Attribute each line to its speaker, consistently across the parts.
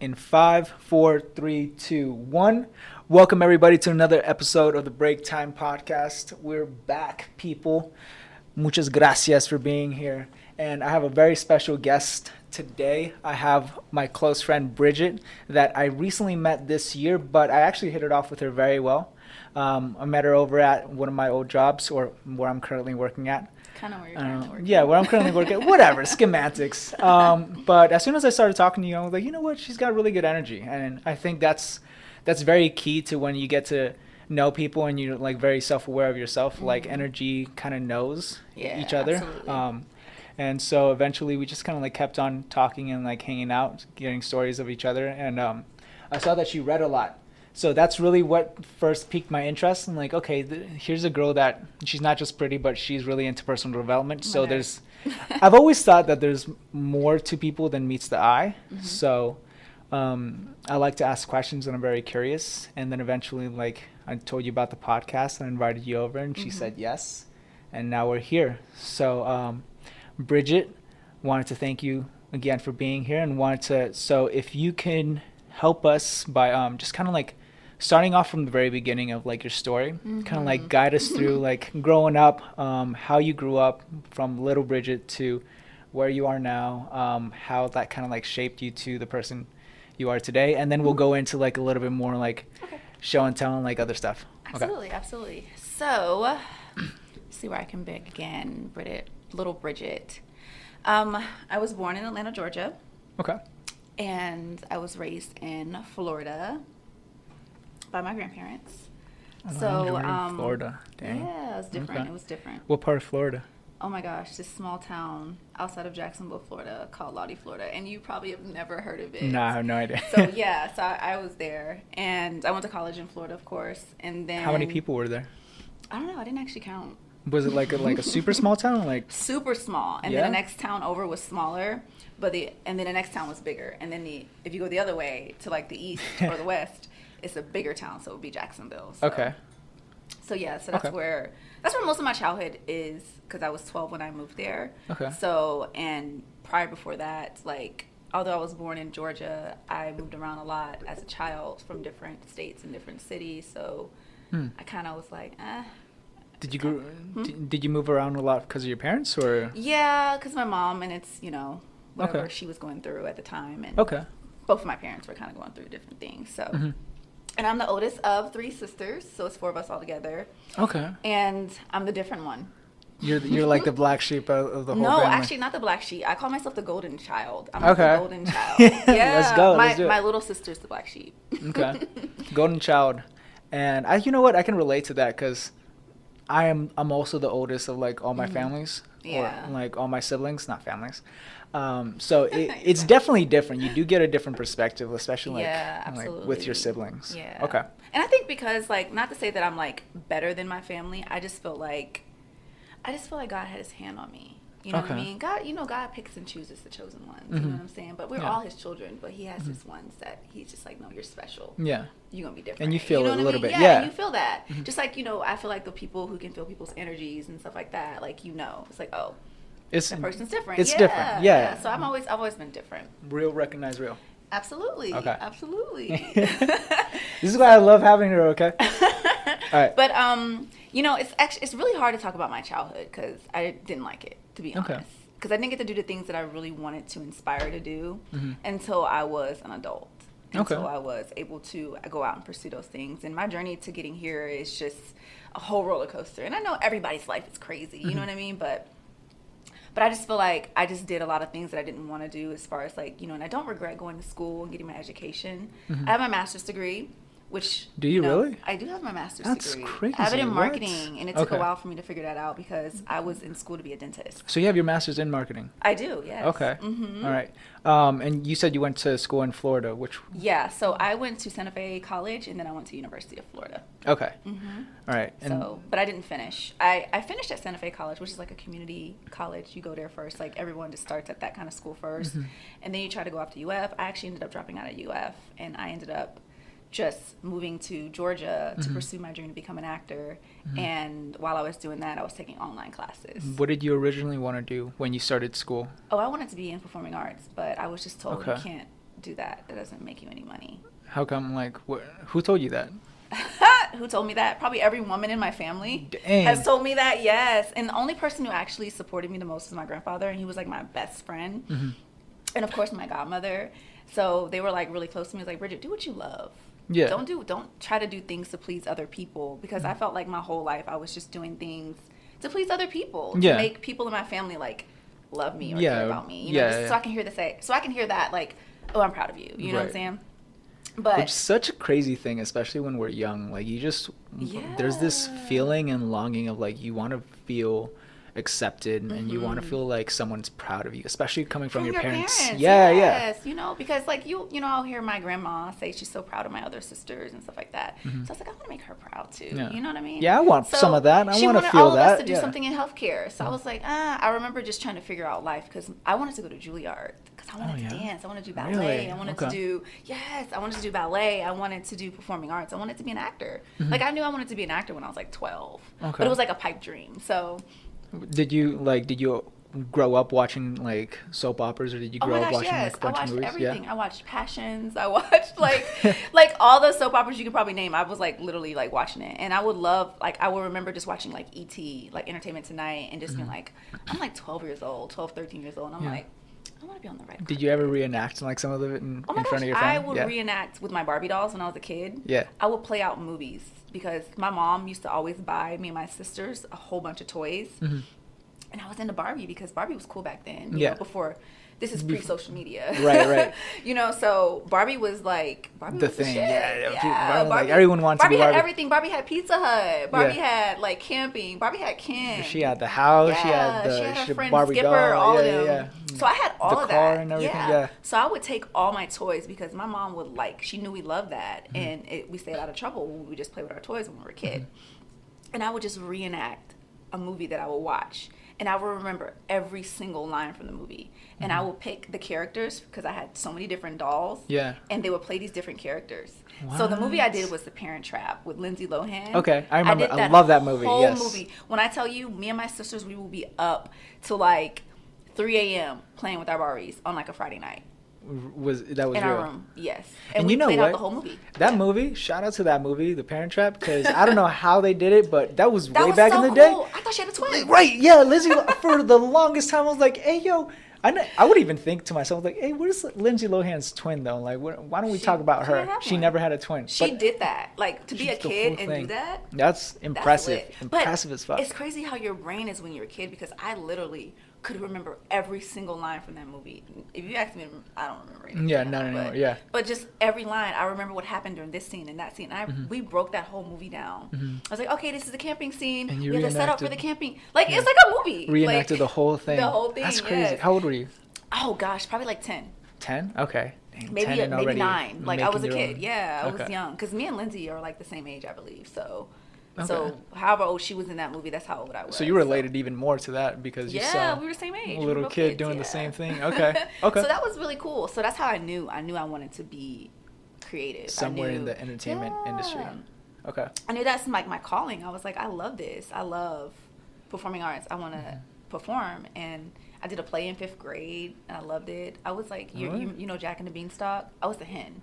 Speaker 1: in 5, 4, 3, 2, 1. Welcome everybody to another episode of the BreakTime podcast. We're back, people. Muchas gracias for being here. And I have a very special guest today. I have my close friend Bridget that I recently met this year, but I actually hit it off with her very well. I met her over at one of my old jobs, or where I'm currently working at.
Speaker 2: Kind of where you're currently working.
Speaker 1: Yeah, where I'm currently working. Whatever, semantics. But as soon as I started talking to you, I was like, you know what? She's got really good energy, and I think that's very key to when you get to know people and you're like very self-aware of yourself. Mm-hmm. Like energy kind of knows each other. Absolutely. And so eventually we just kind of like kept on talking and like hanging out, getting stories of each other. And I saw that she read a lot. So that's really what first piqued my interest. I'm like, okay, here's a girl that she's not just pretty, but she's really into personal development. So I've always thought that there's more to people than meets the eye. Mm-hmm. So I like to ask questions and I'm very curious. And then eventually, like I told you about the podcast, I invited you over and she said yes. And now we're here. So Bridget, wanted to thank you again for being here and so if you can help us by just kind of like starting off from the very beginning of like your story, kind of like guide us through like growing up, how you grew up from little Bridget to where you are now, how that kind of like shaped you to the person you are today. And then we'll go into like a little bit more like show and tell and like other stuff.
Speaker 2: Absolutely, absolutely. So, see where I can begin, little Bridget. I was born in Atlanta, Georgia. Okay. And I was raised in Florida by my grandparents.
Speaker 1: Florida. Dang.
Speaker 2: Yeah, it was different. Okay. It was different.
Speaker 1: What part of Florida?
Speaker 2: Oh my gosh, this small town outside of Jacksonville, Florida, called Lottie, Florida, and you probably have never heard of it.
Speaker 1: No, I have no idea.
Speaker 2: So yeah, I was there, and I went to college in Florida, of course, and then.
Speaker 1: How many people were there?
Speaker 2: I don't know. I didn't actually count.
Speaker 1: Was it like a super small town? Like
Speaker 2: super small, and then the next town over was smaller, and then the next town was bigger, and then if you go the other way to like the east or the west, it's a bigger town, so it would be Jacksonville. So. Okay. So yeah, so that's where most of my childhood is, because I was 12 when I moved there. Okay. So, and prior before that, like, although I was born in Georgia, I moved around a lot as a child from different states and different cities. So I kind of was like,
Speaker 1: Did you move around a lot because of your parents, or?
Speaker 2: Yeah, because my mom, and it's, whatever she was going through at the time. And both of my parents were kind of going through different things. So. Mm-hmm. And I'm the oldest of 3 sisters, so it's 4 of us all together. Okay. And I'm the different one.
Speaker 1: You're like the black sheep of the whole
Speaker 2: family.
Speaker 1: No,
Speaker 2: actually not the black sheep. I call myself the golden child. I'm like the golden child. Yeah.
Speaker 1: Let's go. Let's do it.
Speaker 2: My little sister's the black sheep.
Speaker 1: Okay. Golden child. And you know what? I can relate to that because I'm also the oldest of like all my families. Yeah. Or like all my siblings, not families. So it's definitely different. You do get a different perspective, especially like with your siblings.
Speaker 2: Yeah.
Speaker 1: Okay.
Speaker 2: And I think because like, not to say that I'm like better than my family, I just feel like God had his hand on me. You know what I mean? God picks and chooses the chosen ones. You know what I'm saying? But we're all his children, but he has his ones that he's just like, no, you're special. Yeah. You're going to be different.
Speaker 1: And you feel it a little bit.
Speaker 2: Yeah, you feel that. Mm-hmm. Just like, I feel like the people who can feel people's energies and stuff like that, like, it's like, oh, that person's different.
Speaker 1: It's different. Yeah.
Speaker 2: So I've always been different.
Speaker 1: Real recognize real.
Speaker 2: Absolutely. Okay. Absolutely.
Speaker 1: This is why I love having her, okay? All right.
Speaker 2: But it's really hard to talk about my childhood because I didn't like it, to be honest. Because I didn't get to do the things that I really wanted to inspire to do until I was an adult. Until I was able to go out and pursue those things. And my journey to getting here is just a whole roller coaster. And I know everybody's life is crazy, you know what I mean? But I just feel like I just did a lot of things that I didn't want to do as far as like, and I don't regret going to school and getting my education. I have my master's degree, which...
Speaker 1: Do you really?
Speaker 2: I do have my master's degree.
Speaker 1: That's crazy.
Speaker 2: I have it in marketing, and it took a while for me to figure that out because I was in school to be a dentist.
Speaker 1: So you have your master's in marketing?
Speaker 2: I do, yes.
Speaker 1: Okay. Mm-hmm. All right. And you said you went to school in Florida, which... Yeah,
Speaker 2: so I went to Santa Fe College, and then I went to University of Florida.
Speaker 1: Okay. Mm-hmm. All right.
Speaker 2: But I didn't finish. I finished at Santa Fe College, which is like a community college. You go there first. Like, everyone just starts at that kind of school first. And then you try to go off to UF. I actually ended up dropping out of UF, and I ended up just moving to Georgia to pursue my dream to become an actor. And while I was doing that, I was taking online classes.
Speaker 1: What did you originally want to do when you started school?
Speaker 2: Oh, I wanted to be in performing arts, but I was just told you can't do that. That doesn't make you any money.
Speaker 1: How come? Like, who told you that?
Speaker 2: Who told me that? Probably every woman in my family
Speaker 1: Dang.
Speaker 2: has told me that, yes. And the only person who actually supported me the most was my grandfather, and he was like my best friend. And of course my godmother. So they were like really close to me. It was like, Bridget, do what you love.
Speaker 1: Yeah.
Speaker 2: Don't try to do things to please other people, because I felt like my whole life I was just doing things to please other people, to make people in my family like love me or care about me. You know, just so I can hear that like, oh, I'm proud of you. You know what I'm saying? But
Speaker 1: it's such a crazy thing, especially when we're young. Like, you just there's this feeling and longing of like, you want to feel accepted and you want to feel like someone's proud of you, especially coming from your parents.
Speaker 2: Yes, you know, because like you know, I'll hear my grandma say she's so proud of my other sisters and stuff like that. So I was like, I want to make her proud too. You know what I mean?
Speaker 1: Yeah, I want some of that. I want to feel that.
Speaker 2: She wanted all of us to do something in healthcare. So I was like, I remember just trying to figure out life, because I wanted to go to Juilliard, because I wanted to dance. I wanted to do ballet.
Speaker 1: Really?
Speaker 2: I wanted to do I wanted to do ballet. I wanted to do performing arts. I wanted to be an actor. Like, I knew I wanted to be an actor when I was like 12. But it was like a pipe dream. So
Speaker 1: did you grow up watching like soap operas, or did you grow up watching like a bunch of movies?
Speaker 2: Everything. I watched Passions. I watched like all the soap operas you could probably name. I was like literally like watching it, and I would remember just watching like E.T., like Entertainment Tonight, and just being like, I'm like 13 years old, and I'm like, I want to be on the red carpet.
Speaker 1: Did you ever reenact like some of it in front of your family?
Speaker 2: I would reenact with my Barbie dolls when I was a kid.
Speaker 1: Yeah.
Speaker 2: I would play out movies, because my mom used to always buy me and my sisters a whole bunch of toys. And I was into Barbie because Barbie was cool back then. You know, before, this is pre-social media. Right. You know, so Barbie was like, Barbie
Speaker 1: the
Speaker 2: was
Speaker 1: thing.
Speaker 2: The shit.
Speaker 1: Barbie, like, everyone wants to be Barbie.
Speaker 2: Barbie had everything. Barbie had Pizza Hut. Barbie had like camping. Barbie had Ken.
Speaker 1: She had the house. She had
Speaker 2: her friend
Speaker 1: Barbie
Speaker 2: Skipper,
Speaker 1: doll.
Speaker 2: all of them. So I had all of that.
Speaker 1: The car and everything.
Speaker 2: So I would take all my toys, because my mom would she knew we loved that, and we stayed out of trouble when we just play with our toys when we were a kid. And I would just reenact a movie that I would watch. And I will remember every single line from the movie. And I will pick the characters, because I had so many different dolls. Yeah. And they would play these different characters. What? So the movie I did was The Parent Trap with Lindsay Lohan.
Speaker 1: Okay, I remember. I love that movie.
Speaker 2: Whole movie. When I tell you, me and my sisters, we will be up to like 3 a.m. playing with our Barbies on like a Friday night.
Speaker 1: Was in real?
Speaker 2: Our room, yes. And we
Speaker 1: you know
Speaker 2: played
Speaker 1: what?
Speaker 2: out the whole movie.
Speaker 1: That movie, shout out to that movie, The Parent Trap, because I don't know how they did it, but that was way back in the day.
Speaker 2: I thought she had a twin.
Speaker 1: Right, yeah, Lindsay, for the longest time, I was like, hey, yo, I would even think to myself, like, hey, where's Lindsay Lohan's twin, though? Like, why don't we talk about her? She never had a twin.
Speaker 2: She did that. Like, to be a kid and do that?
Speaker 1: That's impressive. Impressive as fuck.
Speaker 2: It's crazy how your brain is when you're a kid, because I literally could remember every single line from that movie. If you ask me, I don't remember anything.
Speaker 1: Yeah, not anymore.
Speaker 2: But just every line, I remember what happened during this scene and that scene. We broke that whole movie down. I was like, okay, this is a camping scene.
Speaker 1: And
Speaker 2: we have to set up for the camping. Like, it's like a movie.
Speaker 1: Reenacted the whole thing.
Speaker 2: The whole thing.
Speaker 1: That's crazy. How old were you?
Speaker 2: Oh gosh, probably like 10.
Speaker 1: 10? Okay. Dang,
Speaker 2: maybe
Speaker 1: 10
Speaker 2: maybe 9. Like, I was a kid.
Speaker 1: Own.
Speaker 2: Yeah, I was young. Because me and Lindsay are like the same age, I believe. So however old she was in that movie, that's how old I was.
Speaker 1: So you related even more to that, because you saw
Speaker 2: we were the same age.
Speaker 1: A little kid
Speaker 2: kids,
Speaker 1: doing the same thing. Okay. So
Speaker 2: that was really cool. So that's how I knew I wanted to be creative.
Speaker 1: Somewhere in the entertainment industry. Okay.
Speaker 2: I knew that's like my calling. I was like, I love this. I love performing arts. I want to perform. And I did a play in 5th grade, and I loved it. I was like, you know Jack and the Beanstalk? I was the hen.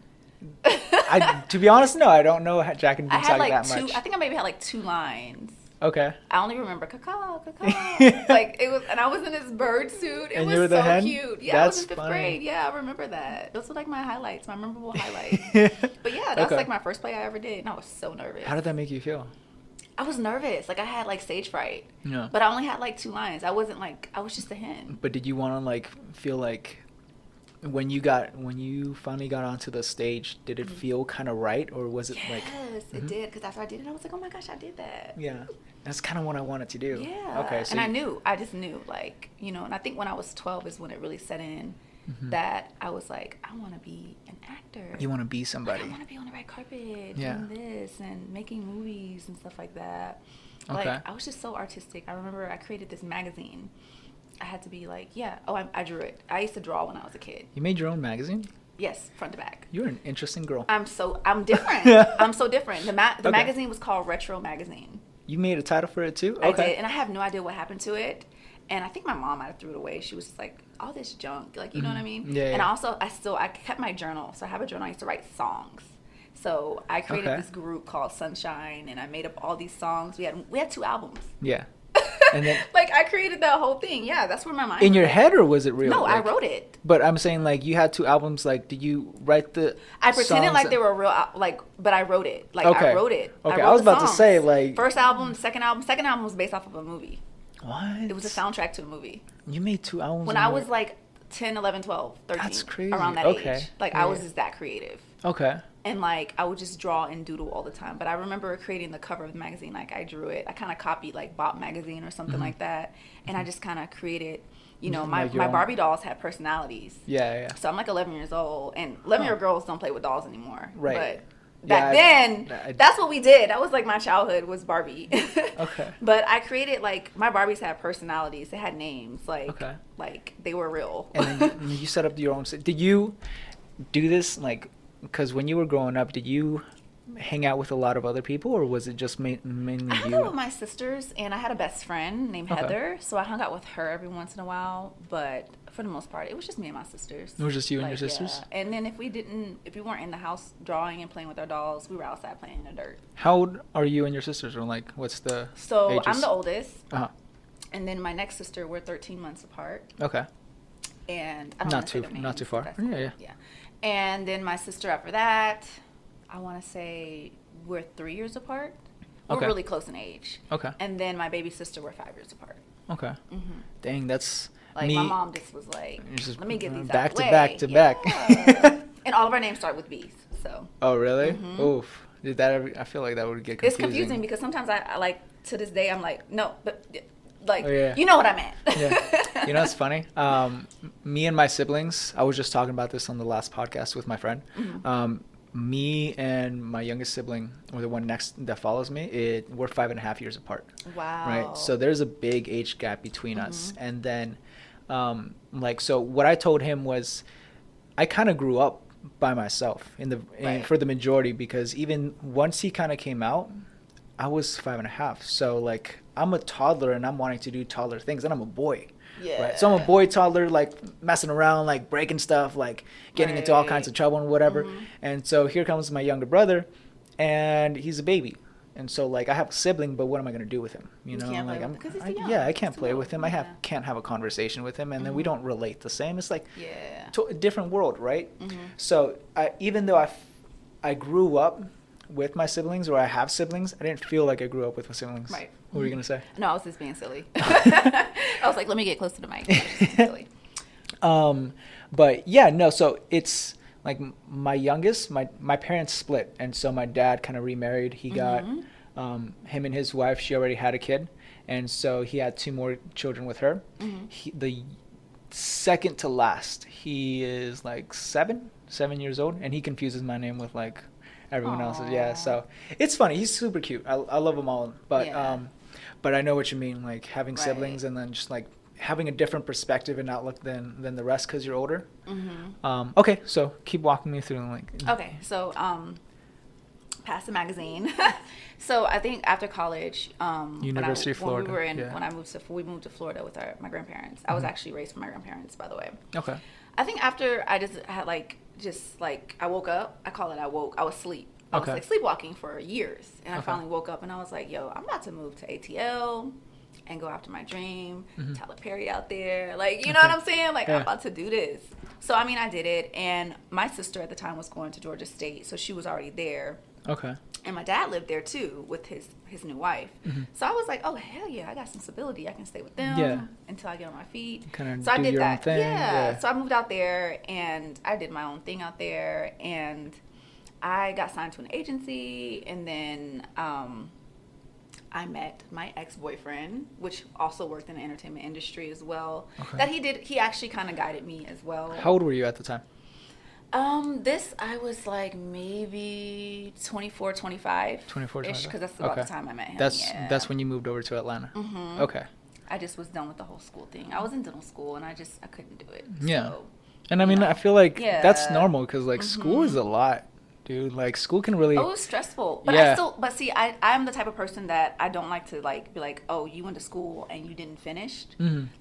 Speaker 1: To be honest, no, I don't know Jack and the Beanstalk that much.
Speaker 2: I think I maybe had like 2 lines.
Speaker 1: Okay.
Speaker 2: I only remember caw. Like, it was, and I was in this bird suit. It was so hen? Cute. Yeah, I was in 5th grade. Yeah, I remember that. Those were like my highlights, my memorable highlights. But yeah, that's like my first play I ever did, and I was so nervous.
Speaker 1: How did that make you feel?
Speaker 2: I was nervous. Like, I had like stage fright.
Speaker 1: Yeah.
Speaker 2: But I only had like 2 lines. I wasn't like, I was just a hen.
Speaker 1: But did you want to like feel like when you finally got onto the stage, did it feel kind of right, or was it like?
Speaker 2: Yes, it did. Because after I did it, I was like, oh my gosh, I did that.
Speaker 1: Yeah, that's kind of what I wanted to do.
Speaker 2: Yeah. Okay. So I just knew, like, you know, and I think when I was 12 is when it really set in. That I was like, I want to be an actor.
Speaker 1: You want to be somebody.
Speaker 2: Like, I want to be on the red carpet doing this and making movies and stuff like that. Like, I was just so artistic. I remember I created this magazine. I had to be like, I drew it. I used to draw when I was a kid.
Speaker 1: You made your own magazine?
Speaker 2: Yes, front to back.
Speaker 1: You're an interesting girl.
Speaker 2: I'm different. I'm so different. The magazine was called Retro Magazine.
Speaker 1: You made a title for it too?
Speaker 2: I did, and I have no idea what happened to it. And I think my mom might have threw it away. She was just like, all this junk, like, you know what I mean?
Speaker 1: Yeah,
Speaker 2: and
Speaker 1: yeah.
Speaker 2: also, I kept my journal. So I have a journal. I used to write songs. So I created this group called Sunshine, and I made up all these songs. We had 2 albums.
Speaker 1: Yeah. And then,
Speaker 2: like, I created that whole thing. Yeah, that's where my mind
Speaker 1: in your head, or was it real?
Speaker 2: No,
Speaker 1: like,
Speaker 2: I wrote it.
Speaker 1: But I'm saying, like, you had 2 albums. Like, did you write the
Speaker 2: I pretended
Speaker 1: songs
Speaker 2: like they were real, like, but I wrote it. Like,
Speaker 1: Okay.
Speaker 2: I wrote it.
Speaker 1: Okay,
Speaker 2: I
Speaker 1: I was
Speaker 2: wrote the
Speaker 1: about to
Speaker 2: songs.
Speaker 1: say, like...
Speaker 2: First album, second album. Second album was based off of a movie.
Speaker 1: What?
Speaker 2: It was a soundtrack to a movie.
Speaker 1: You made 2 albums?
Speaker 2: When I was, like, 10, 11, 12, 13.
Speaker 1: That's crazy.
Speaker 2: Around that age. Like, I was just that creative.
Speaker 1: Okay.
Speaker 2: And, like, I would just draw and doodle all the time. But I remember creating the cover of the magazine. Like, I drew it. I kind of copied, like, Bop magazine or something like that. And I just kind of created, you know, my Barbie dolls had personalities.
Speaker 1: Yeah.
Speaker 2: So I'm, like, 11 years old. And 11-year-old girls don't play with dolls anymore.
Speaker 1: Right.
Speaker 2: But back then, that's what we did. That was, like, my childhood was Barbie.
Speaker 1: Okay.
Speaker 2: But I created, like, my Barbies had personalities. They had names. Like, like they were real.
Speaker 1: And then you set up your own... Did you do this, like... Because when you were growing up, did you hang out with a lot of other people, or was it just mainly you?
Speaker 2: I hung out with my sisters, and I had a best friend named Heather, so I hung out with her every once in a while. But for the most part, it was just me and my sisters.
Speaker 1: It was just you and your sisters?
Speaker 2: Yeah. And then if we weren't in the house drawing and playing with our dolls, we were outside playing in the dirt.
Speaker 1: How old are you and your sisters? Or like, what's the
Speaker 2: So
Speaker 1: ages?
Speaker 2: I'm the oldest.
Speaker 1: Uh-huh.
Speaker 2: And then my next sister, we're 13 months apart.
Speaker 1: Okay.
Speaker 2: And I don't
Speaker 1: Not too far. Yeah.
Speaker 2: And then my sister after that, I want to say we're 3 years apart. We're really close in age.
Speaker 1: Okay.
Speaker 2: And then my baby sister, we're 5 years apart.
Speaker 1: Okay. Dang, that's
Speaker 2: like
Speaker 1: me.
Speaker 2: My mom just was like, let me get these
Speaker 1: back
Speaker 2: out
Speaker 1: to
Speaker 2: the way.
Speaker 1: back to back.
Speaker 2: And all of our names start with B's. So.
Speaker 1: Oh really? Oof. Did that ever? I feel like that would get confusing.
Speaker 2: It's confusing because sometimes I like to this day I'm like no, but like
Speaker 1: yeah.
Speaker 2: you know what I meant.
Speaker 1: Yeah. You know what's funny? Me and my siblings. I was just talking about this on the last podcast with my friend. Me and my youngest sibling, or the one next that follows me, we're 5.5 years apart.
Speaker 2: Wow.
Speaker 1: Right. So there's a big age gap between us, and then, like, so what I told him was, I kind of grew up by myself for the majority, because even once he kind of came out, I was 5.5. So like, I'm a toddler and I'm wanting to do toddler things, and I'm a boy.
Speaker 2: Yeah.
Speaker 1: Right. So I'm a boy toddler, like messing around, like breaking stuff, like getting into all kinds of trouble and whatever. And so here comes my younger brother, and he's a baby. And so like, I have a sibling, but what am I gonna do with him? You know,
Speaker 2: can't
Speaker 1: like
Speaker 2: play with
Speaker 1: I can't play with him. Can't have a conversation with him, and then we don't relate the same. It's like a different world, right? So even though I grew up with my siblings, or I have siblings, I didn't feel like I grew up with my siblings.
Speaker 2: Right.
Speaker 1: What were you gonna say?
Speaker 2: No, I was just being silly. I was like, let me get close to the mic. Silly.
Speaker 1: But yeah, no. So it's like my youngest, my parents split, and so my dad kind of remarried. He got him and his wife. She already had a kid, and so he had 2 more children with her. The second to last, he is like 7 years old, and he confuses my name with like everyone else's. Yeah, so it's funny. He's super cute. I love them all, but I know what you mean, like having siblings and then just like having a different perspective and outlook than the rest because you're older. Okay, so keep walking me through like.
Speaker 2: Okay, so past the magazine. So I think after college,
Speaker 1: University of Florida.
Speaker 2: When we moved to Florida with my grandparents. I was actually raised by my grandparents, by the way.
Speaker 1: Okay.
Speaker 2: I think after I just had I woke up. I was asleep. I was like sleepwalking for years, and I finally woke up and I was like, "Yo, I'm about to move to ATL and go after my dream." Tyler Perry out there, like, you know what I'm saying? Like, I'm about to do this. So I mean, I did it, and my sister at the time was going to Georgia State, so she was already there.
Speaker 1: Okay.
Speaker 2: And my dad lived there too with his new wife. So I was like, "Oh hell yeah, I got some stability. I can stay with them until I get on my feet."
Speaker 1: Kind
Speaker 2: so I
Speaker 1: do
Speaker 2: did
Speaker 1: your
Speaker 2: that.
Speaker 1: own thing. Yeah.
Speaker 2: So I moved out there and I did my own thing out there, and I got signed to an agency, and then I met my ex-boyfriend, which also worked in the entertainment industry as well. Okay. He actually kind of guided me as well.
Speaker 1: How old were you at the time?
Speaker 2: I was like maybe 24, 25.
Speaker 1: 24, 25.
Speaker 2: Because that's about the time I met him.
Speaker 1: That's when you moved over to Atlanta. Okay.
Speaker 2: I just was done with the whole school thing. I was in dental school, and I couldn't do it.
Speaker 1: Yeah.
Speaker 2: So,
Speaker 1: and I mean, I feel like that's normal because like school is a lot dude. Like school can really.
Speaker 2: Oh, it was stressful. But
Speaker 1: Yeah.
Speaker 2: but see, I'm the type of person that I don't like to like be like, oh, you went to school and you didn't finish.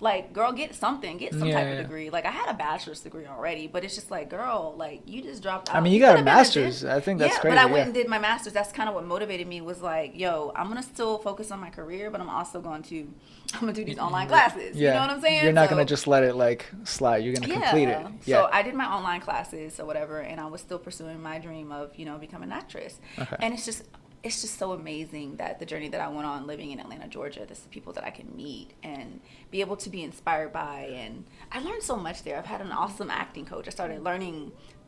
Speaker 2: Like, girl, get something, get some type of degree. Like, I had a bachelor's degree already, but it's just like, girl, like, you just dropped out.
Speaker 1: I mean, you got a master's. I think that's crazy.
Speaker 2: But I went and did my master's. That's kind of what motivated me, was like, yo, I'm gonna still focus on my career, but I'm gonna do these online classes. You know what I'm saying?
Speaker 1: You're not gonna just let it like slide. You're gonna complete it.
Speaker 2: So I did my online classes or whatever, and I was still pursuing my dream of, you know, becoming an actress.
Speaker 1: Okay.
Speaker 2: And it's just so amazing that the journey that I went on living in Atlanta, Georgia, the people that I can meet and be able to be inspired by. And I learned so much there. I've had an awesome acting coach. I started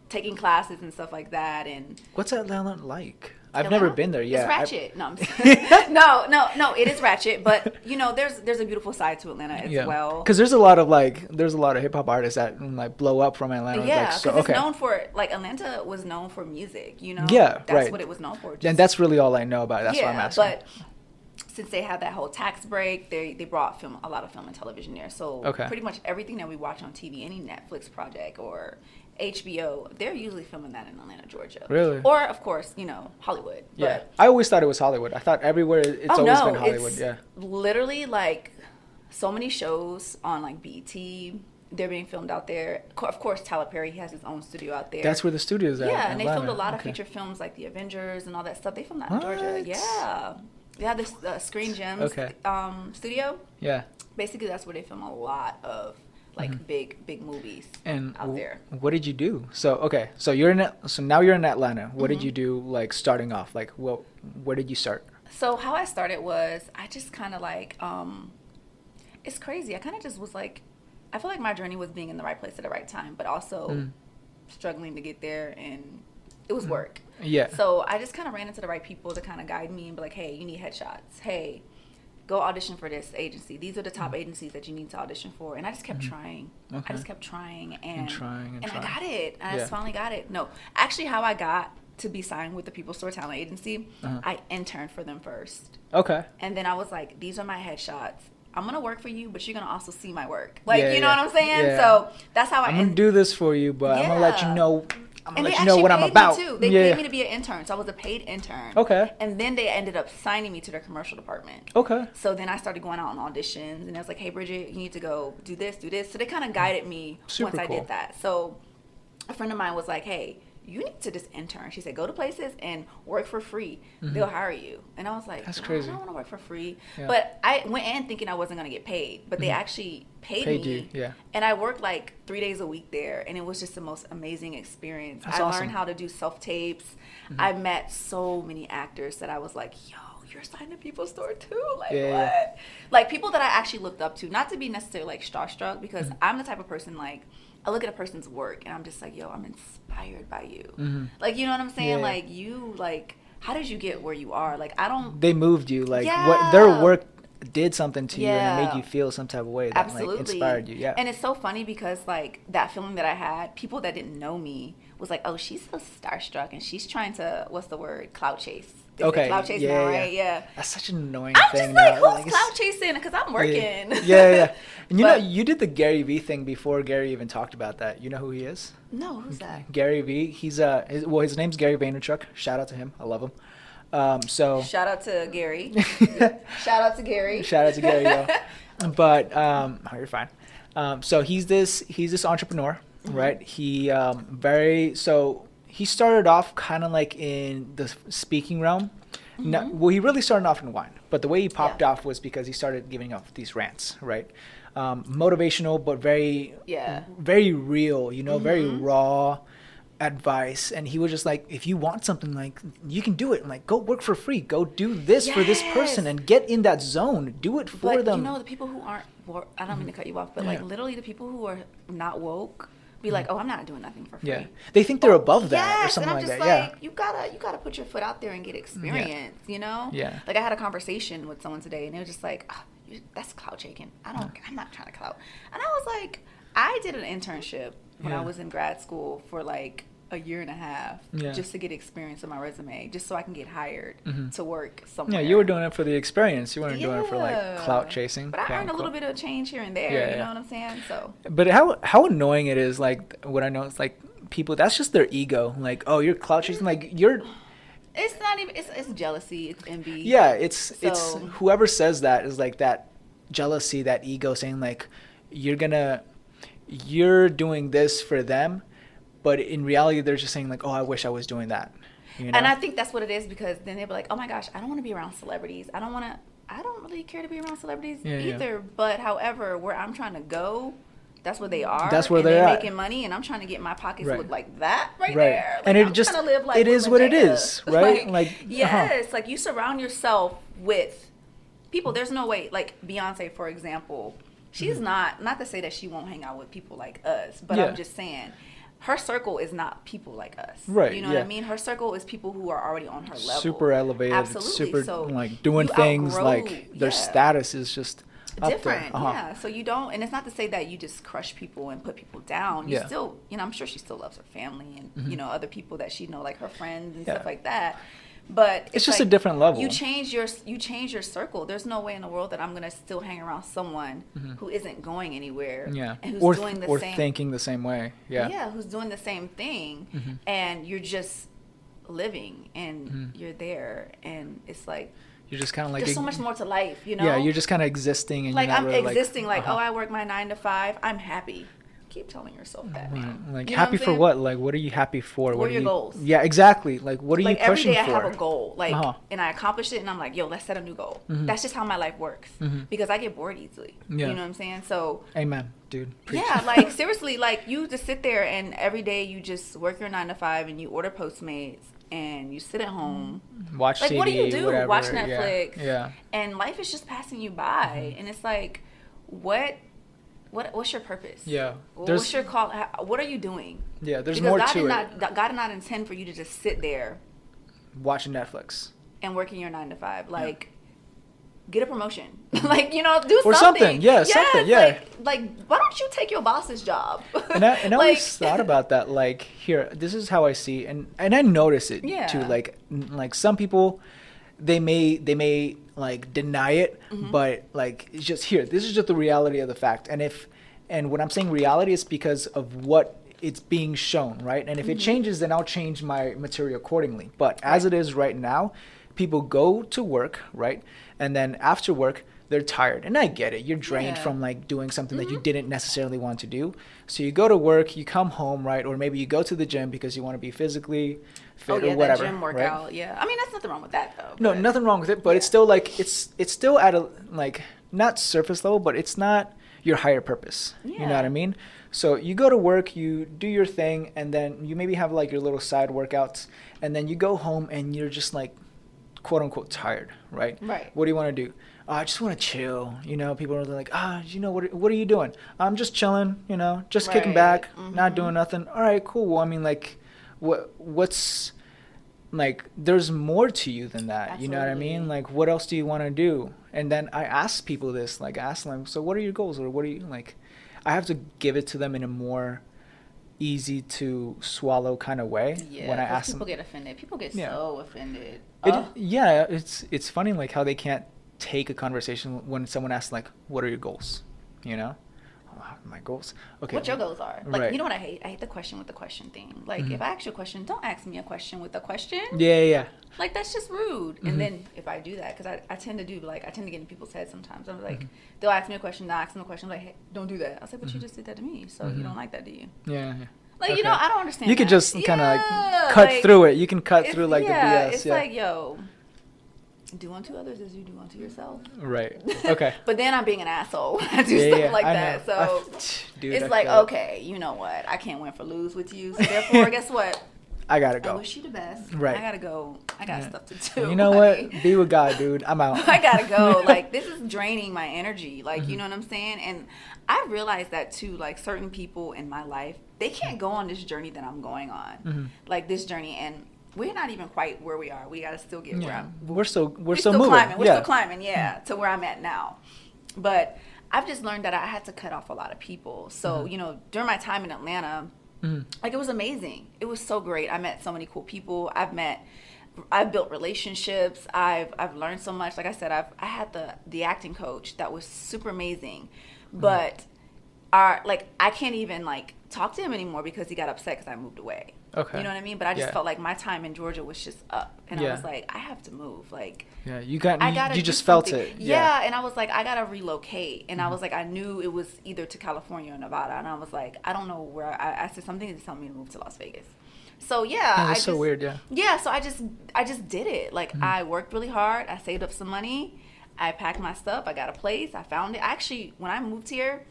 Speaker 2: taking classes and stuff like that. And
Speaker 1: what's Atlanta like? I've never been there. Yeah,
Speaker 2: it's ratchet. No, I'm just no, it is ratchet. But you know, there's a beautiful side to Atlanta as well.
Speaker 1: Because there's a lot of hip hop artists that like blow up from Atlanta.
Speaker 2: Yeah,
Speaker 1: because
Speaker 2: it's known for, like, Atlanta was known for music. You know.
Speaker 1: Yeah,
Speaker 2: that's what it was known for.
Speaker 1: And that's really all I know about it. That's why I'm asking.
Speaker 2: But since they had that whole tax break, they brought a lot of film and television there. So pretty much everything that we watch on TV, any Netflix project or HBO, they're usually filming that in Atlanta, Georgia.
Speaker 1: Really?
Speaker 2: Or, of course, you know, Hollywood.
Speaker 1: Yeah. I always thought it was Hollywood. I thought everywhere it's always been Hollywood.
Speaker 2: It's literally like so many shows on like BET. They're being filmed out there. Of course, Tyler Perry has his own studio out there.
Speaker 1: That's where the studio is at.
Speaker 2: Yeah, and they filmed a lot of feature films like The Avengers and all that stuff. They filmed that in Georgia. Yeah. They have this Screen Gems studio. Yeah. Basically, that's where they film a lot of like big movies out there.
Speaker 1: What did you do? So now you're in Atlanta. What did you do, like, starting off? Like, where did you start?
Speaker 2: So how I started was, I just kind of like, it's crazy. I kind of just was like, I feel like my journey was being in the right place at the right time, but also struggling to get there, and it was work. Yeah. So I just kind of ran into the right people to kind of guide me and be like, hey, you need headshots. Hey, go audition for this agency. These are the top agencies that you need to audition for. And I just kept trying. Okay. I just kept trying and I got it. And I just finally got it. No, actually, how I got to be signed with the People Store Talent Agency, I interned for them first. Okay. And then I was like, these are my headshots. I'm going to work for you, but you're going to also see my work. Like, you know what I'm saying? Yeah. So that's how I'm going
Speaker 1: to do this for you, but I'm going to let you know. I'm going to let you know what I'm about.
Speaker 2: Too. They paid me to be an intern, so I was a paid intern. Okay. And then they ended up signing me to their commercial department. Okay. So then I started going out on auditions, and I was like, hey, Bridget, you need to go do this, do this. So they kind of guided me once I did that. So a friend of mine was like, hey, you need to just intern. She said, go to places and work for free. They'll hire you. And I was like, that's crazy. I don't want to work for free. Yeah. But I went in thinking I wasn't going to get paid. But they actually paid me. You. Yeah. And I worked like 3 days a week there. And it was just the most amazing experience. That's awesome. Learned how to do self-tapes. I met so many actors that I was like, yo, you're signed to People Store too? Like, what? Yeah. Like, people that I actually looked up to. Not to be necessarily like starstruck, because I'm the type of person, like, I look at a person's work and I'm just like, yo, I'm inspired by you. Like, you know what I'm saying? Yeah. Like, you, like, how did you get where you are? Like, I don't. They moved you. Like, what their work did something to you and it made you feel some type of way that like inspired you. Yeah. And it's so funny because, like, that feeling that I had, people that didn't know me was like, oh, she's so starstruck and she's trying to, what's the word? Clout chase. Okay. Clout chasing now, right? Yeah. That's such an annoying thing. I'm just like, who's clout chasing? Because I'm working. Yeah. And you know, you did the Gary Vee thing before Gary even talked about that. You know who he is? No, who's that? Gary Vee. He's his name's Gary Vaynerchuk. Shout out to him. I love him. Shout out to Gary. Shout out to Gary. Shout out to Gary, yo. But you're fine. So he's this entrepreneur, right? He he started off kind of like in the speaking realm. Now, well, he really started off in wine, but the way he popped off was because he started giving off these rants, right? Motivational, but very real, you know, very raw advice. And he was just like, if you want something, like, you can do it. And like, go work for free. Go do this for this person and get in that zone. Do it for them. You know, the people who aren't, I don't mean to cut you off, but like literally the people who are not woke be like, oh, I'm not doing nothing for free. Yeah. They think they're above that or something like that. Like, you gotta put your foot out there and get experience, you know? Yeah. Like, I had a conversation with someone today and it was just like, oh, that's clout shaking. I'm not trying to clout. And I was like, I did an internship when I was in grad school for like a year and a half just to get experience on my resume, just so I can get hired to work somewhere. Yeah, you were doing it for the experience. You weren't doing it for like clout chasing. But I earned a little bit of change here and there. You know what I'm saying? So. But how annoying it is, like, what I know is like
Speaker 1: people, that's just their ego. Like, oh, you're clout chasing. Like, you're.
Speaker 2: It's not even. It's jealousy. It's envy.
Speaker 1: Yeah, it's whoever says that is like that jealousy, that ego, saying like, you're doing this for them, but in reality, they're just saying like, oh, I wish I was doing that. You know?
Speaker 2: And I think that's what it is, because then they'll be like, oh my gosh, I don't want to be around celebrities. I don't really care to be around celebrities either. But however, where I'm trying to go, that's where they are.
Speaker 1: That's where they're
Speaker 2: making money, and I'm trying to get my pockets to look like that right there. Like,
Speaker 1: and
Speaker 2: I'm trying to live like
Speaker 1: it is what it is, right? Like
Speaker 2: yes, like you surround yourself with people. There's no way. Like Beyonce, for example, she's not to say that she won't hang out with people like us, but I'm just saying, her circle is not people like us.
Speaker 1: Right.
Speaker 2: You know what I mean? Her circle is people who are already on her level.
Speaker 1: Super elevated.
Speaker 2: Absolutely.
Speaker 1: Super,
Speaker 2: so
Speaker 1: like, doing things like their status is just
Speaker 2: different. Yeah. So you don't, and it's not to say that you just crush people and put people down. You still, I'm sure she still loves her family and, other people that she know, like her friends and stuff like that. But
Speaker 1: it's just like, a different level.
Speaker 2: You change your circle. There's no way in the world that I'm gonna still hang around someone who isn't going anywhere.
Speaker 1: Yeah.
Speaker 2: And who's doing the same,
Speaker 1: thinking the same way. Yeah.
Speaker 2: Yeah. Who's doing the same thing, and you're just living, and you're there, and it's like
Speaker 1: you're just kind of like
Speaker 2: there's so much more to life,
Speaker 1: Yeah. You're just kind of existing, and
Speaker 2: like
Speaker 1: you're not
Speaker 2: I'm
Speaker 1: really
Speaker 2: existing. Like, oh, I work my 9 to 5. I'm happy. Keep telling yourself that, man.
Speaker 1: Like, you happy for what? Like, what are you happy for?
Speaker 2: What are your goals?
Speaker 1: Yeah, exactly. Like, what are you pushing for?
Speaker 2: Every day I have a goal, like, and I accomplish it, and I'm like, yo, let's set a new goal. That's just how my life works, because I get bored easily. You know what I'm saying? So,
Speaker 1: amen, dude. Preach.
Speaker 2: Yeah, like, seriously, like, you just sit there, and every day you just work your 9 to 5, and you order Postmates, and you sit at home,
Speaker 1: watch
Speaker 2: like,
Speaker 1: TV,
Speaker 2: what do you do?
Speaker 1: Whatever.
Speaker 2: Watch Netflix.
Speaker 1: Yeah.
Speaker 2: And life is just passing you by, and it's like, what's your purpose?
Speaker 1: Yeah.
Speaker 2: What's your call? What are you doing?
Speaker 1: Yeah, there's more to it.
Speaker 2: God did not intend for you to just sit there
Speaker 1: watching Netflix
Speaker 2: and working your 9 to 5. Like, get a promotion. Like, do
Speaker 1: or something. Yeah, something. Yeah.
Speaker 2: Like, why don't you take your boss's job?
Speaker 1: And I always thought about that. Like, here, this is how I see, and I notice it too. Like some people, they may like deny it, but like, it's just here. This is just the reality of the fact. And when I'm saying reality, it's because of what it's being shown, right? And if it changes, then I'll change my material accordingly. But as it is right now, people go to work, right? And then after work, they're tired. And I get it. You're drained from like doing something that you didn't necessarily want to do. So you go to work, you come home, right? Or maybe you go to the gym because you want to be physically fit or whatever.
Speaker 2: That gym workout,
Speaker 1: right?
Speaker 2: Yeah. I mean, that's nothing wrong with that though.
Speaker 1: No, nothing wrong with it, but it's still like it's still at a like not surface level, but it's not your higher purpose. You know what I mean? So you go to work, you do your thing, and then you maybe have like your little side workouts, and then you go home and you're just like quote unquote tired, right?
Speaker 2: Right.
Speaker 1: What do you want to do? I just want to chill. People are like, what are you doing? I'm just chilling, just kicking back, not doing nothing. All right, cool. Well, I mean, like, what's like, there's more to you than that. Absolutely. You know what I mean? Like, what else do you want to do? And then I ask people this, like, ask them, so what are your goals? Or what are you, like, I have to give it to them in a more easy to swallow kind of way.
Speaker 2: Yeah,
Speaker 1: when I ask
Speaker 2: people
Speaker 1: them.
Speaker 2: Get offended. People get so offended.
Speaker 1: It's funny, like, how they can't take a conversation when someone asks, like, what are your goals? My goals. Okay.
Speaker 2: What your goals are. Like,
Speaker 1: right.
Speaker 2: you know what I hate? I hate the question with the question thing. Like, if I ask you a question, don't ask me a question with a question.
Speaker 1: Yeah.
Speaker 2: Like, that's just rude. And then if I do that, because I tend to do, like, I tend to get in people's heads sometimes. I'm like, they'll ask me a question, I'll ask them a question. I'm like, hey, don't do that. I was like, but you just did that to me. So you don't like that, do you?
Speaker 1: Yeah.
Speaker 2: Like, okay. I don't understand.
Speaker 1: You could just kind of like cut through it. You can cut through like the BS.
Speaker 2: It's like, yo, do unto others as you do unto yourself.
Speaker 1: Right. Okay.
Speaker 2: But then I'm being an asshole when I do stuff like that. So it's like, okay, you know what? I can't win for lose with you. So therefore, guess what?
Speaker 1: I gotta go.
Speaker 2: I wish you the best.
Speaker 1: Right.
Speaker 2: I gotta go. I got stuff to do.
Speaker 1: You know what? Be with God, dude. I'm out.
Speaker 2: I gotta go. Like, this is draining my energy. Like, you know what I'm saying? And I realized that too. Like, certain people in my life, they can't go on this journey that I'm going on. Like, this journey, and we're not even quite where we are. We gotta still get where I'm.
Speaker 1: We're still moving.
Speaker 2: Climbing. We're still climbing. Yeah, to where I'm at now. But I've just learned that I had to cut off a lot of people. So during my time in Atlanta. Like, it was amazing. It was so great. I met so many cool people. I've built relationships. I've learned so much. Like I said, I had the acting coach that was super amazing. But I can't even like talk to him anymore because he got upset because I moved away.
Speaker 1: Okay.
Speaker 2: You know what I mean? But I just felt like my time in Georgia was just up, and I was like, I have to move. Like,
Speaker 1: yeah, you just felt it.
Speaker 2: Yeah, and I was like, I gotta relocate, and I was like, I knew it was either to California or Nevada, and I was like, I don't know where. I said something is telling me to move to Las Vegas. So yeah,
Speaker 1: that's so weird. Yeah.
Speaker 2: Yeah, so I just did it. Like I worked really hard. I saved up some money. I packed my stuff. I got a place. I found it. Actually, when I moved here,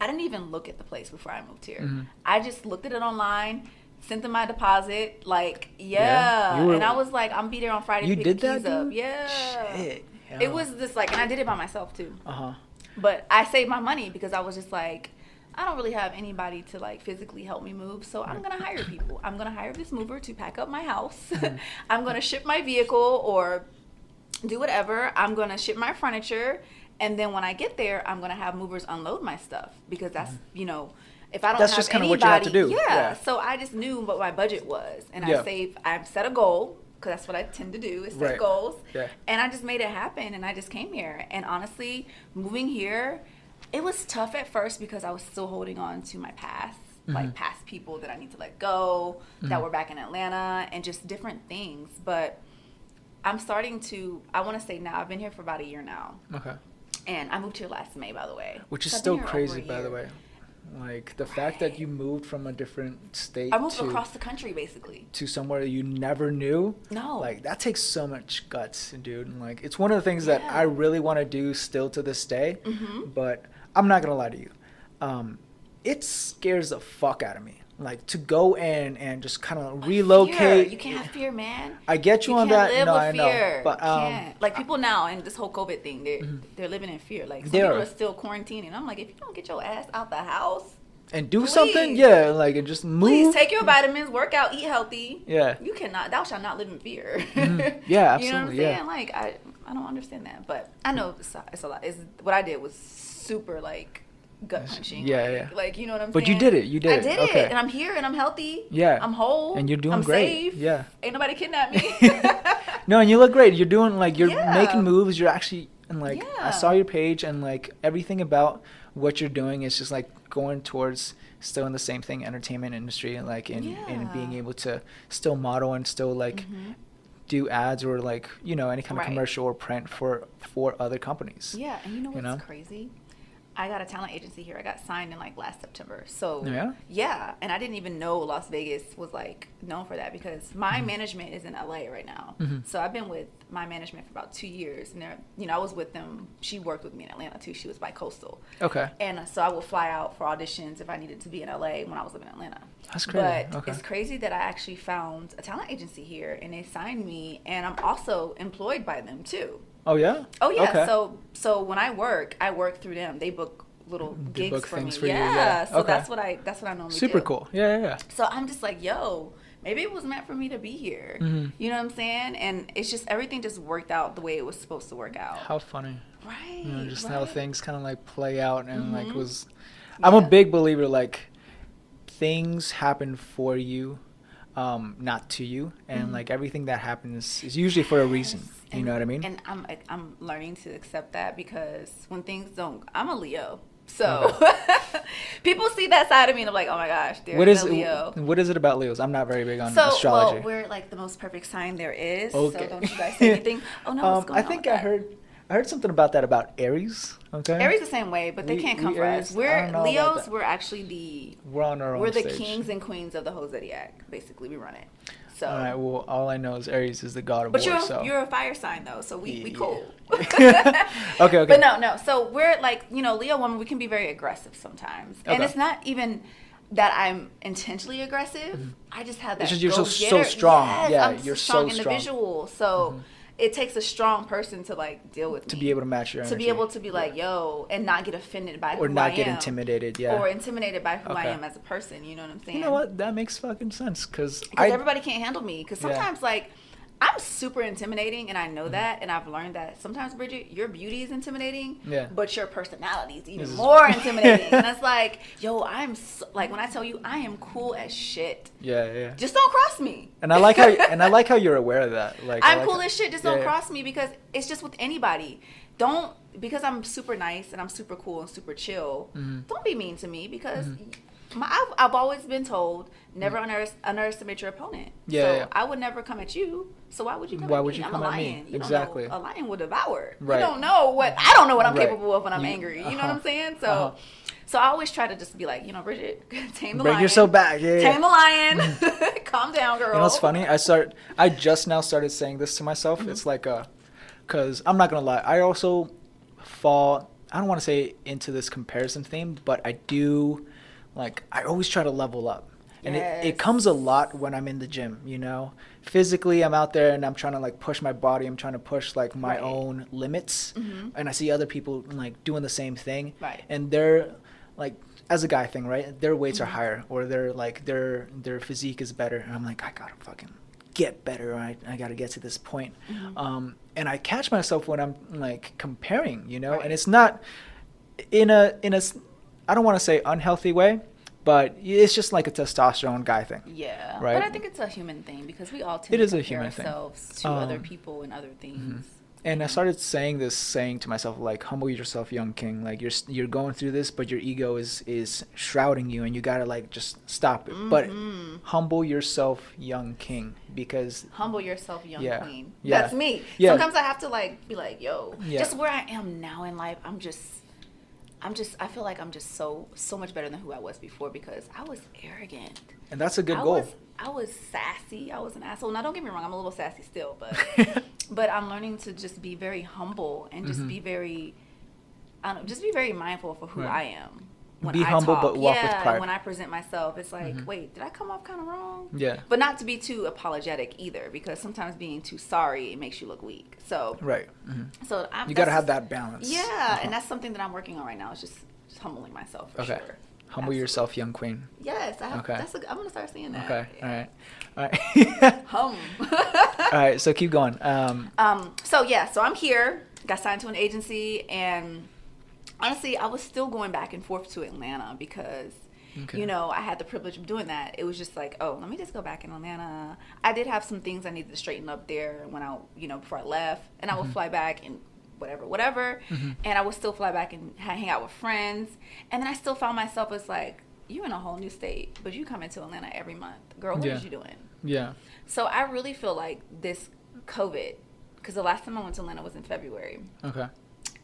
Speaker 2: I didn't even look at the place before I moved here. I just looked at it online, sent them my deposit. Like, and I was like, I'm be there on Friday.
Speaker 1: You
Speaker 2: to
Speaker 1: did
Speaker 2: pick the
Speaker 1: that,
Speaker 2: keys
Speaker 1: dude?
Speaker 2: up. Yeah.
Speaker 1: Shit. Yeah.
Speaker 2: It was just like, and I did it by myself too.
Speaker 1: Uh-huh.
Speaker 2: But I saved my money because I was just like, I don't really have anybody to like physically help me move, so I'm gonna hire people. I'm gonna hire this mover to pack up my house. I'm gonna ship my vehicle or do whatever. I'm gonna ship my furniture, and then when I get there, I'm gonna have movers unload my stuff because that's if I don't
Speaker 1: that's
Speaker 2: have
Speaker 1: just kind of
Speaker 2: anybody,
Speaker 1: what you have to do.
Speaker 2: Yeah. So I just knew what my budget was, and I set a goal because that's what I tend to do is set goals. Yeah. And I just made it happen, and I just came here. And honestly, moving here, it was tough at first because I was still holding on to my past, like past people that I need to let go that were back in Atlanta and just different things. But I'm starting to, I want to say now, I've been here for about a year now. Okay. And I moved here last May, by the way.
Speaker 1: Which is still crazy, by the way. Like, the fact that you moved from a different state.
Speaker 2: I moved across the country, basically.
Speaker 1: To somewhere you never knew.
Speaker 2: No.
Speaker 1: Like, that takes so much guts, dude. And, like, it's one of the things that I really want to do still to this day. But I'm not going to lie to you. It scares the fuck out of me. Like, to go in and just kind of relocate.
Speaker 2: Fear. You can't have fear, man.
Speaker 1: I get you on that.
Speaker 2: Live
Speaker 1: no,
Speaker 2: with
Speaker 1: I
Speaker 2: fear.
Speaker 1: know. But
Speaker 2: like people now in this whole COVID thing, they're living in fear. Like some people are still quarantining. I'm like, if you don't get your ass out the house
Speaker 1: and do something, like, and just move.
Speaker 2: Please take your vitamins, work out, eat healthy.
Speaker 1: Yeah.
Speaker 2: You cannot. Thou shalt not live in fear.
Speaker 1: Yeah, absolutely.
Speaker 2: You know what I'm saying? Like I don't understand that, but I know it's a lot. What I did was super like gut punching. Like, you know what I'm saying?
Speaker 1: But you did it. You did it.
Speaker 2: I did it. And I'm here and I'm healthy.
Speaker 1: Yeah.
Speaker 2: I'm whole.
Speaker 1: And you're doing
Speaker 2: I'm
Speaker 1: great.
Speaker 2: Safe.
Speaker 1: Yeah.
Speaker 2: Ain't nobody kidnapped me.
Speaker 1: No, and you look great. You're doing, like, you're making moves. You're actually, and, like, I saw your page, and, like, everything about what you're doing is just, like, going towards still in the same thing, entertainment industry, and, like, and being able to still model and still, like, do ads or, like, you know, any kind of commercial or print for other companies.
Speaker 2: Yeah, and you know what's crazy? I got a talent agency here. I got signed in like last September. So yeah, and I didn't even know Las Vegas was like known for that because my management is in LA right now. So I've been with my management for about 2 years, and I was with them. She worked with me in Atlanta too. She was bi-coastal. Okay. And so I would fly out for auditions if I needed to be in LA when I was living in Atlanta. That's crazy. But it's crazy that I actually found a talent agency here, and they signed me, and I'm also employed by them too.
Speaker 1: Oh yeah.
Speaker 2: Oh yeah. Okay. So when I work through them. They book little gigs for me. Yeah. So that's what I normally do.
Speaker 1: Super cool. Yeah.
Speaker 2: So I'm just like, yo, maybe it was meant for me to be here. You know what I'm saying? And it's just everything just worked out the way it was supposed to work out.
Speaker 1: How funny.
Speaker 2: Right.
Speaker 1: You know, just how things kind of like play out and like was. I'm a big believer, like, things happen for you, not to you, and like everything that happens is usually for a reason. You know what I mean?
Speaker 2: And I'm learning to accept that because when things don't, I'm a Leo. So people see that side of me and I'm like, oh my gosh, there's a Leo.
Speaker 1: What is it about Leos? I'm not very big on astrology.
Speaker 2: Well, we're like the most perfect sign there is. Okay. So don't you guys say anything? Oh no, what's going on?
Speaker 1: I think I heard something about that about Aries. Okay.
Speaker 2: Aries the same way, but they can't come for us. We're Leos. We're actually
Speaker 1: we're on our own.
Speaker 2: We're the
Speaker 1: stage.
Speaker 2: Kings and queens of the whole zodiac. Basically, we run it. So.
Speaker 1: All right. Well, all I know is Aries is the god of war.
Speaker 2: But you're a fire sign though, so we cool.
Speaker 1: Okay.
Speaker 2: But no. So we're like, Leo woman. We can be very aggressive sometimes, and it's not even that I'm intentionally aggressive. I just have that.
Speaker 1: It's just you're so strong.
Speaker 2: Yes,
Speaker 1: you're
Speaker 2: a strong
Speaker 1: so
Speaker 2: individual. So. It takes a strong person to like deal with me.
Speaker 1: To be able to match your energy.
Speaker 2: To be able to be like, yo, and not get offended by who I am.
Speaker 1: Or not get intimidated,
Speaker 2: Or intimidated by who I am as a person, you know what I'm saying?
Speaker 1: You know what? That makes fucking sense. Because
Speaker 2: everybody can't handle me. Because sometimes, like, I'm super intimidating, and I know that, and I've learned that sometimes, Bridget, your beauty is intimidating, but your personality is even more intimidating. And it's like, yo, like, when I tell you, I am cool as shit.
Speaker 1: Yeah.
Speaker 2: Just don't cross me.
Speaker 1: And I like how you're aware of that. Like,
Speaker 2: I'm cool as shit. Just don't cross me because it's just with anybody. Because I'm super nice and I'm super cool and super chill. Don't be mean to me because I've always been told never underestimate your opponent.
Speaker 1: Yeah,
Speaker 2: so
Speaker 1: yeah.
Speaker 2: I would never come at you. So why would you come
Speaker 1: Why
Speaker 2: at
Speaker 1: would
Speaker 2: me?
Speaker 1: you
Speaker 2: I'm
Speaker 1: come
Speaker 2: a
Speaker 1: at
Speaker 2: lion.
Speaker 1: me?
Speaker 2: You
Speaker 1: Exactly.
Speaker 2: Don't know, a lion would devour.
Speaker 1: Right.
Speaker 2: You don't know what I don't know what I'm
Speaker 1: Right.
Speaker 2: capable of when I'm angry. You know what I'm saying? So so I always try to just be like, Bridget, tame the lion.
Speaker 1: Bring yourself back. Yeah.
Speaker 2: Tame the lion. Calm down, girl.
Speaker 1: You know what's funny? I just now started saying this to myself. It's like because I'm not gonna lie, I also fall. I don't want to say into this comparison theme, but I do. Like I always try to level up. And it comes a lot when I'm in the gym, physically I'm out there and I'm trying to like push my body. I'm trying to push like my own limits. And I see other people like doing the same thing.
Speaker 2: Right.
Speaker 1: And they're like, as a guy thing, right? Their weights are higher, or they're like, their physique is better. And I'm like, I gotta fucking get better. Right? I gotta get to this point. And I catch myself when I'm like comparing,
Speaker 2: Right.
Speaker 1: and it's not in a, I don't want to say unhealthy way, but it's just like a testosterone guy thing.
Speaker 2: Yeah.
Speaker 1: Right?
Speaker 2: But I think it's a human thing because we all tend
Speaker 1: It
Speaker 2: to
Speaker 1: is a
Speaker 2: compare
Speaker 1: human thing.
Speaker 2: ourselves to other people and other things.
Speaker 1: And I started saying to myself, like, humble yourself, young king. Like you're going through this, but your ego is shrouding you, and you gotta like just stop it. But humble yourself, young king, because
Speaker 2: Humble yourself, young queen.
Speaker 1: Yeah.
Speaker 2: That's me.
Speaker 1: Yeah.
Speaker 2: Sometimes I have to like be like, yo,
Speaker 1: Yeah.
Speaker 2: just where I am now in life, I feel like I'm just so much better than who I was before because I was arrogant.
Speaker 1: and that's a good goal.
Speaker 2: I was sassy. I was an asshole. Now, don't get me wrong. I'm a little sassy still, but I'm learning to just be very humble and just be very, just be very mindful for who I am. When
Speaker 1: Be
Speaker 2: I
Speaker 1: humble,
Speaker 2: talk.
Speaker 1: but walk with pride.
Speaker 2: When I present myself, it's like, wait, did I come off kind of wrong?
Speaker 1: Yeah.
Speaker 2: But not to be too apologetic either, because sometimes being too sorry, it makes you look weak. So
Speaker 1: Right.
Speaker 2: So
Speaker 1: You gotta have that balance.
Speaker 2: Yeah, and that's something that I'm working on right now. Is just humbling myself. For
Speaker 1: Okay.
Speaker 2: Sure.
Speaker 1: Humble yourself, young queen.
Speaker 2: Yes, I have.
Speaker 1: Okay.
Speaker 2: I'm gonna start saying that.
Speaker 1: Okay.
Speaker 2: Yeah.
Speaker 1: All right.
Speaker 2: Hum.
Speaker 1: All right. So keep going.
Speaker 2: So I'm here. Got signed to an agency, and honestly, I was still going back and forth to Atlanta because, I had the privilege of doing that. It was just like, oh, let me just go back in Atlanta. I did have some things I needed to straighten up there when before I left, and I would fly back and whatever, and I would still fly back and hang out with friends, and then I still found myself as like, you in a whole new state, but you come into Atlanta every month, girl. What is you doing?
Speaker 1: Yeah.
Speaker 2: So I really feel like this COVID, because the last time I went to Atlanta was in February.
Speaker 1: Okay.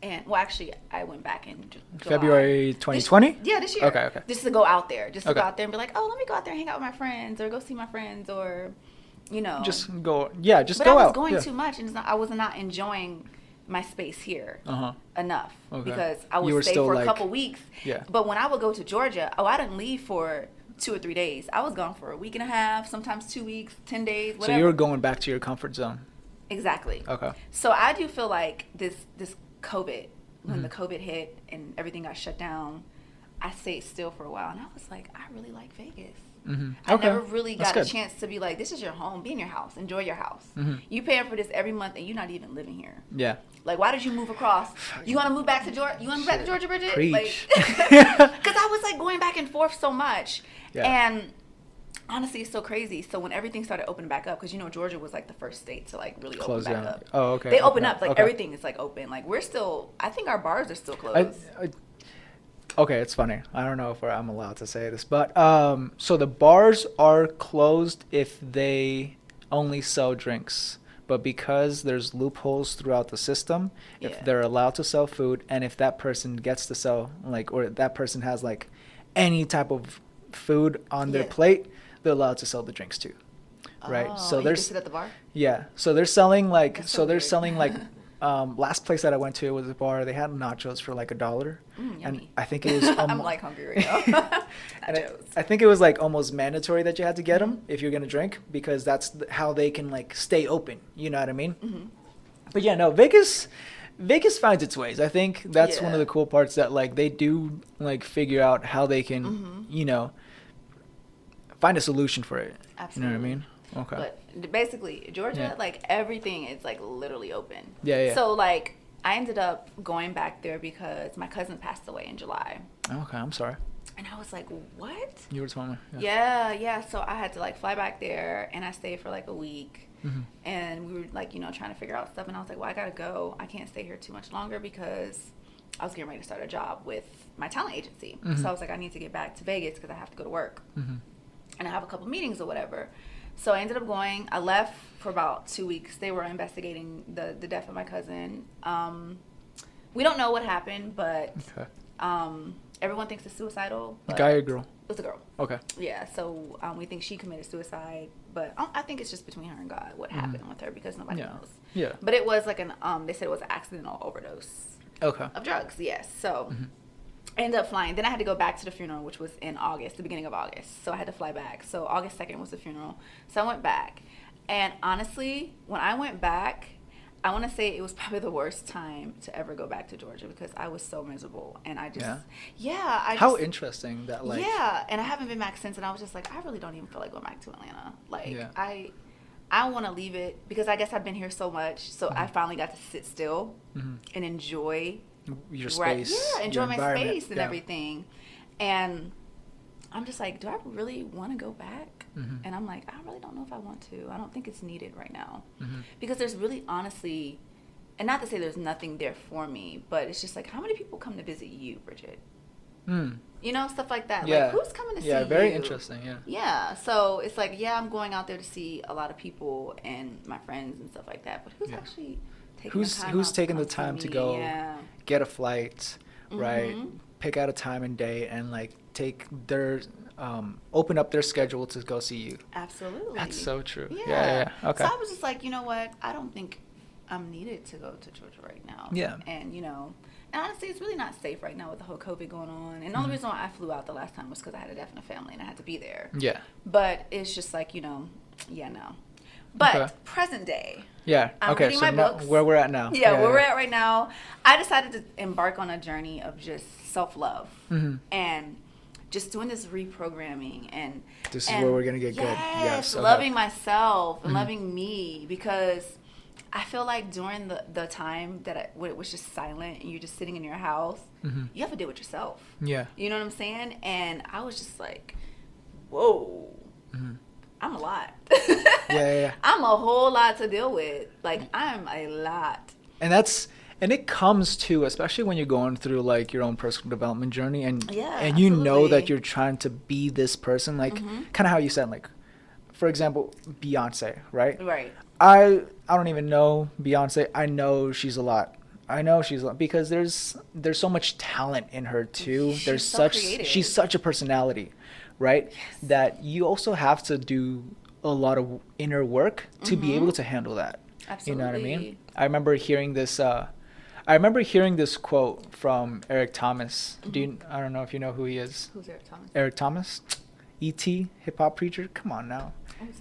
Speaker 2: And well, actually, I went back in July.
Speaker 1: February 2020?
Speaker 2: Yeah, this year.
Speaker 1: Okay.
Speaker 2: Just to go out there, to
Speaker 1: Okay.
Speaker 2: go out there and be like, oh, let me go out there and hang out with my friends, or go see my friends, or,
Speaker 1: Just go. Yeah, just
Speaker 2: but
Speaker 1: go
Speaker 2: I was
Speaker 1: out.
Speaker 2: going
Speaker 1: Yeah.
Speaker 2: too much, and I was not enjoying my space here enough
Speaker 1: Okay.
Speaker 2: because I
Speaker 1: You
Speaker 2: would
Speaker 1: were
Speaker 2: stay
Speaker 1: still
Speaker 2: for a
Speaker 1: like-
Speaker 2: couple weeks.
Speaker 1: Yeah.
Speaker 2: But when I would go to Georgia, I didn't leave for 2 or 3 days. I was gone for a week and a half, sometimes 2 weeks, 10 days, whatever.
Speaker 1: So you were going back to your comfort zone.
Speaker 2: Exactly.
Speaker 1: Okay.
Speaker 2: So I do feel like this COVID, when the COVID hit and everything got shut down, I stayed still for a while, and I was like, I really like Vegas. I never really got a chance to be like, this is your home, be in your house, enjoy your house. You paying for this every month, and you're not even living here.
Speaker 1: Yeah.
Speaker 2: Like, why did you move across? You want to move back to Georgia? You want to move back to Georgia, Bridget?
Speaker 1: Preach.
Speaker 2: Because I was like going back and forth so much, and honestly, it's so crazy. So when everything started opening back up, because Georgia was like the first state to like really
Speaker 1: Close
Speaker 2: open back
Speaker 1: down.
Speaker 2: up.
Speaker 1: Oh, okay.
Speaker 2: They open
Speaker 1: Okay.
Speaker 2: up, like
Speaker 1: Okay.
Speaker 2: everything is like open. Like we're still, I think our bars are still closed.
Speaker 1: Okay, it's funny. I don't know if I'm allowed to say this, but so the bars are closed if they only sell drinks. But because there's loopholes throughout the system, if they're allowed to sell food, and if that person gets to sell, like, or that person has like any type of food on their plate, they're allowed to sell the drinks too. Right?
Speaker 2: Oh,
Speaker 1: So
Speaker 2: you
Speaker 1: there's
Speaker 2: can sit at the bar?
Speaker 1: Yeah. So they're selling like
Speaker 2: That's
Speaker 1: so
Speaker 2: so
Speaker 1: they're
Speaker 2: weird.
Speaker 1: selling like last place that I went to was a bar. They had nachos for like $1. And
Speaker 2: Yummy.
Speaker 1: I think it was
Speaker 2: I'm like hungry right now.
Speaker 1: and I think it was like almost mandatory that you had to get them if you're gonna drink, because that's how they can like stay open. You know what I mean? But yeah, no, Vegas finds its ways. I think that's one of the cool parts, that like they do like figure out how they can find a solution for it.
Speaker 2: Absolutely.
Speaker 1: You know what I mean? Okay.
Speaker 2: But basically, Georgia, like everything is like literally open.
Speaker 1: Yeah.
Speaker 2: So like I ended up going back there because my cousin passed away in July.
Speaker 1: Okay, I'm sorry.
Speaker 2: And I was like, what?
Speaker 1: You were telling me.
Speaker 2: Yeah. So I had to like fly back there, and I stayed for like a week. And we were like, trying to figure out stuff. And I was like, well, I gotta go. I can't stay here too much longer because I was getting ready to start a job with my talent agency.
Speaker 1: Mm-hmm.
Speaker 2: So I was like, I need to get back to Vegas because I have to go to work.
Speaker 1: Mm-hmm.
Speaker 2: And I have a couple meetings or whatever. So I ended up going. I left for about 2 weeks. They were investigating the death of my cousin. We don't know what happened, but everyone thinks it's suicidal.
Speaker 1: Guy or girl?
Speaker 2: It was a girl.
Speaker 1: Okay.
Speaker 2: Yeah, so we think she committed suicide, but I think it's just between her and God what happened with her because nobody knows.
Speaker 1: Yeah.
Speaker 2: But it was like they said it was an accidental overdose.
Speaker 1: Okay.
Speaker 2: Of drugs, yes. So I ended up flying. Then I had to go back to the funeral, which was in August, the beginning of August. So I had to fly back. So August 2nd was the funeral. So I went back. And honestly, when I went back, I want to say it was probably the worst time to ever go back to Georgia because I was so miserable. And I just,
Speaker 1: How interesting that, like.
Speaker 2: Yeah, and I haven't been back since. And I was just like, I really don't even feel like going back to Atlanta. Like, I want to leave it because I guess I've been here so much. So I finally got to sit still and enjoy
Speaker 1: your space.
Speaker 2: Enjoy my space and everything. And I'm just like, do I really want to go back? And I'm like, I really don't know if I want to. I don't think it's needed right now. Because there's really honestly, and not to say there's nothing there for me, but it's just like, how many people come to visit you, Bridget? You know, stuff like that.
Speaker 1: Yeah.
Speaker 2: Like, who's coming to see you?
Speaker 1: Yeah, very interesting,
Speaker 2: Yeah, so it's like, I'm going out there to see a lot of people and my friends and stuff like that, but who's actually taking the time
Speaker 1: to go get a flight, right? Pick out a time and day and like take their open up their schedule to go see you.
Speaker 2: Absolutely.
Speaker 1: That's so true.
Speaker 2: Yeah.
Speaker 1: Okay.
Speaker 2: So I was just like, you know what? I don't think I'm needed to go to Georgia right now.
Speaker 1: Yeah.
Speaker 2: And and honestly, it's really not safe right now with the whole COVID going on. And the only reason why I flew out the last time was because I had a death in the family and I had to be there.
Speaker 1: Yeah.
Speaker 2: But it's just like, no. But present day.
Speaker 1: Yeah.
Speaker 2: I'm reading my books.
Speaker 1: Where we're at now.
Speaker 2: Yeah, where we're at right now. I decided to embark on a journey of just self-love and just doing this reprogramming and
Speaker 1: this is where we're gonna get good.
Speaker 2: Yes, loving myself and loving me because I feel like during the time that when it was just silent and you're just sitting in your house, you have to deal with yourself. Yeah. You know what I'm saying? And I was just like, whoa. I'm a lot. I'm a whole lot to deal with. Like, I'm a lot.
Speaker 1: And it comes too, especially when you're going through like your own personal development journey and
Speaker 2: absolutely.
Speaker 1: You know that you're trying to be this person, like kind of how you said, like, for example, Beyonce, right?
Speaker 2: Right.
Speaker 1: I don't even know Beyonce. I know she's a lot. Because there's so much talent in her too. She's such a personality, right? Yes. That you also have to do a lot of inner work to be able to handle that.
Speaker 2: Absolutely.
Speaker 1: You know what I mean? I remember hearing this quote from Eric Thomas. I don't know if you know who he is.
Speaker 2: Who's Eric Thomas?
Speaker 1: Eric Thomas, E.T. hip hop preacher. Come on now.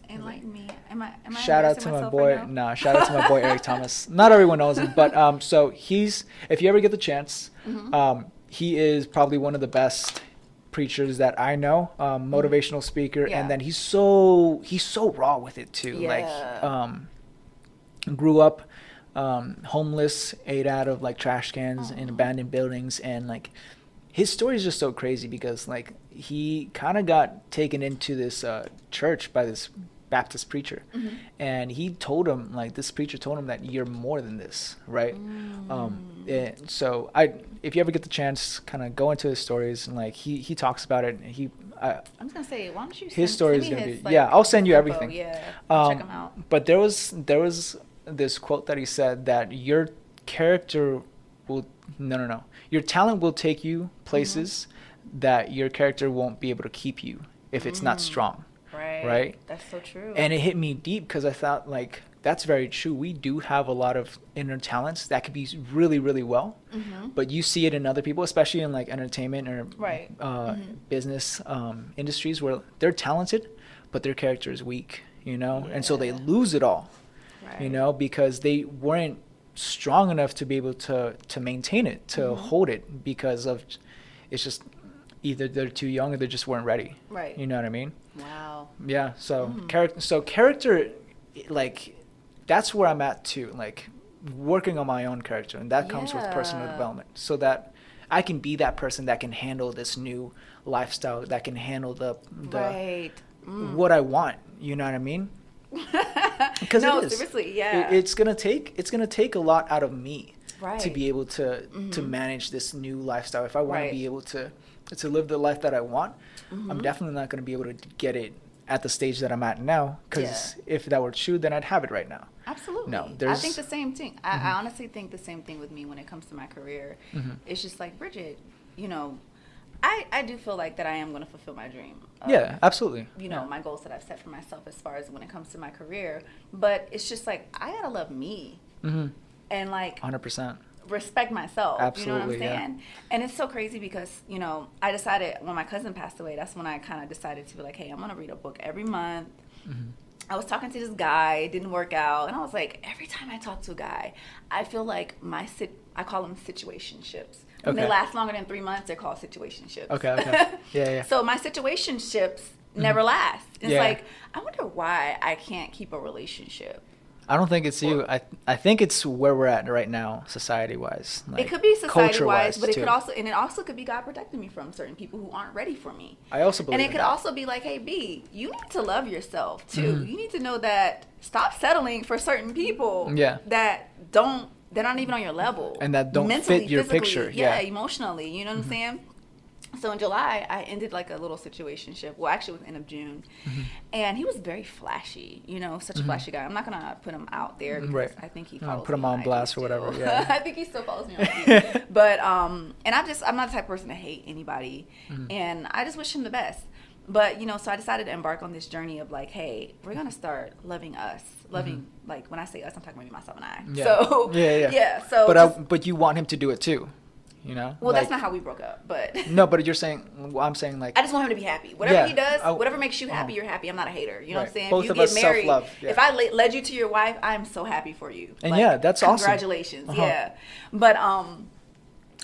Speaker 2: Enlighten me. Am I
Speaker 1: shout out to my boy. Shout out to my boy Eric Thomas. Not everyone knows him, but so he's, if you ever get the chance, he is probably one of the best preachers that I know, motivational speaker, and then he's so raw with it too. Like grew up homeless, ate out of like trash cans in abandoned buildings, and like his story is just so crazy because like he kind of got taken into this church by this Baptist preacher, and this preacher told him that you're more than this, right? And so if you ever get the chance, kind of go into his stories, and like he talks about it. I'm
Speaker 2: just gonna say, why don't you?
Speaker 1: His story is gonna be I'll send you everything.
Speaker 2: Yeah, check him out.
Speaker 1: But there was this quote that he said that your character will your talent will take you places that your character won't be able to keep you if it's not strong. Right?
Speaker 2: That's so true.
Speaker 1: And it hit me deep because I thought, like, that's very true. We do have a lot of inner talents that could be really, really well, but you see it in other people, especially in like entertainment or business industries where they're talented, but their character is weak, and so they lose it all, because they weren't strong enough to be able to maintain it, to hold it, because of it's just either they're too young or they just weren't ready.
Speaker 2: Right.
Speaker 1: You know what I mean?
Speaker 2: Wow.
Speaker 1: Yeah. So character, like, that's where I'm at too. Like, working on my own character, and that comes with personal development, so that I can be that person that can handle this new lifestyle, that can handle the what I want. You know what I mean? Because seriously,
Speaker 2: yeah.
Speaker 1: It's gonna take a lot out of me. to be able to manage this new lifestyle. If I want to be able to live the life that I want, I'm definitely not going to be able to get it at the stage that I'm at now, because if that were true, then I'd have it right now.
Speaker 2: Absolutely.
Speaker 1: No,
Speaker 2: I think the same thing. I honestly think the same thing with me when it comes to my career. It's just like, Bridget, you know, I do feel like that I am going to fulfill my dream.
Speaker 1: Yeah, absolutely.
Speaker 2: You know, my goals that I've set for myself as far as when it comes to my career. But it's just like, I got to love me. And like
Speaker 1: 100%.
Speaker 2: respect myself.
Speaker 1: Absolutely,
Speaker 2: you know what I'm saying? And it's so crazy because, you know, I decided when my cousin passed away, that's when I kind of decided to be like, hey, I'm going to read a book every month. I was talking to this guy, it didn't work out, and I was like, every time I talk to a guy, I feel like I call them situationships. When they last longer than 3 months, they're called situationships.
Speaker 1: Okay. Yeah.
Speaker 2: So my situationships never last. It's like, I wonder why I can't keep a relationship.
Speaker 1: I don't think it's you. I think it's where we're at right now, society-wise.
Speaker 2: It could be society-wise, but it
Speaker 1: too.
Speaker 2: could also could be God protecting me from certain people who aren't ready for me.
Speaker 1: I also believe
Speaker 2: And it could also be like, hey, B, you need to love yourself too. You need to know that stop settling for certain people that they're not even on your level.
Speaker 1: And that don't
Speaker 2: mentally,
Speaker 1: fit your
Speaker 2: physically,
Speaker 1: picture.
Speaker 2: Emotionally. You know what I'm saying? So in July, I ended like a little situationship. Well, actually, it was the end of June. And he was very flashy, you know, such a flashy guy. I'm not going to put him out there because I think he follows me.
Speaker 1: Put him on blast or whatever. Yeah.
Speaker 2: I think he still follows me on IG. But, and I'm not the type of person to hate anybody. And I just wish him the best. But, you know, so I decided to embark on this journey of like, hey, we're going to start loving us. Loving, like, when I say us, I'm talking about myself and I.
Speaker 1: Yeah.
Speaker 2: So, so.
Speaker 1: But you want him to do it too. You know?
Speaker 2: Well, that's not how we broke up, but.
Speaker 1: No, but you're saying, I'm saying like.
Speaker 2: I just want him to be happy. Whatever he does, whatever makes you happy, you're happy. I'm not a hater. You know what I'm saying?
Speaker 1: Both
Speaker 2: if you
Speaker 1: of
Speaker 2: get
Speaker 1: us
Speaker 2: married,
Speaker 1: self-love. Yeah.
Speaker 2: If I led you to your wife, I'm so happy for you.
Speaker 1: And
Speaker 2: like,
Speaker 1: that's awesome.
Speaker 2: Congratulations. Yeah. But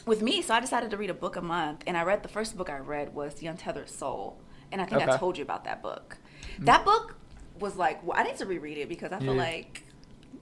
Speaker 2: with me, so I decided to read a book a month, and the first book I read was The Untethered Soul. And I think I told you about that book. That book was like, I need to reread it because I feel like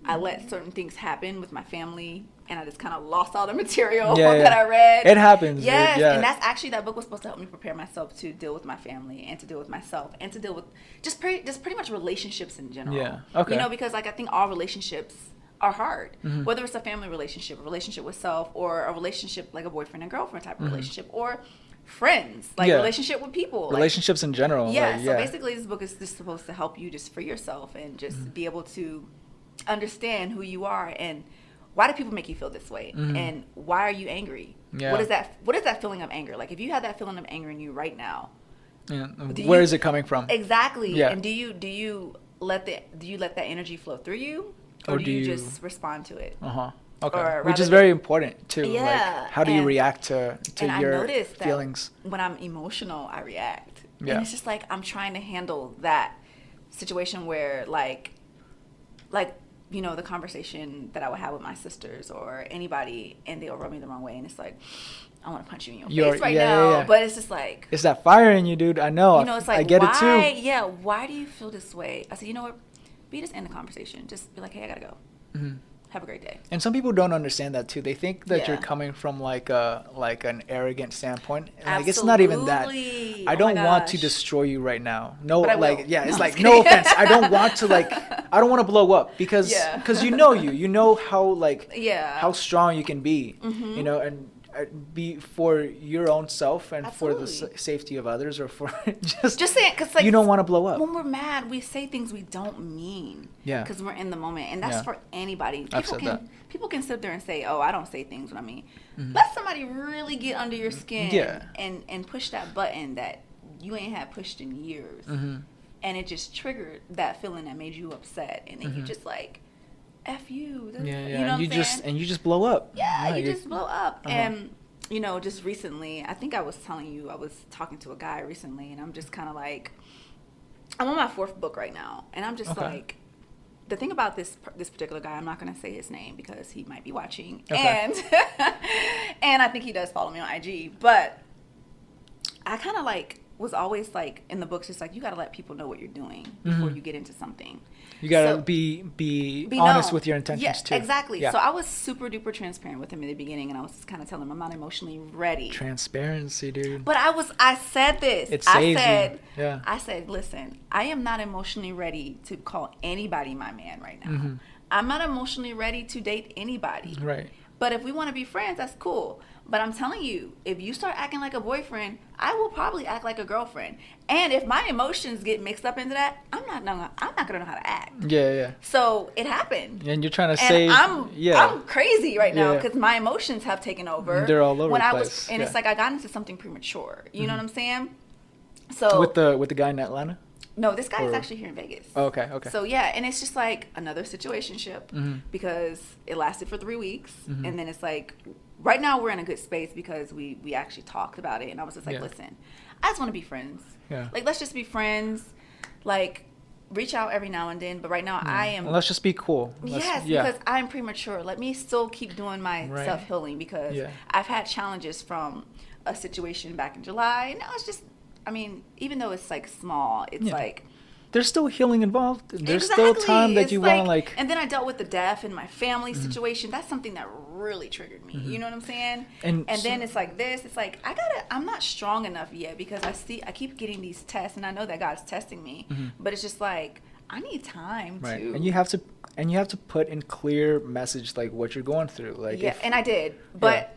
Speaker 2: I let certain things happen with my family, and I just kind of lost all the material that I read.
Speaker 1: It happens.
Speaker 2: Yes, and that's actually, that book was supposed to help me prepare myself to deal with my family and to deal with myself and to deal with just pretty much relationships in general.
Speaker 1: Yeah, okay.
Speaker 2: You know, because like I think all relationships are hard. Whether it's a family relationship, a relationship with self, or a relationship like a boyfriend and girlfriend type of relationship, or friends, like relationship with people.
Speaker 1: Relationships in general.
Speaker 2: Yeah, so basically this book is just supposed to help you just free yourself and just be able to understand who you are and why do people make you feel this way and why are you angry? What is that feeling of anger? Like if you had that feeling of anger in you right now,
Speaker 1: where is it coming from?
Speaker 2: Exactly.
Speaker 1: Yeah.
Speaker 2: And do you let that energy flow through you, or do you just respond to it?
Speaker 1: Okay. Which is very important too.
Speaker 2: Yeah.
Speaker 1: Like, how do you react to your feelings?
Speaker 2: When I'm emotional, I react. Yeah. And it's just like I'm trying to handle that situation where like you know, the conversation that I would have with my sisters or anybody, and they'll rub me the wrong way, and it's like, I want to punch you in your face right now. But it's just like, it's
Speaker 1: that fire in you, dude. I know.
Speaker 2: You know, it's like,
Speaker 1: I get
Speaker 2: it
Speaker 1: too.
Speaker 2: Yeah, why do you feel this way? I said, you know what? Just end the conversation. Just be like, hey, I gotta go. Have a great day.
Speaker 1: And some people don't understand that too. They think that you're coming from like an arrogant standpoint. And like it's not even that. I don't want to destroy you right now. No, like it's like no offense. I don't want to I don't want to blow up because you know how how strong you can be. You know, and be for your own self and for the safety of others, or for just saying, because like you don't want to blow up.
Speaker 2: When we're mad, we say things we don't mean. Yeah. Because we're in the moment, and that's for anybody. People can sit there and say, "Oh, I don't say things when I mean." Let somebody really get under your skin, and push that button that you ain't had pushed in years, and it just triggered that feeling that made you upset, and then you just like, F you. You know
Speaker 1: and you just blow up.
Speaker 2: Yeah, you just blow up. And you know, just recently, I think I was telling you, I was talking to a guy recently, and I'm just kind of like, I'm on my 4th book right now, and I'm just like, the thing about this particular guy, I'm not going to say his name because he might be watching, and I think he does follow me on IG, but I kind of like was always like in the books, just like, you got to let people know what you're doing before you get into something.
Speaker 1: You gotta be honest with your intentions too.
Speaker 2: Exactly. Yeah. So I was super duper transparent with him in the beginning, and I was just kind of telling him I'm not emotionally ready.
Speaker 1: Transparency, dude.
Speaker 2: But I said this.
Speaker 1: It saves you. Yeah.
Speaker 2: I said, listen, I am not emotionally ready to call anybody my man right now. I'm not emotionally ready to date anybody.
Speaker 1: Right.
Speaker 2: But if we want to be friends, that's cool. But I'm telling you, if you start acting like a boyfriend, I will probably act like a girlfriend. And if my emotions get mixed up into that, I'm not gonna know how to act.
Speaker 1: Yeah.
Speaker 2: So it happened.
Speaker 1: And you're trying to
Speaker 2: And
Speaker 1: save.
Speaker 2: I'm crazy right now
Speaker 1: Yeah.
Speaker 2: because my emotions have taken over.
Speaker 1: They're all over
Speaker 2: when
Speaker 1: the
Speaker 2: I
Speaker 1: place.
Speaker 2: was, and it's like I got into something premature. You know what I'm saying? So
Speaker 1: with the guy in Atlanta.
Speaker 2: no, this guy is actually here in Vegas.
Speaker 1: Oh, okay.
Speaker 2: So yeah, and it's just like another situationship because it lasted for 3 weeks, and then it's like right now we're in a good space because we actually talked about it, and I was just like, listen, I just want to be friends.
Speaker 1: Yeah.
Speaker 2: Like let's just be friends. Like reach out every now and then, but right now I am.
Speaker 1: Well, let's just be cool.
Speaker 2: Because I'm premature. Let me still keep doing my self healing because I've had challenges from a situation back in July, and now it's just. I mean, even though it's like small, it's like
Speaker 1: there's still healing involved. There's
Speaker 2: exactly.
Speaker 1: still time that
Speaker 2: it's
Speaker 1: you want to like.
Speaker 2: And then I dealt with the death in my family situation. That's something that really triggered me. You know what I'm saying? And then it's like this. It's like I'm not strong enough yet because I keep getting these tests, and I know that God's testing me. But it's just like I need time to.
Speaker 1: And you have to put in clear message like what you're going through. Like
Speaker 2: and I did, but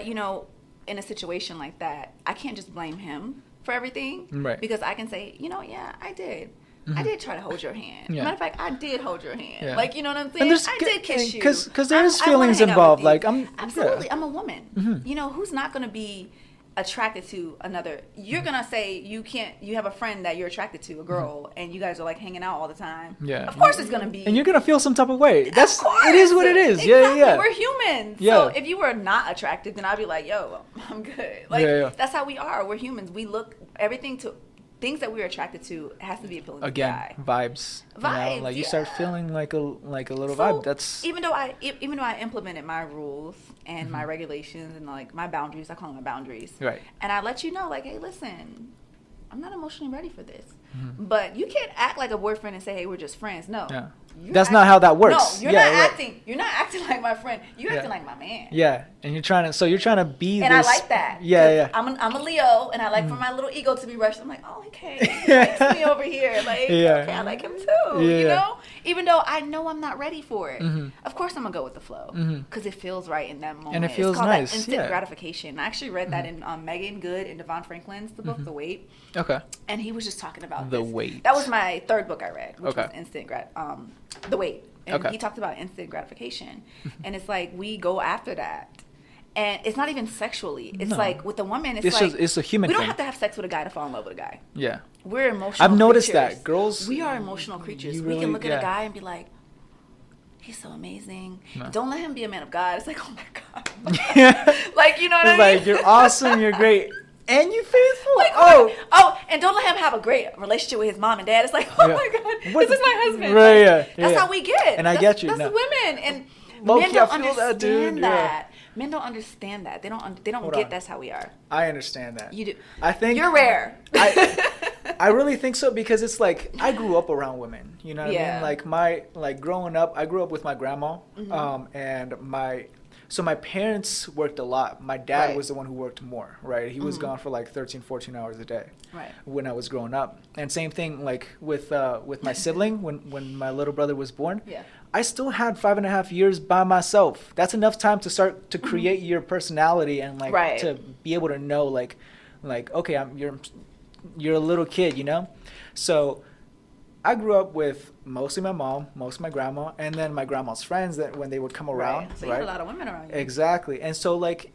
Speaker 2: you know, in a situation like that, I can't just blame him for everything, because I can say, you know, I did. I did try to hold your hand. Matter of fact, I did hold your hand. Like, you know what I'm saying? I did kiss you.
Speaker 1: Because there is feelings involved. Like
Speaker 2: absolutely, I'm a woman. You know, who's not going to be attracted to another? You're going to say you have a friend that you're attracted to, a girl, and you guys are like hanging out all the time. Of course it's going to be.
Speaker 1: And you're going to feel some type of way. It is what it is.
Speaker 2: Exactly.
Speaker 1: Yeah.
Speaker 2: We're humans. So if you were not attracted, then I'd be like, yo, I'm good. Like, that's how we are. We're humans. We look everything to things that we're attracted to has to be appealing to the guy.
Speaker 1: Vibes. You know? Like you start feeling like a little vibe. That's
Speaker 2: even though I implemented my rules and my regulations and like my boundaries. I call them my boundaries.
Speaker 1: Right.
Speaker 2: And I let you know, like, hey, listen, I'm not emotionally ready for this. But you can't act like a boyfriend and say, hey, we're just friends. No.
Speaker 1: Yeah. That's not how that works.
Speaker 2: No, you're not acting. You're not acting like my friend. You're acting like my man.
Speaker 1: Yeah, and you're trying to be.
Speaker 2: And
Speaker 1: this,
Speaker 2: I like that.
Speaker 1: Yeah.
Speaker 2: I'm a Leo, and I like for my little ego to be rushed. I'm like, oh, okay, he likes me over here. Like, okay, I like him too. You know, even though I know I'm not ready for it. Of course, I'm gonna go with the flow because it feels right in that moment.
Speaker 1: And it feels
Speaker 2: it's called
Speaker 1: nice.
Speaker 2: That instant gratification. I actually read that in Megan Good and Devon Franklin's the book, The Wait.
Speaker 1: Okay.
Speaker 2: And he was just talking about
Speaker 1: The Wait.
Speaker 2: That was my third book I read, which was The Wait. And he talked about instant gratification. And it's like we go after that. And it's not even sexually. It's like with the woman,
Speaker 1: it's a human
Speaker 2: thing. We don't
Speaker 1: thing.
Speaker 2: have to have sex with a guy to fall in love with a guy.
Speaker 1: Yeah.
Speaker 2: We're emotional
Speaker 1: I've noticed
Speaker 2: creatures.
Speaker 1: that. Girls.
Speaker 2: We are emotional creatures. We can look at a guy and be like, he's so amazing. Don't let him be a man of God. It's like, oh my God. Like, you know what I mean?
Speaker 1: It's like, you're awesome, you're great. And you faithful.
Speaker 2: Like, and don't let him have a great relationship with his mom and dad. It's like, oh my God, this is my husband.
Speaker 1: Right,
Speaker 2: like, that's how we get.
Speaker 1: And I get you.
Speaker 2: That's women. And
Speaker 1: Low-key,
Speaker 2: men don't
Speaker 1: I feel
Speaker 2: understand
Speaker 1: that.
Speaker 2: Men don't understand that. They don't get that's how we are.
Speaker 1: I understand that.
Speaker 2: You do.
Speaker 1: I think
Speaker 2: you're rare.
Speaker 1: I really think so because it's like I grew up around women. You know what I mean? Like growing up, I grew up with my grandma, and my parents worked a lot. My dad was the one who worked more, right? He was gone for like 13, 14 hours a day when I was growing up. And same thing like with my sibling when my little brother was born.
Speaker 2: Yeah.
Speaker 1: I still had 5.5 years by myself. That's enough time to start to create your personality and like to be able to know like okay, you're a little kid, you know? So I grew up with mostly my mom, most of my grandma, and then my grandma's friends that when they would come around.
Speaker 2: So you had a lot of women around you.
Speaker 1: Exactly. And so like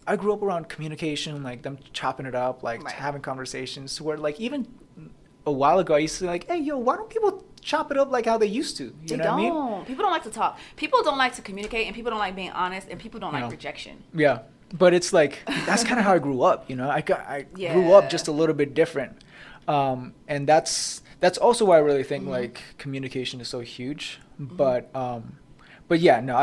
Speaker 1: I grew up around communication, like them chopping it up, like having conversations where like even a while ago I used to like, hey, yo, why don't people chop it up like how they used to? You know what I mean?
Speaker 2: People don't like to talk. People don't like to communicate, and people don't like being honest, and people don't like rejection.
Speaker 1: Yeah. But it's like, that's kind of how I grew up, you know? I grew up just a little bit different. And that's also why I really think like communication is so huge. But yeah, no,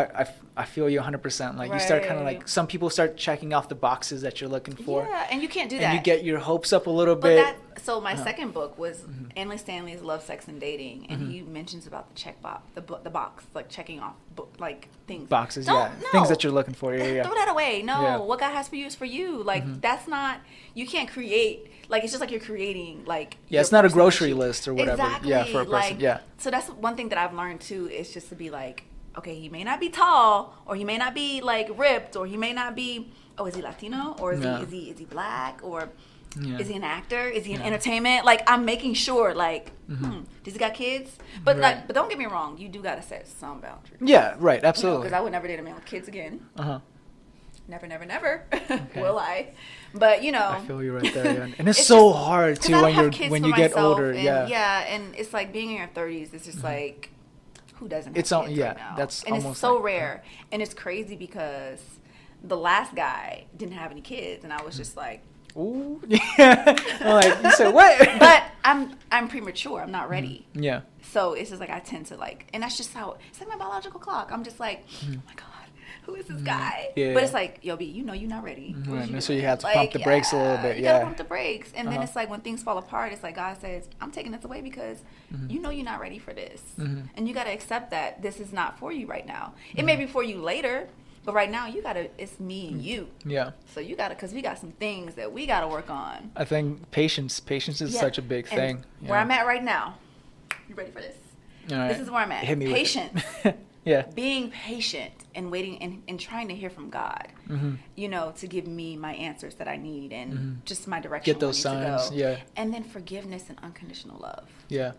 Speaker 1: I feel you 100%. Like you start kind of like, some people start checking off the boxes that you're looking for.
Speaker 2: Yeah, and you can't do that.
Speaker 1: And you get your hopes up a little bit.
Speaker 2: So my second book was Andy Stanley's Love, Sex, and Dating, and he mentions about the check box, the box, like checking off like things.
Speaker 1: Boxes, things that you're looking for. Yeah.
Speaker 2: Throw that away. No, what God has for you is for you. Like that's not. You can't create. Like it's just like you're creating like.
Speaker 1: Yeah, it's not a grocery list or whatever.
Speaker 2: Exactly.
Speaker 1: Yeah, for a person.
Speaker 2: So that's one thing that I've learned too is just to be like, okay, he may not be tall, or he may not be like ripped, or he may not be, oh, is he Latino, or is he black, or is he an actor, is he in entertainment? Like, I'm making sure, like, does he got kids? But like, but don't get me wrong, you do gotta set some boundaries.
Speaker 1: Yeah, right, absolutely.
Speaker 2: Because I would never date a man with kids again. Never, never, never. Okay. Will I? But I
Speaker 1: feel you right there, yeah. And it's so just hard too when you get older.
Speaker 2: And it's like being in your 30s. It's just like, who doesn't have kids right now?
Speaker 1: That's
Speaker 2: and
Speaker 1: almost
Speaker 2: it's so rare, and it's crazy because the last guy didn't have any kids, and I was just like,
Speaker 1: ooh, yeah. Like, you said what?
Speaker 2: But I'm premature. I'm not ready.
Speaker 1: Yeah.
Speaker 2: So it's just like I tend to like, and that's just how it's like my biological clock. I'm just like, oh my god. Who is this guy? Yeah. But it's like, yo, B, you're not ready.
Speaker 1: Right. So you have to pump the brakes a little bit.
Speaker 2: You gotta pump the brakes. And then it's like when things fall apart, it's like God says, I'm taking this away because you're not ready for this. And you gotta accept that this is not for you right now. It may be for you later, but right now it's me and you. Yeah. So you gotta, because we got some things that we gotta work on.
Speaker 1: I think patience is such a big thing.
Speaker 2: Where I'm at right now, you ready for this? All right. This is where I'm at.
Speaker 1: Hit me
Speaker 2: patience.
Speaker 1: Yeah.
Speaker 2: Being patient and waiting and trying to hear from God, to give me my answers that I need and just my direction.
Speaker 1: Get those signs, yeah.
Speaker 2: And then forgiveness and unconditional love.
Speaker 1: Yeah.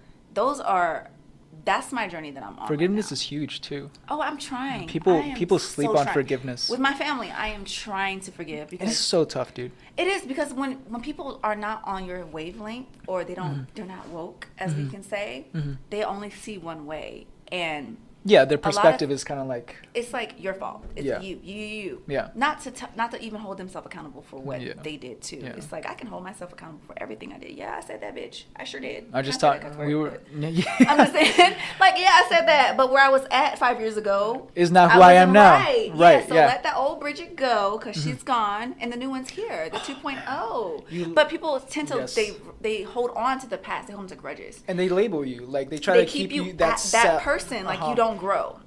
Speaker 2: That's my journey that I'm on.
Speaker 1: Forgiveness is huge too.
Speaker 2: Oh, I'm trying.
Speaker 1: People sleep on forgiveness.
Speaker 2: With my family, I am trying to forgive because
Speaker 1: it's so tough, dude.
Speaker 2: It is, because when people are not on your wavelength, or they're not woke, as we can say, they only see one way, and yeah,
Speaker 1: their perspective is kind of like,
Speaker 2: it's like your fault. It's you. Yeah. Not to even hold themselves accountable for what they did too. Yeah. It's like, I can hold myself accountable for everything I did. Yeah, I said that, bitch. I sure did.
Speaker 1: I just thought we were.
Speaker 2: I'm just saying, like, yeah, I said that, but where I was at 5 years ago
Speaker 1: is not who I am now.
Speaker 2: Right. Yeah, so let that old Bridget go, because she's gone, and the new one's here, the 2.0. But people tend to they hold on to the past. They hold on to grudges,
Speaker 1: and they label you, like they try to keep you that
Speaker 2: person, like you don't grow.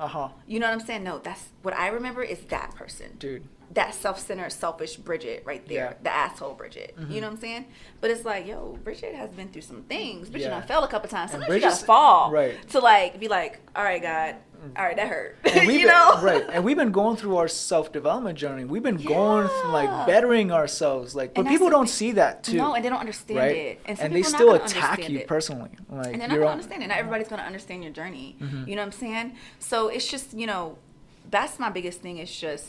Speaker 2: You know what I'm saying? No, that's what I remember is that person. Dude. That self-centered, selfish Bridget right there. Yeah. The asshole Bridget. You know what I'm saying? But it's like, yo, Bridget has been through some things. Bridget done fell a couple times. Sometimes you gotta fall. Right. To like be like, all right, God, all right, that hurt.
Speaker 1: You know? Right. And we've been going through our self-development journey. We've been going through, like, bettering ourselves. Like, but people don't see that too.
Speaker 2: No, and they don't understand it.
Speaker 1: And they still attack you personally. Like,
Speaker 2: and they're not gonna understand it. Not everybody's gonna understand your journey. You know what I'm saying? So it's just, that's my biggest thing. It's just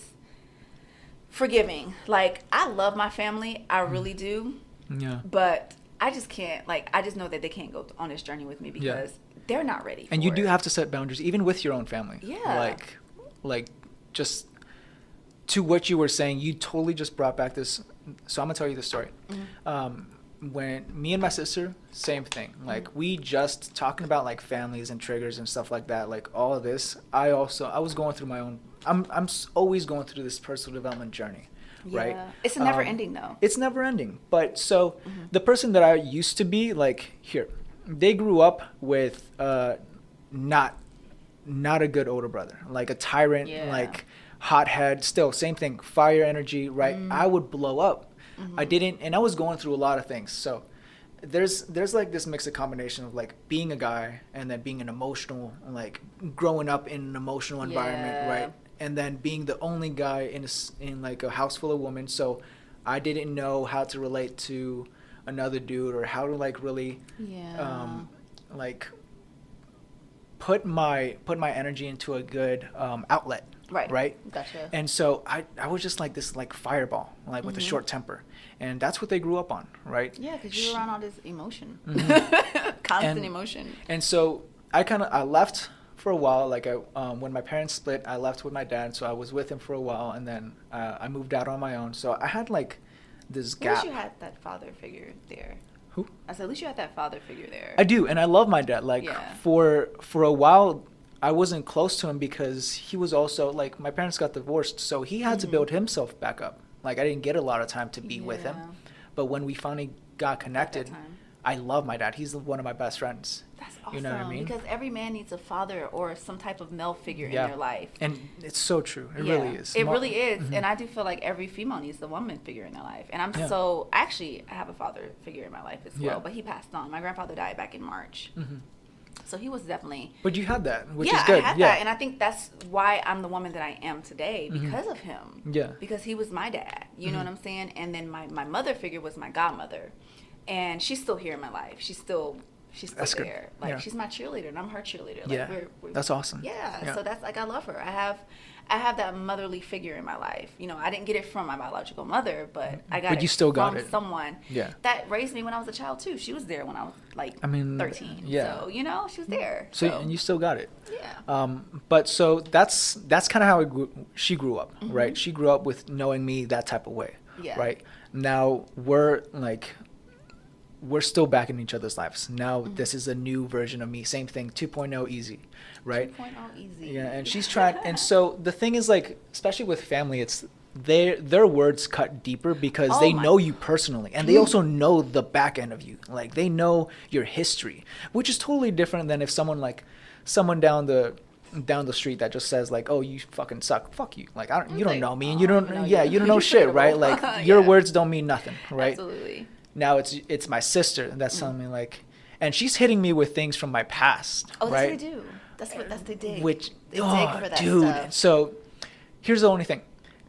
Speaker 2: forgiving. Like, I love my family. I really do. Yeah. But I just can't, like, I just know that they can't go on this journey with me because they're not ready for
Speaker 1: And you do have to set boundaries, even with your own family.
Speaker 2: Yeah.
Speaker 1: Like just to what you were saying, you totally just brought back this. So I'm going to tell you the story. When me and my sister, same thing. Like, we just talking about, like, families and triggers and stuff like that, like, all of this. I was going through my own, I'm always going through this personal development journey, right?
Speaker 2: It's never ending, though.
Speaker 1: It's never ending. But so the person that I used to be, like, they grew up with not a good older brother, like a tyrant, like hothead, still same thing, fire energy, right? I would blow up. I didn't, and I was going through a lot of things. So there's like this mix of combination of, like, being a guy and then being an emotional, like, growing up in an emotional environment, right? And then being the only guy in like a house full of women. So I didn't know how to relate to another dude, or how to, like, really like put my energy into a good outlet. Right.
Speaker 2: Gotcha.
Speaker 1: And so I was just like this, like, fireball, like, with a short temper, and that's what they grew up on, right?
Speaker 2: Yeah, because you were around all this emotion, constant emotion.
Speaker 1: And so I left for a while. Like, when my parents split, I left with my dad, so I was with him for a while, and then I moved out on my own. So I had, like, this gap.
Speaker 2: At least you had that father figure there.
Speaker 1: Who?
Speaker 2: I said, at least you had that father figure there.
Speaker 1: I do, and I love my dad. Like, for a while, I wasn't close to him because he was also, like, my parents got divorced, so he had to build himself back up. Like, I didn't get a lot of time to be with him. But when we finally got connected, I love my dad. He's one of my best friends.
Speaker 2: That's awesome.
Speaker 1: You know what I mean?
Speaker 2: Because every man needs a father or some type of male figure in their life.
Speaker 1: And it's so true. It really is.
Speaker 2: It really is. And I do feel like every female needs the woman figure in their life. And I'm I have a father figure in my life as well, but he passed on. My grandfather died back in March. So he was definitely.
Speaker 1: But you had that, which is good.
Speaker 2: I had that, and I think that's why I'm the woman that I am today, because of him.
Speaker 1: Yeah.
Speaker 2: Because he was my dad. You know what I'm saying? And then my mother figure was my godmother, and she's still here in my life. She's still
Speaker 1: that's
Speaker 2: there.
Speaker 1: Good.
Speaker 2: Like she's my cheerleader, and I'm her cheerleader. Like,
Speaker 1: yeah. That's awesome.
Speaker 2: Yeah. So that's like, I love her. I have that motherly figure in my life. You know, I didn't get it from my biological mother, but I got it from someone that raised me when I was a child too. She was there when I was like 13. Yeah. So, you know, she was there.
Speaker 1: So and you still got it.
Speaker 2: Yeah.
Speaker 1: But so that's kind of how she grew up, right? She grew up with knowing me that type of way, right? Now we're still back in each other's lives. Now this is a new version of me. Same thing, 2.0 easy, right?
Speaker 2: 2.0 easy.
Speaker 1: Yeah, and she's trying. And so the thing is, like, especially with family, it's their words cut deeper because they know you personally, and they also know the back end of you. Like, they know your history, which is totally different than if someone down the street that just says like, "Oh, you fucking suck, fuck you." Like, you don't know me, and you don't know shit, right? Like, your words don't mean nothing, right?
Speaker 2: Absolutely.
Speaker 1: Now it's my sister that's telling me, like, and she's hitting me with things from my past.
Speaker 2: Oh,
Speaker 1: right?
Speaker 2: That's what they do. That's they dig.
Speaker 1: Which
Speaker 2: they dig for that
Speaker 1: dude.
Speaker 2: Stuff.
Speaker 1: So here's the only thing.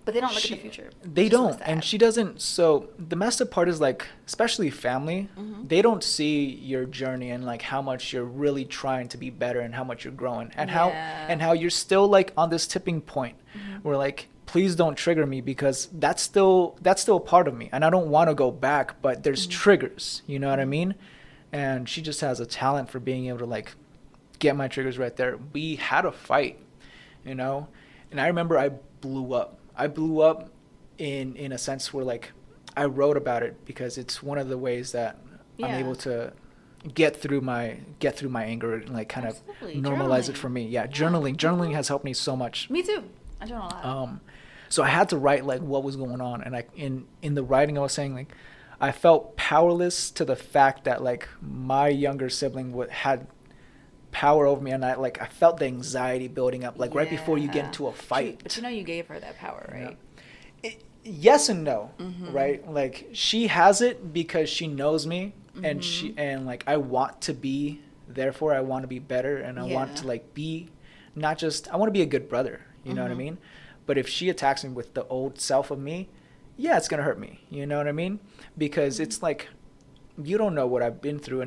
Speaker 2: But they don't look at the future.
Speaker 1: They don't, and she doesn't. So the messed up part is, like, especially family, they don't see your journey and like how much you're really trying to be better and how much you're growing and how you're still like on this tipping point where, like, please don't trigger me because that's still a part of me and I don't want to go back, but there's triggers, you know what I mean? And she just has a talent for being able to like get my triggers right there. We had a fight, you know, and I remember I blew up in a sense where, like, I wrote about it because it's one of the ways that I'm able to get through my anger and like kind of normalize it for me. Yeah, journaling has helped me so much.
Speaker 2: Me too. I journal a lot.
Speaker 1: So I had to write like what was going on, and in the writing I was saying, like, I felt powerless to the fact that like my younger sibling had power over me, and I felt the anxiety building up like right before you get into a fight.
Speaker 2: But you know, you gave her that power, right?
Speaker 1: Yes and no, right? Like, she has it because she knows me, and like I want to be, therefore I want to be better, and I want to like be, not just, I want to be a good brother, you know what I mean? But if she attacks me with the old self of me, yeah, it's gonna hurt me, you know what I mean? Because it's like, you don't know what I've been through,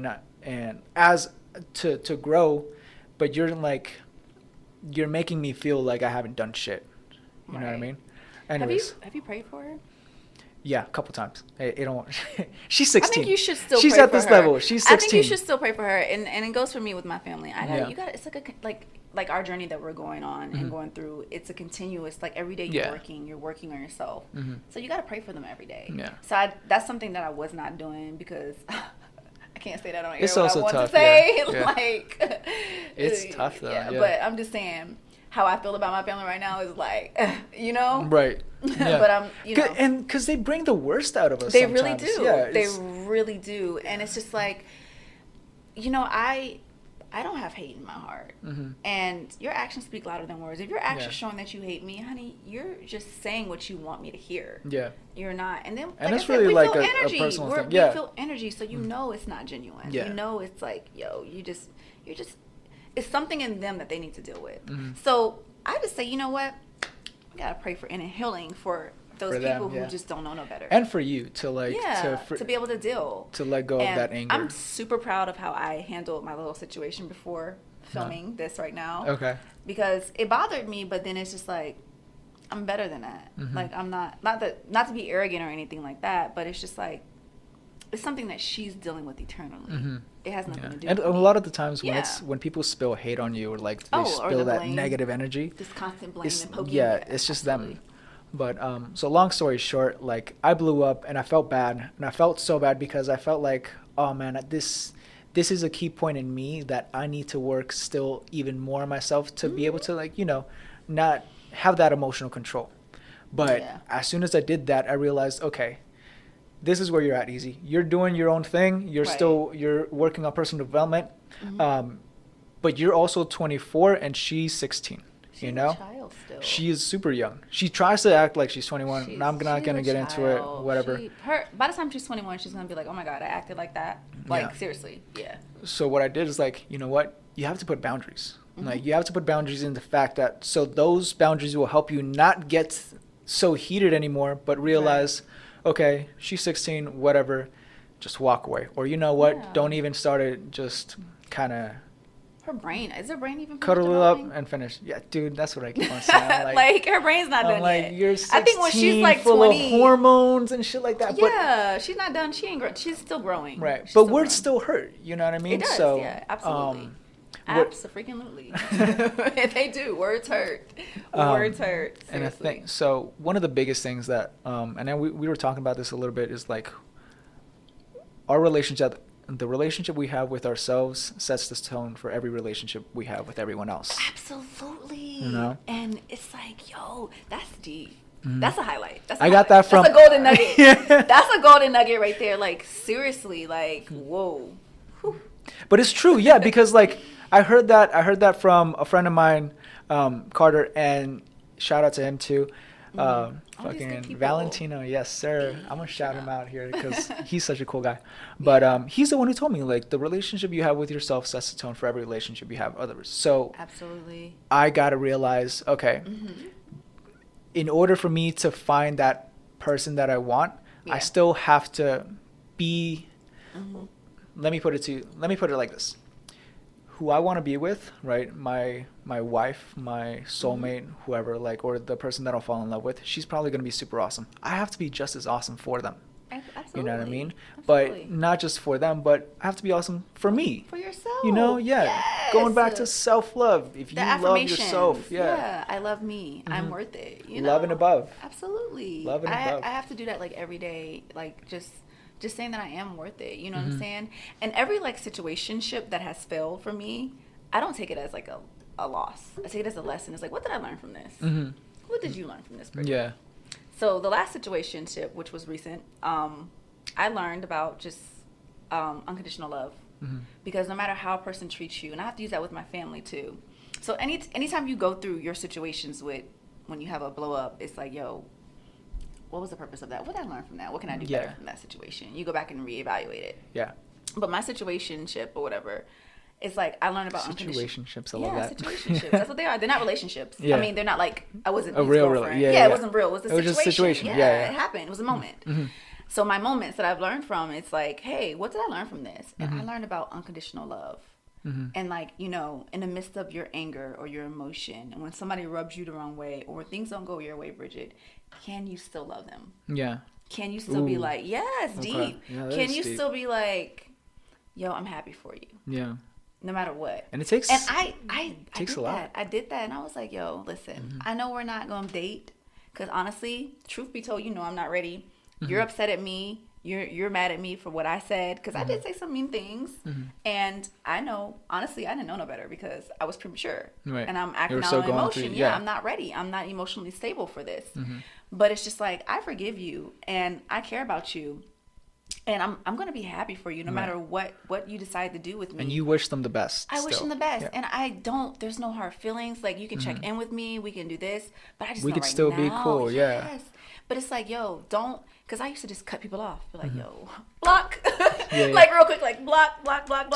Speaker 1: and as to grow, but you're making me feel like I haven't done shit, you know what I mean? Anyways,
Speaker 2: have you prayed for her?
Speaker 1: Yeah, a couple times. She's 16.
Speaker 2: I think you should still.
Speaker 1: She's
Speaker 2: pray
Speaker 1: at
Speaker 2: for
Speaker 1: this
Speaker 2: her.
Speaker 1: level. She's 16.
Speaker 2: I think you should still pray for her, and it goes for me with my family. You got it's like our journey that we're going on and going through. It's a continuous, like, every day you're working on yourself. So you got to pray for them every day. Yeah. So that's something that I was not doing because I can't say that on air.
Speaker 1: It's
Speaker 2: what
Speaker 1: also
Speaker 2: I want
Speaker 1: tough.
Speaker 2: To say.
Speaker 1: Yeah.
Speaker 2: Like,
Speaker 1: it's tough though.
Speaker 2: Yeah, but I'm just saying, how I feel about my family right now is like, you know?
Speaker 1: Right. Yeah.
Speaker 2: But I'm, you know.
Speaker 1: And because they bring the worst out of us
Speaker 2: They
Speaker 1: sometimes.
Speaker 2: really do.
Speaker 1: Yeah,
Speaker 2: they really do. And it's just like, you know, I don't have hate in my heart. And your actions speak louder than words. If your actions showing that you hate me, honey, you're just saying what you want me to hear. Yeah. You're not. And then, like,
Speaker 1: it's really like
Speaker 2: feel
Speaker 1: a
Speaker 2: energy.
Speaker 1: personal thing.
Speaker 2: We feel energy, so you know it's not genuine. Yeah. You know it's like, yo, you're just it's something in them that they need to deal with. So I just say, you know what? We gotta pray for inner healing for those people who just don't know no better.
Speaker 1: And for you to like
Speaker 2: to be able to deal.
Speaker 1: To let go of that anger.
Speaker 2: I'm super proud of how I handled my little situation before filming this right now.
Speaker 1: Okay.
Speaker 2: Because it bothered me, but then it's just like, I'm better than that. Like, I'm not to be arrogant or anything like that, but it's just like, it's something that she's dealing with eternally. It has nothing to do with
Speaker 1: me. And a lot of the times when people spill hate on you, or like they spill that
Speaker 2: blame,
Speaker 1: negative energy,
Speaker 2: this constant blame and poking.
Speaker 1: Yeah, it's just them. But so long story short, like, I blew up and I felt bad, and I felt so bad because I felt like, oh man, this is a key point in me that I need to work still even more on myself to be able to, like, you know, not have that emotional control. But as soon as I did that, I realized, okay, this is where you're at, Easy. You're doing your own thing. You're working on personal development. But you're also 24 and she's 16.
Speaker 2: She's
Speaker 1: you know?
Speaker 2: a child still. still.
Speaker 1: She is super young. She tries to act like she's 21.
Speaker 2: She's,
Speaker 1: I'm not gonna get into it. Whatever.
Speaker 2: By the time she's 21, she's gonna be like, oh my god, I acted like that. Like seriously, yeah.
Speaker 1: So what I did is like, you know what? You have to put boundaries. Like you have to put boundaries in the fact that so those boundaries will help you not get so heated anymore, but realize, okay, she's 16, whatever, just walk away. Or you know what? Don't even start it. Just kind of.
Speaker 2: Her brain, is her brain even
Speaker 1: cuddle it up and finish? Yeah, dude, that's what I keep on saying.
Speaker 2: Like her brain's not done
Speaker 1: like,
Speaker 2: yet.
Speaker 1: You're 16,
Speaker 2: I think when she's like
Speaker 1: full
Speaker 2: 20,
Speaker 1: of hormones and shit like that.
Speaker 2: Yeah, she's not done. She ain't. She's still growing.
Speaker 1: Right,
Speaker 2: She's
Speaker 1: but words still hurt. You know what I mean?
Speaker 2: It does.
Speaker 1: So,
Speaker 2: yeah, absolutely. Absolutely. They do. Words hurt. Words hurt. Seriously.
Speaker 1: And I think so. One of the biggest things that, and then we were talking about this a little bit, is like our relationship. The relationship we have with ourselves sets the tone for every relationship we have with everyone else.
Speaker 2: Absolutely.
Speaker 1: You know?
Speaker 2: And it's like, yo, that's deep. That's a highlight.
Speaker 1: I got that from.
Speaker 2: That's a golden nugget. That's a golden nugget right there. Like seriously, like whoa. Whew.
Speaker 1: But it's true, yeah, because like I heard that from a friend of mine, Carter, and shout out to him too. Fucking Valentino, yes sir. I'm gonna shout him out here because he's such a cool guy. But he's the one who told me like the relationship you have with yourself sets the tone for every relationship you have with others. So
Speaker 2: absolutely,
Speaker 1: I gotta realize, okay, in order for me to find that person that I want, I still have to be. Let me put it like this. Who I want to be with, right? My wife, my soulmate, whoever, like, or the person that I'll fall in love with, she's probably going to be super awesome. I have to be just as awesome for them.
Speaker 2: Absolutely.
Speaker 1: You know what I mean?
Speaker 2: Absolutely.
Speaker 1: But not just for them, but I have to be awesome for me.
Speaker 2: For yourself.
Speaker 1: You know, yeah.
Speaker 2: Yes.
Speaker 1: Going back to self-love. If you love yourself,
Speaker 2: yeah. I love me. I'm worth it. You know?
Speaker 1: Love and above.
Speaker 2: Absolutely.
Speaker 1: Love and above.
Speaker 2: I have to do that like every day, like just saying that I am worth it. You know what I'm saying? And every like situationship that has failed for me, I don't take it as like a loss. I take it as a lesson. It's like, what did I learn from this? What did you learn from this, Bridget?
Speaker 1: Yeah.
Speaker 2: So the last situationship, which was recent, I learned about just unconditional love. Because no matter how a person treats you, and I have to use that with my family too. So anytime you go through your situations when you have a blow up, it's like, yo, what was the purpose of that? What did I learn from that? What can I do better from that situation? You go back and reevaluate it.
Speaker 1: Yeah.
Speaker 2: But my situationship or whatever, it's like I learned about
Speaker 1: situationships. I love that.
Speaker 2: Situationships. That's what they are. They're not relationships.
Speaker 1: Yeah.
Speaker 2: I mean, they're not like I wasn't
Speaker 1: a real.
Speaker 2: Yeah, it wasn't real. It was a situation.
Speaker 1: Just a situation.
Speaker 2: Yeah, it happened. It was a moment. So my moments that I've learned from, it's like, hey, what did I learn from this? And I learned about unconditional love. And like, you know, in the midst of your anger or your emotion, and when somebody rubs you the wrong way or when things don't go your way, Bridget, can you still love them? Yeah. Can you still be like, it's deep. Yeah, can you still be like, yo, I'm happy for you. Yeah. No matter what.
Speaker 1: And it takes.
Speaker 2: And I takes a lot. I did that, and I was like, yo, listen, I know we're not gonna date, because honestly, truth be told, you know, I'm not ready. You're upset at me. You're mad at me for what I said, because I did say some mean things, and I know, honestly, I didn't know no better because I was premature, and I'm acting out on emotion. I'm not ready. I'm not emotionally stable for this. But it's just like, I forgive you, and I care about you, and I'm gonna be happy for you no matter what you decide to do with me.
Speaker 1: And you wish them the best.
Speaker 2: I wish them the best, and I don't. There's no hard feelings. Like, you can check in with me. We can do this, but I just
Speaker 1: we
Speaker 2: know
Speaker 1: could
Speaker 2: right
Speaker 1: still
Speaker 2: now,
Speaker 1: be cool.
Speaker 2: Yes.
Speaker 1: Yeah.
Speaker 2: But it's like, yo, don't, because I used to just cut people off. Be like, yo, block. Like, real quick, like, block.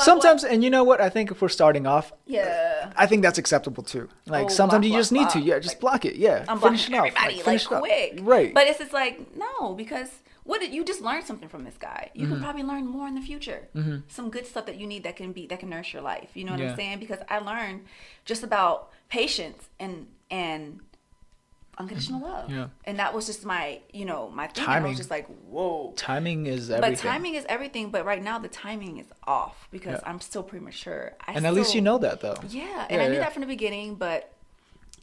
Speaker 1: Sometimes, and you know what? I think if we're starting off,
Speaker 2: I
Speaker 1: think that's acceptable too. Like, sometimes you just need to. Yeah, just like, block it. Yeah.
Speaker 2: I'm blocking everybody, like quick.
Speaker 1: Right.
Speaker 2: But it's just like, no, because what did you just learn something from this guy? You can probably learn more in the future. Some good stuff that you need that can nourish your life. You know what I'm saying? Because I learned just about patience and unconditional love. Yeah. And that was just my, my thing. Timing. I was just like, whoa.
Speaker 1: Timing is everything.
Speaker 2: But timing is everything. But right now the timing is off because I'm still premature.
Speaker 1: At least you know that though.
Speaker 2: Yeah. And I knew that from the beginning, but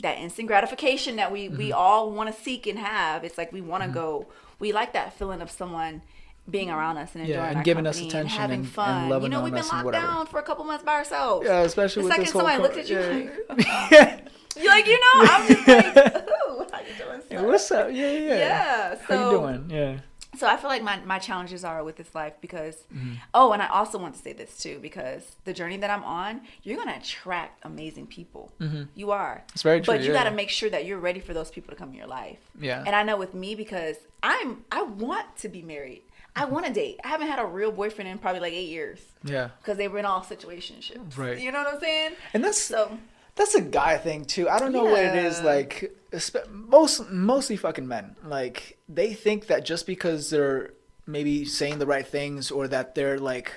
Speaker 2: that instant gratification that we all want to seek and have, it's like we want to go, we like that feeling of someone being around us and enjoying
Speaker 1: and
Speaker 2: our
Speaker 1: giving
Speaker 2: company
Speaker 1: us attention
Speaker 2: and having fun.
Speaker 1: And loving
Speaker 2: we've been locked down for a couple months by ourselves.
Speaker 1: Yeah, especially
Speaker 2: the
Speaker 1: with this whole
Speaker 2: second somebody looked at you like, you're like, I'm just like, ooh, how you doing, sir?
Speaker 1: What's up? Yeah.
Speaker 2: So,
Speaker 1: how you doing? Yeah.
Speaker 2: So I feel like my challenges are with this life because, oh, and I also want to say this too, because the journey that I'm on, you're going to attract amazing people. You are.
Speaker 1: It's very true.
Speaker 2: But you got to make sure that you're ready for those people to come in your life.
Speaker 1: Yeah.
Speaker 2: And I know with me, because I want to be married. I want to date. I haven't had a real boyfriend in probably like 8 years.
Speaker 1: Yeah.
Speaker 2: Because they were in all situationships.
Speaker 1: Right.
Speaker 2: You know what I'm saying?
Speaker 1: And that's a guy thing too. I don't know what it is. Like mostly fucking men. Like they think that just because they're maybe saying the right things or that they're like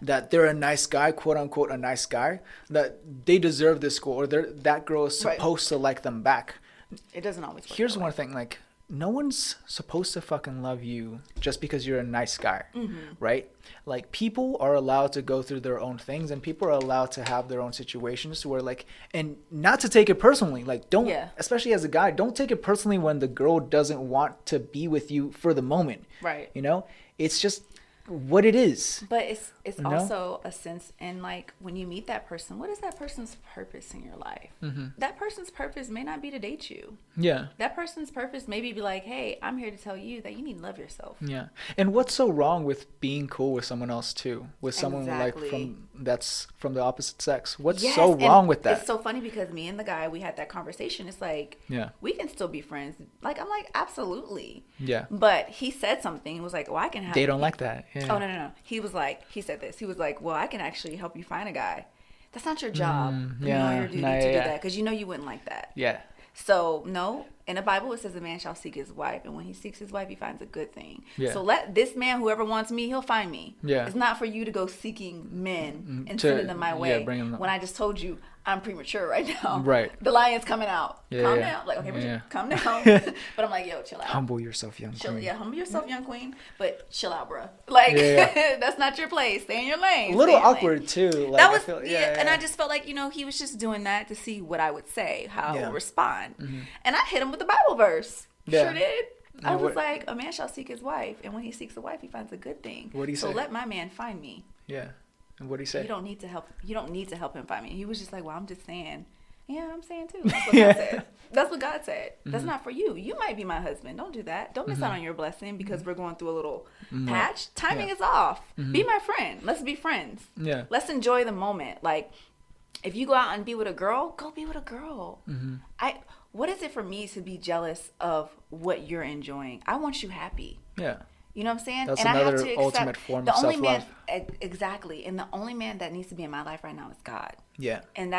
Speaker 1: that they're a nice guy, quote unquote a nice guy, that they deserve this girl or that girl is supposed to like them back.
Speaker 2: It doesn't always work.
Speaker 1: Here's one thing, like no one's supposed to fucking love you just because you're a nice guy, right? Like people are allowed to go through their own things and people are allowed to have their own situations where like, and not to take it personally, like don't, especially as a guy, don't take it personally when the girl doesn't want to be with you for the moment.
Speaker 2: Right.
Speaker 1: You know, it's just what it is.
Speaker 2: But it's also a sense in like when you meet that person, what is that person's purpose in your life? That person's purpose may not be to date you.
Speaker 1: Yeah.
Speaker 2: That person's purpose maybe be like, hey, I'm here to tell you that you need to love yourself.
Speaker 1: Yeah. And what's so wrong with being cool with someone else too? With someone like that's from the opposite sex? What's so wrong with that?
Speaker 2: It's so funny because me and the guy, we had that conversation. It's like, we can still be friends. Like, I'm like, absolutely. Yeah. But he said something. He was like, well, I can have.
Speaker 1: They don't like that. Yeah.
Speaker 2: Oh, no. He was like, he said this. He was like, well, I can actually help you find a guy. That's not your job. You know your duty to do that because you know you wouldn't like that. Yeah. So, no, in the Bible, it says a man shall seek his wife. And when he seeks his wife, he finds a good thing. Yeah. So let this man, whoever wants me, he'll find me. Yeah. It's not for you to go seeking men and sending them my way. When I just told you, I'm premature right now. Right. The lion's coming out. Calm down. Like, okay, calm down. But I'm like, yo, chill out.
Speaker 1: Humble yourself, young queen.
Speaker 2: Yeah, humble yourself, young queen. But chill out, bro. Like, that's not your place. Stay in your lane.
Speaker 1: A little awkward, too. Like,
Speaker 2: that was, and I just felt like, you know, he was just doing that to see what I would say, how I would respond. And I hit him with the Bible verse. Sure did. I was like, a man shall seek his wife. And when he seeks a wife, he finds a good thing.
Speaker 1: What do you say?
Speaker 2: So let my man find me.
Speaker 1: Yeah. And what did he say?
Speaker 2: You don't need to help him find me. He was just like, well, I'm just saying. Yeah, I'm saying too. That's what God said. That's what God said. That's not for you. You might be my husband. Don't do that. Don't miss out on your blessing because we're going through a little patch. Timing is off. Be my friend. Let's be friends. Yeah. Let's enjoy the moment. Like, if you go out and be with a girl, go be with a girl. What is it for me to be jealous of what you're enjoying? I want you happy. Yeah. You know what I'm saying?
Speaker 1: That's another ultimate form of self-love.
Speaker 2: Exactly. And the only man that needs to be in my life right now is God.
Speaker 1: Yeah.
Speaker 2: And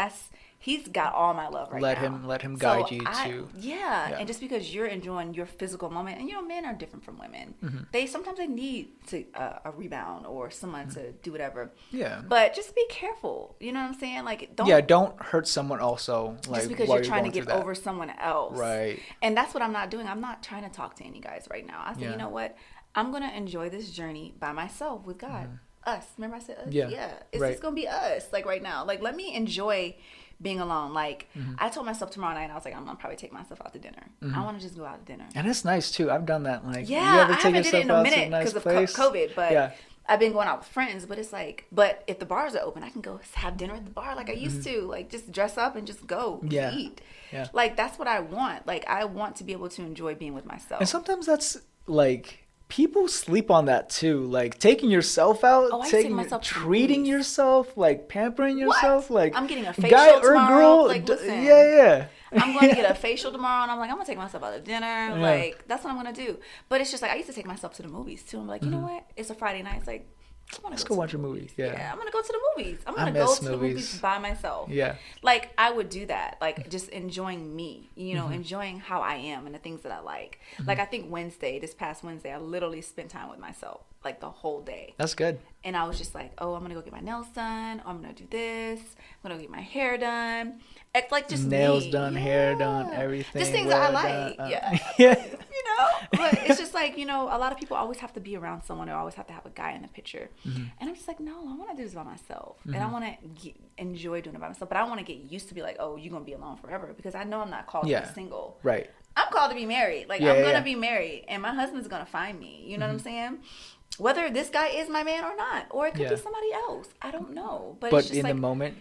Speaker 2: he's got all my love right now.
Speaker 1: Let him guide you to.
Speaker 2: Yeah. And just because you're enjoying your physical moment, and you know, men are different from women. They sometimes need a rebound or someone to do whatever. Yeah. But just be careful. You know what I'm saying? Like,
Speaker 1: don't hurt someone also. Like,
Speaker 2: just because you're trying to get over someone else.
Speaker 1: Right.
Speaker 2: And that's what I'm not doing. I'm not trying to talk to any guys right now. I said, you know what? I'm going to enjoy this journey by myself with God. Us. Remember I said us? Yeah. It's just going to be us, like right now. Like, let me enjoy being alone. Like, I told myself tomorrow night, I was like, I'm going to probably take myself out to dinner. I want to just go out to dinner.
Speaker 1: And it's nice, too. I've done that. Like,
Speaker 2: you ever take I haven't did it in a minute because of COVID, but I've been going out with friends. But it's like, but if the bars are open, I can go have dinner at the bar like I used to. Like, just dress up and just go eat. Yeah. Like, that's what I want. Like, I want to be able to enjoy being with myself.
Speaker 1: And sometimes that's, like... People sleep on that too, like taking yourself out, treating yourself, like pampering yourself, like
Speaker 2: I'm getting a facial guy tomorrow. Or girl, like listen, I'm going to get a facial tomorrow, and I'm like, I'm gonna take myself out to dinner, like that's what I'm gonna do. But it's just like I used to take myself to the movies too. I'm like, you know what? It's a Friday night. It's like,
Speaker 1: let's go watch a movie. Yeah,
Speaker 2: I'm gonna go to the movies. I'm gonna go to the movies by myself. Yeah, like I would do that. Like just enjoying me, you know, enjoying how I am and the things that I like. Like I think this past Wednesday, I literally spent time with myself, like the whole day.
Speaker 1: That's good.
Speaker 2: And I was just like, oh, I'm gonna go get my nails done. I'm gonna do this. I'm gonna get my hair done. Like just
Speaker 1: nails done, hair done, everything.
Speaker 2: Just things that I like. Yeah. You know, but it's just like, you know, a lot of people always have to be around someone or always have to have a guy in the picture. And I'm just like, no, I want to do this by myself. And I want to enjoy doing it by myself. But I want to get used to be like, oh, you're going to be alone forever. Because I know I'm not called to be single. Right. I'm called to be married. Like, I'm going to be married. And my husband's going to find me. You know what I'm saying? Whether this guy is my man or not, or it could
Speaker 1: Yeah.
Speaker 2: be somebody else. I don't know. But
Speaker 1: But
Speaker 2: it's just
Speaker 1: in
Speaker 2: like,
Speaker 1: the moment,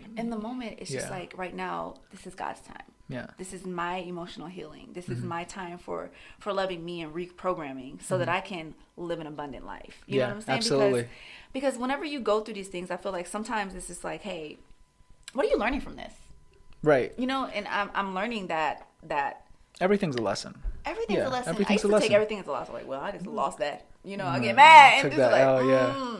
Speaker 2: it's just
Speaker 1: Yeah.
Speaker 2: like right now, this is God's time.
Speaker 1: yeah.
Speaker 2: This is my emotional healing. This
Speaker 1: Mm-hmm.
Speaker 2: is my time for loving me and reprogramming so that I can live an abundant life. You know
Speaker 1: Yeah,
Speaker 2: what I'm saying?
Speaker 1: absolutely.
Speaker 2: Because whenever you go through these things, I feel like sometimes it's just like, hey, what are you learning from this?
Speaker 1: Right.
Speaker 2: You know, and I'm learning that
Speaker 1: Everything's a lesson.
Speaker 2: everything's
Speaker 1: Yeah,
Speaker 2: a lesson. I
Speaker 1: everything's
Speaker 2: used
Speaker 1: a
Speaker 2: to
Speaker 1: lesson.
Speaker 2: take everything as a loss. Like, well, I just lost that. You know, I
Speaker 1: Mm,
Speaker 2: get mad.
Speaker 1: took
Speaker 2: And it's
Speaker 1: that
Speaker 2: like,
Speaker 1: L, yeah.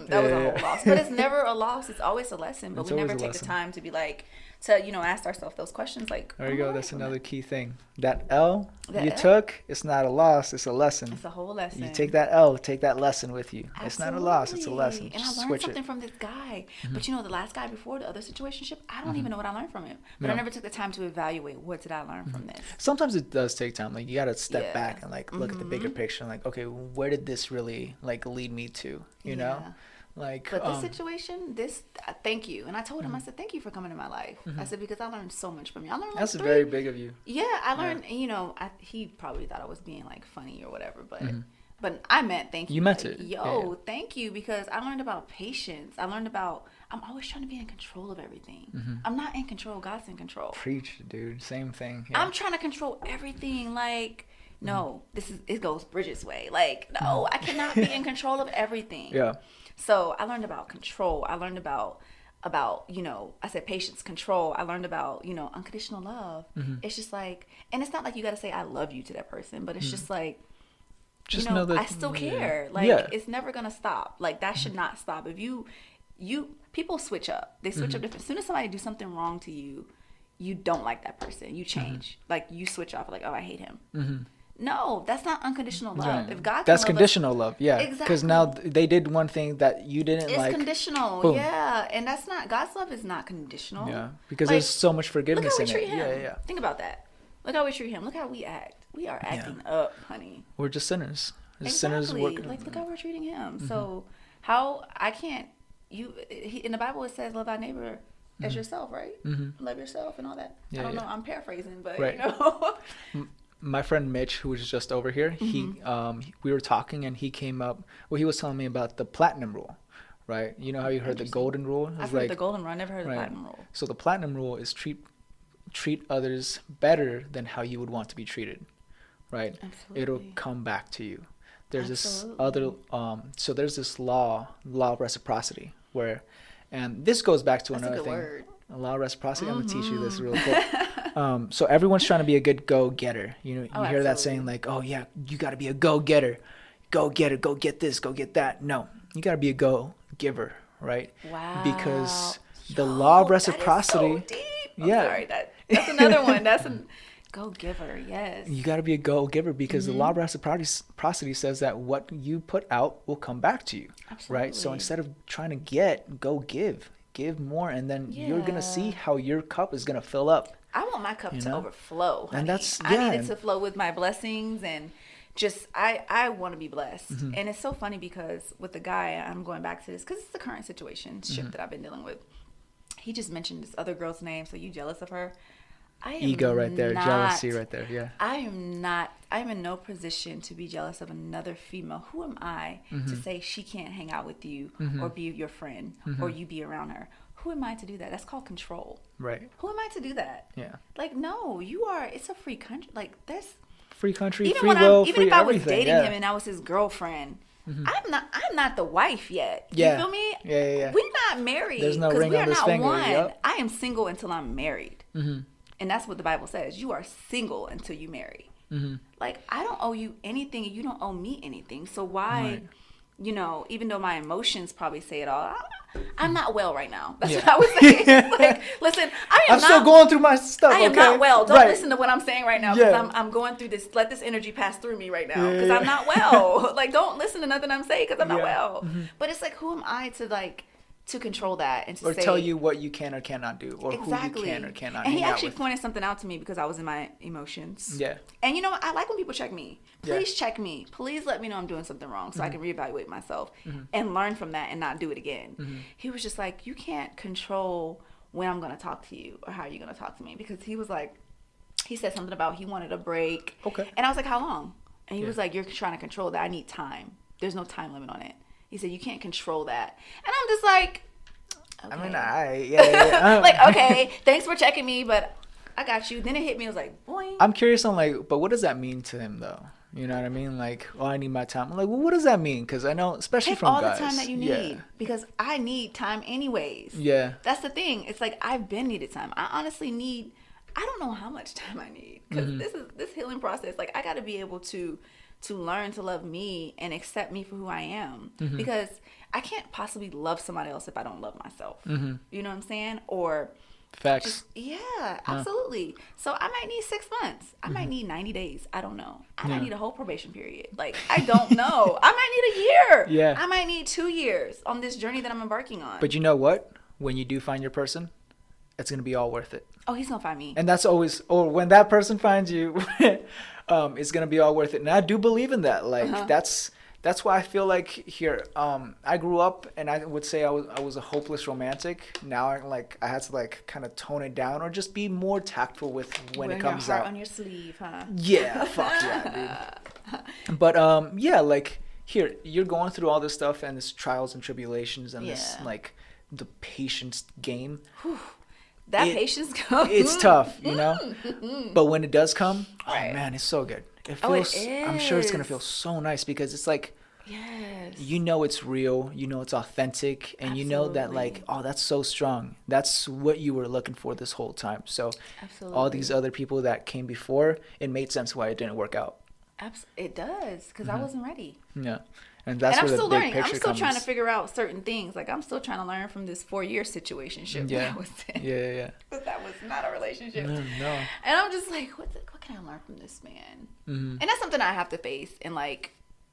Speaker 2: that was
Speaker 1: Yeah,
Speaker 2: a
Speaker 1: yeah.
Speaker 2: whole loss. But it's never a loss. It's always a lesson. But
Speaker 1: It's
Speaker 2: we never
Speaker 1: always a
Speaker 2: take the
Speaker 1: lesson.
Speaker 2: time to be like, to, you know, ask ourselves those questions. Like,
Speaker 1: There you
Speaker 2: I'm
Speaker 1: go.
Speaker 2: learning
Speaker 1: That's
Speaker 2: from
Speaker 1: another
Speaker 2: it.
Speaker 1: key thing. That L
Speaker 2: That
Speaker 1: you
Speaker 2: L.
Speaker 1: took, it's not a loss. It's a lesson.
Speaker 2: It's a whole lesson.
Speaker 1: You take that L, take that lesson with you. It's not a loss. It's a
Speaker 2: Absolutely.
Speaker 1: lesson.
Speaker 2: And I
Speaker 1: Just
Speaker 2: learned
Speaker 1: switch
Speaker 2: something
Speaker 1: it.
Speaker 2: from this guy. But you know, the last guy before, the other situationship, I don't even know what I learned from him. But I
Speaker 1: No.
Speaker 2: never took the time to evaluate what did I learn from this.
Speaker 1: Sometimes it does take time. Like you got to step
Speaker 2: Yeah.
Speaker 1: back and like look at the bigger picture. And like, okay, where did this really like lead me to? You know,
Speaker 2: Yeah.
Speaker 1: like.
Speaker 2: But this situation, thank you. And I told him, I said, thank you for coming to my life. I said, because I learned so much from you. I learned like
Speaker 1: That's
Speaker 2: three.
Speaker 1: very big of you.
Speaker 2: Yeah, I learned, you know, he probably thought I was being like funny or whatever, but I meant thank you.
Speaker 1: You meant
Speaker 2: like,
Speaker 1: it.
Speaker 2: Yo,
Speaker 1: Yeah.
Speaker 2: thank you, because I learned about patience. I learned about, I'm always trying to be in control of everything. I'm not in control. God's in control.
Speaker 1: Preach, dude. Same thing. Yeah.
Speaker 2: I'm trying to control everything. Like, no, it goes Bridget's way. Like, no, I cannot be in control of everything.
Speaker 1: Yeah.
Speaker 2: So I learned about control. I learned about, you know, I said patience, control. I learned about, you know, unconditional love. It's just like, and it's not like you got to say I love you to that person, but it's just like,
Speaker 1: Just
Speaker 2: you know,
Speaker 1: know that
Speaker 2: I still care. Like, it's never going to stop. Like, that should not stop. If you people switch up. They switch up different. As soon as somebody do something wrong to you, you don't like that person. You change. Like, you switch off. Like, oh, I hate him. No, that's not unconditional love.
Speaker 1: Right.
Speaker 2: If God
Speaker 1: That's
Speaker 2: can love
Speaker 1: conditional love. Yeah. Because now
Speaker 2: Exactly.
Speaker 1: they did one thing that you didn't
Speaker 2: it's
Speaker 1: like.
Speaker 2: conditional.
Speaker 1: Boom.
Speaker 2: Yeah, and that's not, God's love is not conditional.
Speaker 1: Yeah. Because
Speaker 2: Like,
Speaker 1: there's so much
Speaker 2: Look
Speaker 1: forgiveness
Speaker 2: how we
Speaker 1: in
Speaker 2: treat
Speaker 1: it.
Speaker 2: him.
Speaker 1: Yeah, yeah.
Speaker 2: Think about that. Look how we treat him. Look how we act. We are acting up, honey.
Speaker 1: We're just sinners. Just
Speaker 2: Exactly.
Speaker 1: sinners working.
Speaker 2: Like, look how we're treating him. So how I can't in the Bible it says love thy neighbor as yourself, right? Love yourself and all that.
Speaker 1: Yeah,
Speaker 2: I don't
Speaker 1: yeah.
Speaker 2: know. I'm paraphrasing, but
Speaker 1: Right.
Speaker 2: you know.
Speaker 1: My friend Mitch, who was just over here, we were talking and he came up. Well, he was telling me about the platinum rule, right? You know how you heard the
Speaker 2: Interesting.
Speaker 1: golden rule? It's
Speaker 2: I've heard the golden rule. I never heard the
Speaker 1: right.
Speaker 2: platinum rule.
Speaker 1: So the platinum rule is treat others better than how you would want to be treated, right? It'll
Speaker 2: Absolutely.
Speaker 1: come back to you. There's
Speaker 2: Absolutely.
Speaker 1: this other so there's this law of reciprocity where, and this goes back to
Speaker 2: That's a
Speaker 1: another
Speaker 2: good
Speaker 1: thing.
Speaker 2: word.
Speaker 1: A law of reciprocity. I'm gonna teach you this real quick. So everyone's trying to be a good go-getter. You know, you
Speaker 2: Oh,
Speaker 1: hear that
Speaker 2: absolutely.
Speaker 1: saying like, "Oh yeah, you got to be a go-getter, go get it, go get this, go get that." No, you got to be a go-giver, right?
Speaker 2: Wow.
Speaker 1: Because the law of
Speaker 2: That is so
Speaker 1: reciprocity.
Speaker 2: deep. I'm
Speaker 1: Yeah.
Speaker 2: sorry. That's another one. That's a go giver. Yes.
Speaker 1: You got to be a go-giver because the law of reciprocity says that what you put out will come back to you, right? So
Speaker 2: Absolutely.
Speaker 1: instead of trying to get, go give more, and then you're gonna see
Speaker 2: Yeah.
Speaker 1: how your cup is gonna fill up.
Speaker 2: I want my cup
Speaker 1: You
Speaker 2: to
Speaker 1: know?
Speaker 2: overflow.
Speaker 1: And
Speaker 2: honey.
Speaker 1: that's-
Speaker 2: I need
Speaker 1: yeah.
Speaker 2: it to flow with my blessings and just I want to be blessed.
Speaker 1: Mm-hmm.
Speaker 2: And it's so funny because with the guy, I'm going back to this because it's the current situation
Speaker 1: Mm-hmm.
Speaker 2: shift that I've been dealing with. He just mentioned this other girl's name. So you jealous of her? I am
Speaker 1: Ego right there,
Speaker 2: not-
Speaker 1: jealousy right there. Yeah.
Speaker 2: I'm in no position to be jealous of another female. Who am I to say she can't hang out with you or be your friend or you be around her? Who am I to do that? That's called control.
Speaker 1: Right.
Speaker 2: Who am I to do that?
Speaker 1: Yeah.
Speaker 2: Like, no, it's a free country. Like, there's
Speaker 1: Free country,
Speaker 2: even
Speaker 1: free
Speaker 2: when
Speaker 1: will,
Speaker 2: even
Speaker 1: free
Speaker 2: if I was
Speaker 1: everything.
Speaker 2: dating
Speaker 1: Yeah.
Speaker 2: him and I was his girlfriend, I'm not the wife yet.
Speaker 1: Yeah.
Speaker 2: You feel me?
Speaker 1: Yeah.
Speaker 2: We're not married.
Speaker 1: There's no
Speaker 2: 'cause
Speaker 1: ring
Speaker 2: we
Speaker 1: on
Speaker 2: are
Speaker 1: this
Speaker 2: not
Speaker 1: finger.
Speaker 2: one.
Speaker 1: Yep.
Speaker 2: I am single until I'm married. And that's what the Bible says. You are single until you marry. Like, I don't owe you anything and you don't owe me anything. So why,
Speaker 1: Right.
Speaker 2: you know, even though my emotions probably say it all, I'm not well right now. That's
Speaker 1: Yeah.
Speaker 2: what I was saying. Like, listen,
Speaker 1: I'm still going through my stuff.
Speaker 2: I am
Speaker 1: okay?
Speaker 2: not well. Don't
Speaker 1: Right.
Speaker 2: listen to what I'm saying right now because
Speaker 1: Yeah.
Speaker 2: I'm going through this. Let this energy pass through me right now
Speaker 1: Yeah,
Speaker 2: because
Speaker 1: yeah,
Speaker 2: I'm not well. Like, don't listen to nothing I'm saying because I'm not
Speaker 1: Yeah.
Speaker 2: well. But it's like, who am I to control that and to
Speaker 1: Or
Speaker 2: say,
Speaker 1: tell you what you can or cannot do, or
Speaker 2: exactly.
Speaker 1: who you can or cannot
Speaker 2: And he
Speaker 1: hang out
Speaker 2: actually
Speaker 1: with.
Speaker 2: pointed something out to me because I was in my emotions.
Speaker 1: Yeah.
Speaker 2: And you know what? I like when people check me.
Speaker 1: Yeah.
Speaker 2: Please check me. Please let me know I'm doing something wrong so I
Speaker 1: Mm-hmm.
Speaker 2: can reevaluate myself and learn from that and not do it again. He was just like, you can't control when I'm going to talk to you or how you're going to talk to me, because he was like, he said something about he wanted a break.
Speaker 1: Okay.
Speaker 2: And I was like, how long? And he
Speaker 1: Yeah.
Speaker 2: was like, you're trying to control that. I need time. There's no time limit on it. He said, you can't control that. And I'm just like, okay.
Speaker 1: I mean, yeah.
Speaker 2: Like, okay, thanks for checking me, but I got you. Then it hit me. I was like, boing.
Speaker 1: I'm curious on like, but what does that mean to him though? You know what I mean? Like, oh, I need my time. I'm like, well, what does that mean? Because I know, especially
Speaker 2: Take
Speaker 1: from
Speaker 2: all
Speaker 1: guys.
Speaker 2: the time that you need, because I need time anyways.
Speaker 1: Yeah.
Speaker 2: That's the thing. It's like I've been needed time. I honestly need. I don't know how much time I need, because this healing process. Like, I got to be able to learn to love me and accept me for who I am, because I can't possibly love somebody else if I don't love myself. You know what I'm saying? Or
Speaker 1: Facts.
Speaker 2: yeah, absolutely. So I might need 6 months. I might need 90 days. I don't know. I might need a whole probation period. Like, I don't know. I might need a year.
Speaker 1: Yeah.
Speaker 2: I might need 2 years on this journey that I'm embarking on.
Speaker 1: But you know what? When you do find your person, it's going to be all worth it.
Speaker 2: Oh, he's going to find me.
Speaker 1: And that's always, or when that person finds you, it's going to be all worth it. And I do believe in that. Like, that's why I feel like here, I grew up and I would say I was a hopeless romantic. Now I had to like kind of tone it down or just be more tactful with when it comes
Speaker 2: your heart
Speaker 1: out.
Speaker 2: On your sleeve, huh?
Speaker 1: Yeah, fuck yeah, dude. But yeah, like here, you're going through all this stuff and this trials and tribulations and this like the patience game.
Speaker 2: Patience comes.
Speaker 1: It's tough, you know? But when it does come, oh man, it's so good. It feels, I'm sure it's going to feel so nice because it's like, you know it's real, you know it's authentic, and you know that like, oh, that's so strong. That's what you were looking for this whole time. So all these other people that came before, it made sense why it didn't work out.
Speaker 2: It does, because I wasn't ready.
Speaker 1: Yeah. And that's where the big
Speaker 2: learning.
Speaker 1: picture
Speaker 2: I'm still
Speaker 1: comes.
Speaker 2: trying to figure out certain things. Like, I'm still trying to learn from this 4-year situationship that I was in.
Speaker 1: Yeah.
Speaker 2: Because that was not a relationship.
Speaker 1: No.
Speaker 2: And I'm just like, what can I learn from this man? And that's something I have to face and like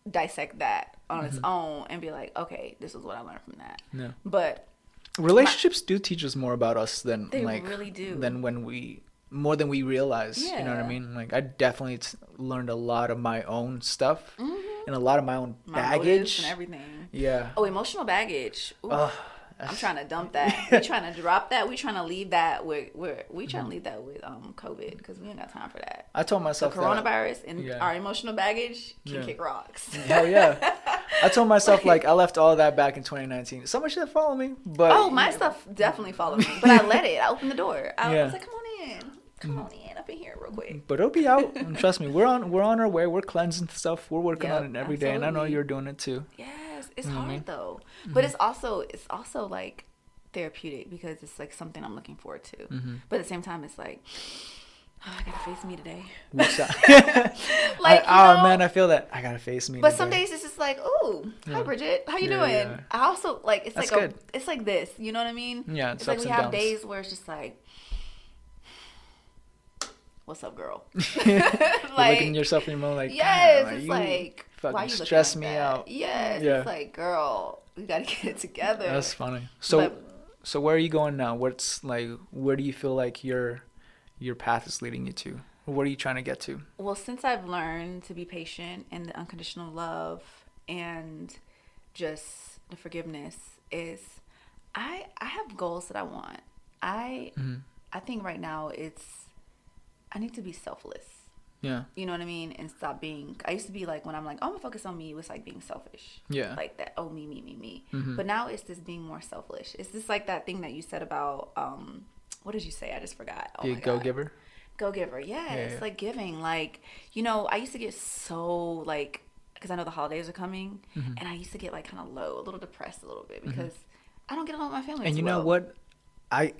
Speaker 2: dissect that on its own and be like, okay, this is what I learned from that.
Speaker 1: Yeah.
Speaker 2: But
Speaker 1: relationships do teach us more about us than
Speaker 2: they
Speaker 1: like
Speaker 2: really do.
Speaker 1: Than more than we realize.
Speaker 2: Yeah.
Speaker 1: You know what I mean? Like I definitely learned a lot of my own stuff and a lot of my own baggage
Speaker 2: and everything.
Speaker 1: Yeah.
Speaker 2: Oh, emotional baggage. I'm trying to dump that. We're trying to drop that. We're trying to leave that with COVID, because we ain't got time for that.
Speaker 1: I told myself
Speaker 2: the coronavirus and our emotional baggage can kick rocks.
Speaker 1: Hell yeah. I told myself like I left all that back in 2019. Someone should follow me, but
Speaker 2: my stuff definitely followed me. But I let it. I opened the door. I was like, come on in, up in here real quick.
Speaker 1: But it'll be out. And trust me, we're on our way. We're cleansing stuff. We're working on it every day, and I know you're doing it too.
Speaker 2: Yes, it's hard though, but it's also like therapeutic, because it's like something I'm looking forward to. But at the same time, it's like, I gotta face me today.
Speaker 1: Like, man, I feel that I gotta face me.
Speaker 2: But
Speaker 1: today.
Speaker 2: some days it's just like, oh, hi Bridget, how you doing? Yeah. I also like it's
Speaker 1: That's
Speaker 2: like
Speaker 1: good.
Speaker 2: it's like this, you know what I mean?
Speaker 1: Yeah,
Speaker 2: it's like we have days where it's just like, what's up, girl?
Speaker 1: Like, you're looking at yourself in your mind like,
Speaker 2: yes, it's like,
Speaker 1: fucking
Speaker 2: why you
Speaker 1: stress
Speaker 2: like
Speaker 1: me
Speaker 2: that?
Speaker 1: out.
Speaker 2: Yes, it's like, girl, we gotta get it together.
Speaker 1: That's funny. So where are you going now? What's like, where do you feel like your path is leading you to? What are you trying to get to?
Speaker 2: Well, since I've learned to be patient and the unconditional love and just the forgiveness, is I have goals that I want. I think right now I need to be selfless.
Speaker 1: Yeah.
Speaker 2: You know what I mean? And stop being, I used to be like, when I'm like, oh, I'm gonna focus on me, it was like being selfish.
Speaker 1: Yeah.
Speaker 2: Like that, oh, me. But now it's just being more selfish. It's just like that thing that you said about, what did you say? I just forgot. Oh,
Speaker 1: be a go-giver?
Speaker 2: Go-giver, yes. Like giving. Like, you know, I used to get so like, because I know the holidays are coming, and I used to get like kind of low, a little depressed a little bit, because I don't get along with my family.
Speaker 1: And you know what? I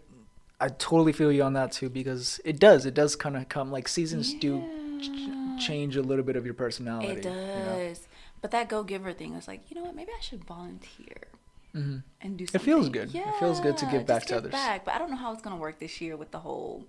Speaker 1: totally feel you on that too, because it does kind of come, like seasons do change a little bit of your personality.
Speaker 2: It does. You know? But that go-giver thing is like, you know what, maybe I should volunteer and do something.
Speaker 1: It feels good.
Speaker 2: Yeah,
Speaker 1: it feels good to give back to others.
Speaker 2: But I don't know how it's going to work this year with the whole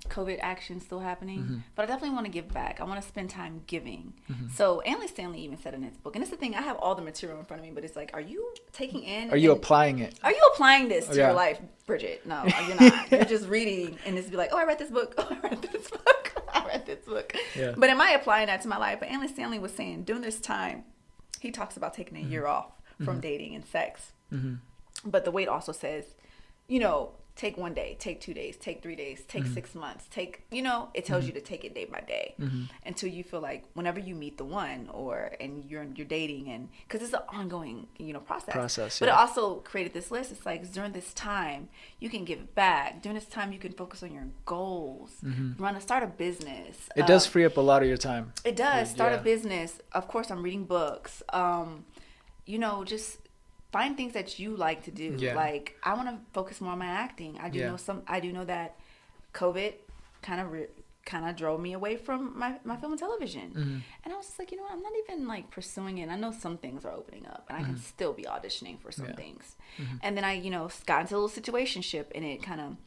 Speaker 2: COVID action still happening. But I definitely want to give back. I want to spend time giving. So Anley Stanley even said in his book, and it's the thing, I have all the material in front of me, but it's like, are you taking in?
Speaker 1: Are you applying it?
Speaker 2: Are you applying this to your life, Bridget? No, you're not. You're just reading and it's be like, oh, I read this book. Oh, I read this book. I read this book. Yeah. But am I applying that to my life? But Anley Stanley was saying during this time, he talks about taking a year off from dating and sex. But the weight also says, you know, take 1 day, take 2 days, take 3 days, take 6 months, take, it tells you to take it day by day until you feel like whenever you meet the one and you're dating, and because it's an ongoing, process. But it also created this list. It's like during this time, you can give back. During this time, you can focus on your goals, start a business.
Speaker 1: It does free up a lot of your time.
Speaker 2: It does. Start a business. Of course, I'm reading books. Just find things that you like to do. Yeah. Like, I want to focus more on my acting. I do know that COVID kind of drove me away from my film and television. And I was just like, I'm not even like pursuing it. I know some things are opening up, and I can still be auditioning for some things. And then I, got into a little situationship, and it kind of,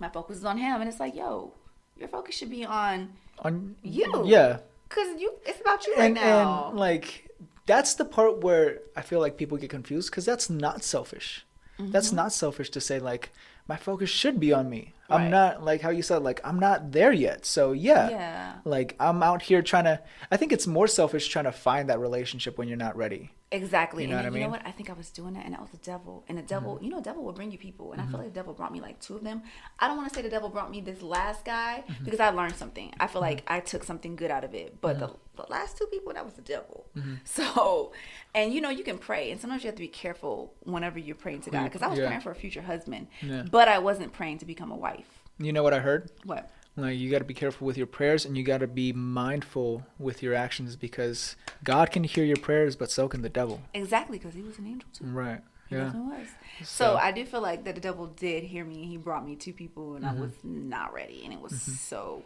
Speaker 2: my focus is on him, and it's like, yo, your focus should be on you. Yeah. Because it's about you right now.
Speaker 1: And like, that's the part where I feel like people get confused, because that's not selfish. That's not selfish to say, like, my focus should be on me. Right. I'm not, like how you said, like, I'm not there yet. So, like, I'm out here I think it's more selfish trying to find that relationship when you're not ready.
Speaker 2: Exactly. You know what I mean? You know what? I think I was doing that, and that was the devil. And the devil, the devil will bring you people. And I feel like the devil brought me like 2 of them. I don't want to say the devil brought me this last guy because I learned something. I feel like I took something good out of it. But the last 2 people, that was the devil. So, and you can pray. And sometimes you have to be careful whenever you're praying to God. Because I was praying for a future husband. Yeah. But I wasn't praying to become a wife.
Speaker 1: You know what I heard?
Speaker 2: What?
Speaker 1: Like, you got to be careful with your prayers, and you got to be mindful with your actions, because God can hear your prayers, but so can the devil.
Speaker 2: Exactly, because he was an angel too.
Speaker 1: Right.
Speaker 2: He was. So I do feel like that the devil did hear me. He brought me 2 people, and I was not ready, and it was so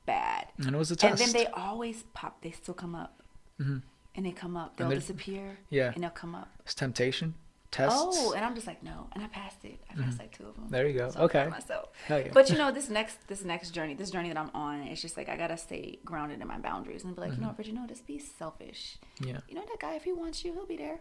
Speaker 2: bad.
Speaker 1: And it was a test.
Speaker 2: And then they always pop. They still come up. And they come up. They'll disappear. Yeah. And they'll come up.
Speaker 1: It's temptation. Tests.
Speaker 2: Oh, and I'm just like, no, and I passed it. I passed like 2 of them.
Speaker 1: There you go.
Speaker 2: So
Speaker 1: okay.
Speaker 2: Myself.
Speaker 1: Hell yeah.
Speaker 2: But this next journey, that I'm on, it's just like I gotta stay grounded in my boundaries and be like, you know what, Bridget, just be selfish. Yeah. That guy, if he wants you, he'll be there.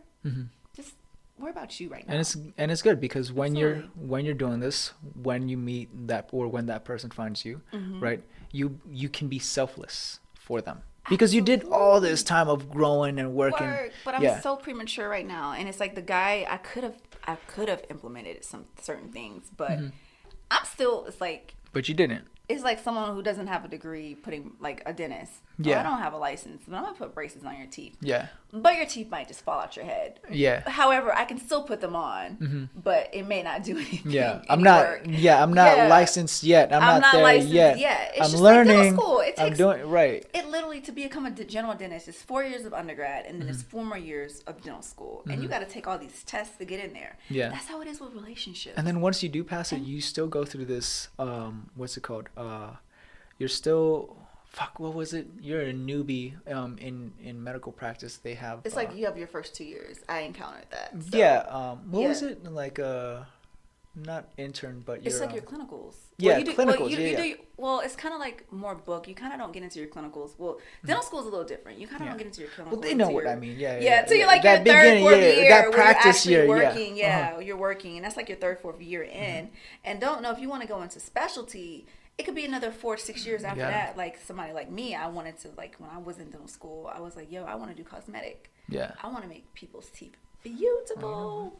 Speaker 2: Just worry about you right now.
Speaker 1: And it's good, because when you're doing this, when you meet that, or when that person finds you, right, you can be selfless for them. Because you did all this time of growing and working.
Speaker 2: But I'm so premature right now, and it's like the guy, I could have implemented some certain things, but I'm still. It's like.
Speaker 1: But you didn't.
Speaker 2: It's like someone who doesn't have a degree putting, like, a dentist. Yeah. I don't have a license, but I'm gonna put braces on your teeth. Yeah. But your teeth might just fall out your head. Yeah. However, I can still put them on, but it may not do anything.
Speaker 1: Yeah. I'm not licensed yet. I'm not there
Speaker 2: licensed
Speaker 1: yet.
Speaker 2: It's
Speaker 1: I'm
Speaker 2: just
Speaker 1: learning.
Speaker 2: Like dental school. It takes,
Speaker 1: I'm doing right.
Speaker 2: It literally, to become a general dentist, is 4 years of undergrad, and then it's 4 more years of dental school, and you got to take all these tests to get in there. Yeah. That's how it is with relationships.
Speaker 1: And then once you do pass it, you still go through this. What's it called? You're still, what was it? You're a newbie in medical practice. They have.
Speaker 2: It's like you have your first 2 years. I encountered that. So.
Speaker 1: Yeah. What was it? Like not intern, but
Speaker 2: it's like your clinicals.
Speaker 1: Yeah, clinicals.
Speaker 2: Well, it's kind of like more book. You kind of don't get into your clinicals. Well, dental school is a little different. You kind of don't get into your clinicals.
Speaker 1: Well, they know what I mean.
Speaker 2: So you're like your third, 4th year. That practice year. Working. You're working, and that's like your 3rd, 4th year in. And don't know if you want to go into specialty. It could be another 4 to 6 years after that. Like somebody like me, I wanted to, like, when I was in dental school, I was like, yo, I want to do cosmetic. Yeah. I want to make people's teeth beautiful.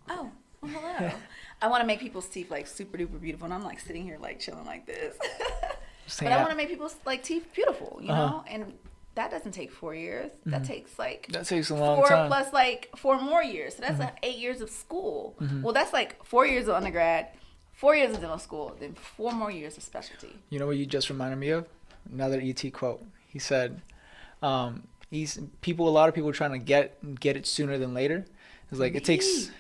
Speaker 2: Oh, well, hello. I want to make people's teeth, like, super duper beautiful, and I'm like sitting here like chilling like this. But I want to make people's, like, teeth beautiful, you know? And that doesn't take 4 years. That takes
Speaker 1: a long time.
Speaker 2: 4 plus like 4 more years. So that's like 8 years of school. Well, that's like 4 years of undergrad, 4 years of dental school, then 4 more years of specialty.
Speaker 1: You know what you just reminded me of? Another ET quote. He said, a lot of people are trying to get it sooner than later. It's like, it takes.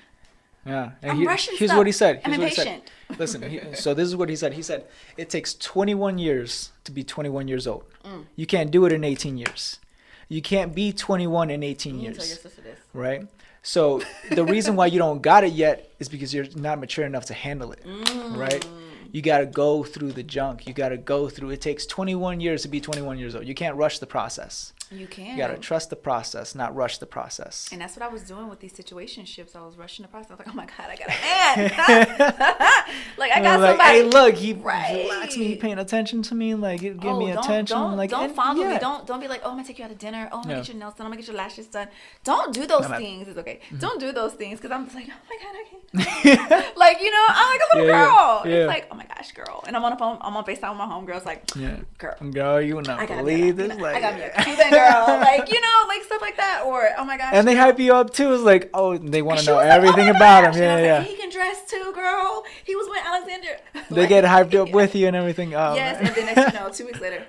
Speaker 1: Yeah. And here's what he said.
Speaker 2: I'm impatient.
Speaker 1: Listen, so this is what he said. He said, it takes 21 years to be 21 years old. You can't do it in 18 years. You can't be 21 in 18 years. Tell your sister this. Right? So the reason why you don't got it yet is because you're not mature enough to handle it. Right? You got to go through the junk. You got to go through. It takes 21 years to be 21 years old. You can't rush the process.
Speaker 2: You can.
Speaker 1: You gotta trust the process, not rush the process.
Speaker 2: And that's what I was doing with these situationships. I was rushing the process. I was like, oh my God, I got a man. Like, I got somebody.
Speaker 1: Hey, look, he relaxed me, he paying attention to me, like, give me attention.
Speaker 2: Don't fondle me. Don't be like, oh, I'm gonna take you out to dinner. Oh, I'm gonna get your nails done. I'm gonna get your lashes done. Don't do those things. It's okay. Don't do those things, because I'm just like, oh my God, I can't. Like, I'm like a little girl. It's like, oh my gosh, girl. And I'm on the phone. I'm on FaceTime with my homegirls. Like, girl,
Speaker 1: you would not believe this. Like,
Speaker 2: I got me a Cuban girl. Like, like stuff like that. Or, oh my gosh.
Speaker 1: And they hype you up too. It's like, oh, they want to know everything about him. Yeah.
Speaker 2: Like, he can dress too, girl. He was with Alexander.
Speaker 1: They get hyped up with you and everything. Oh,
Speaker 2: yes, man. And then next 2 weeks later,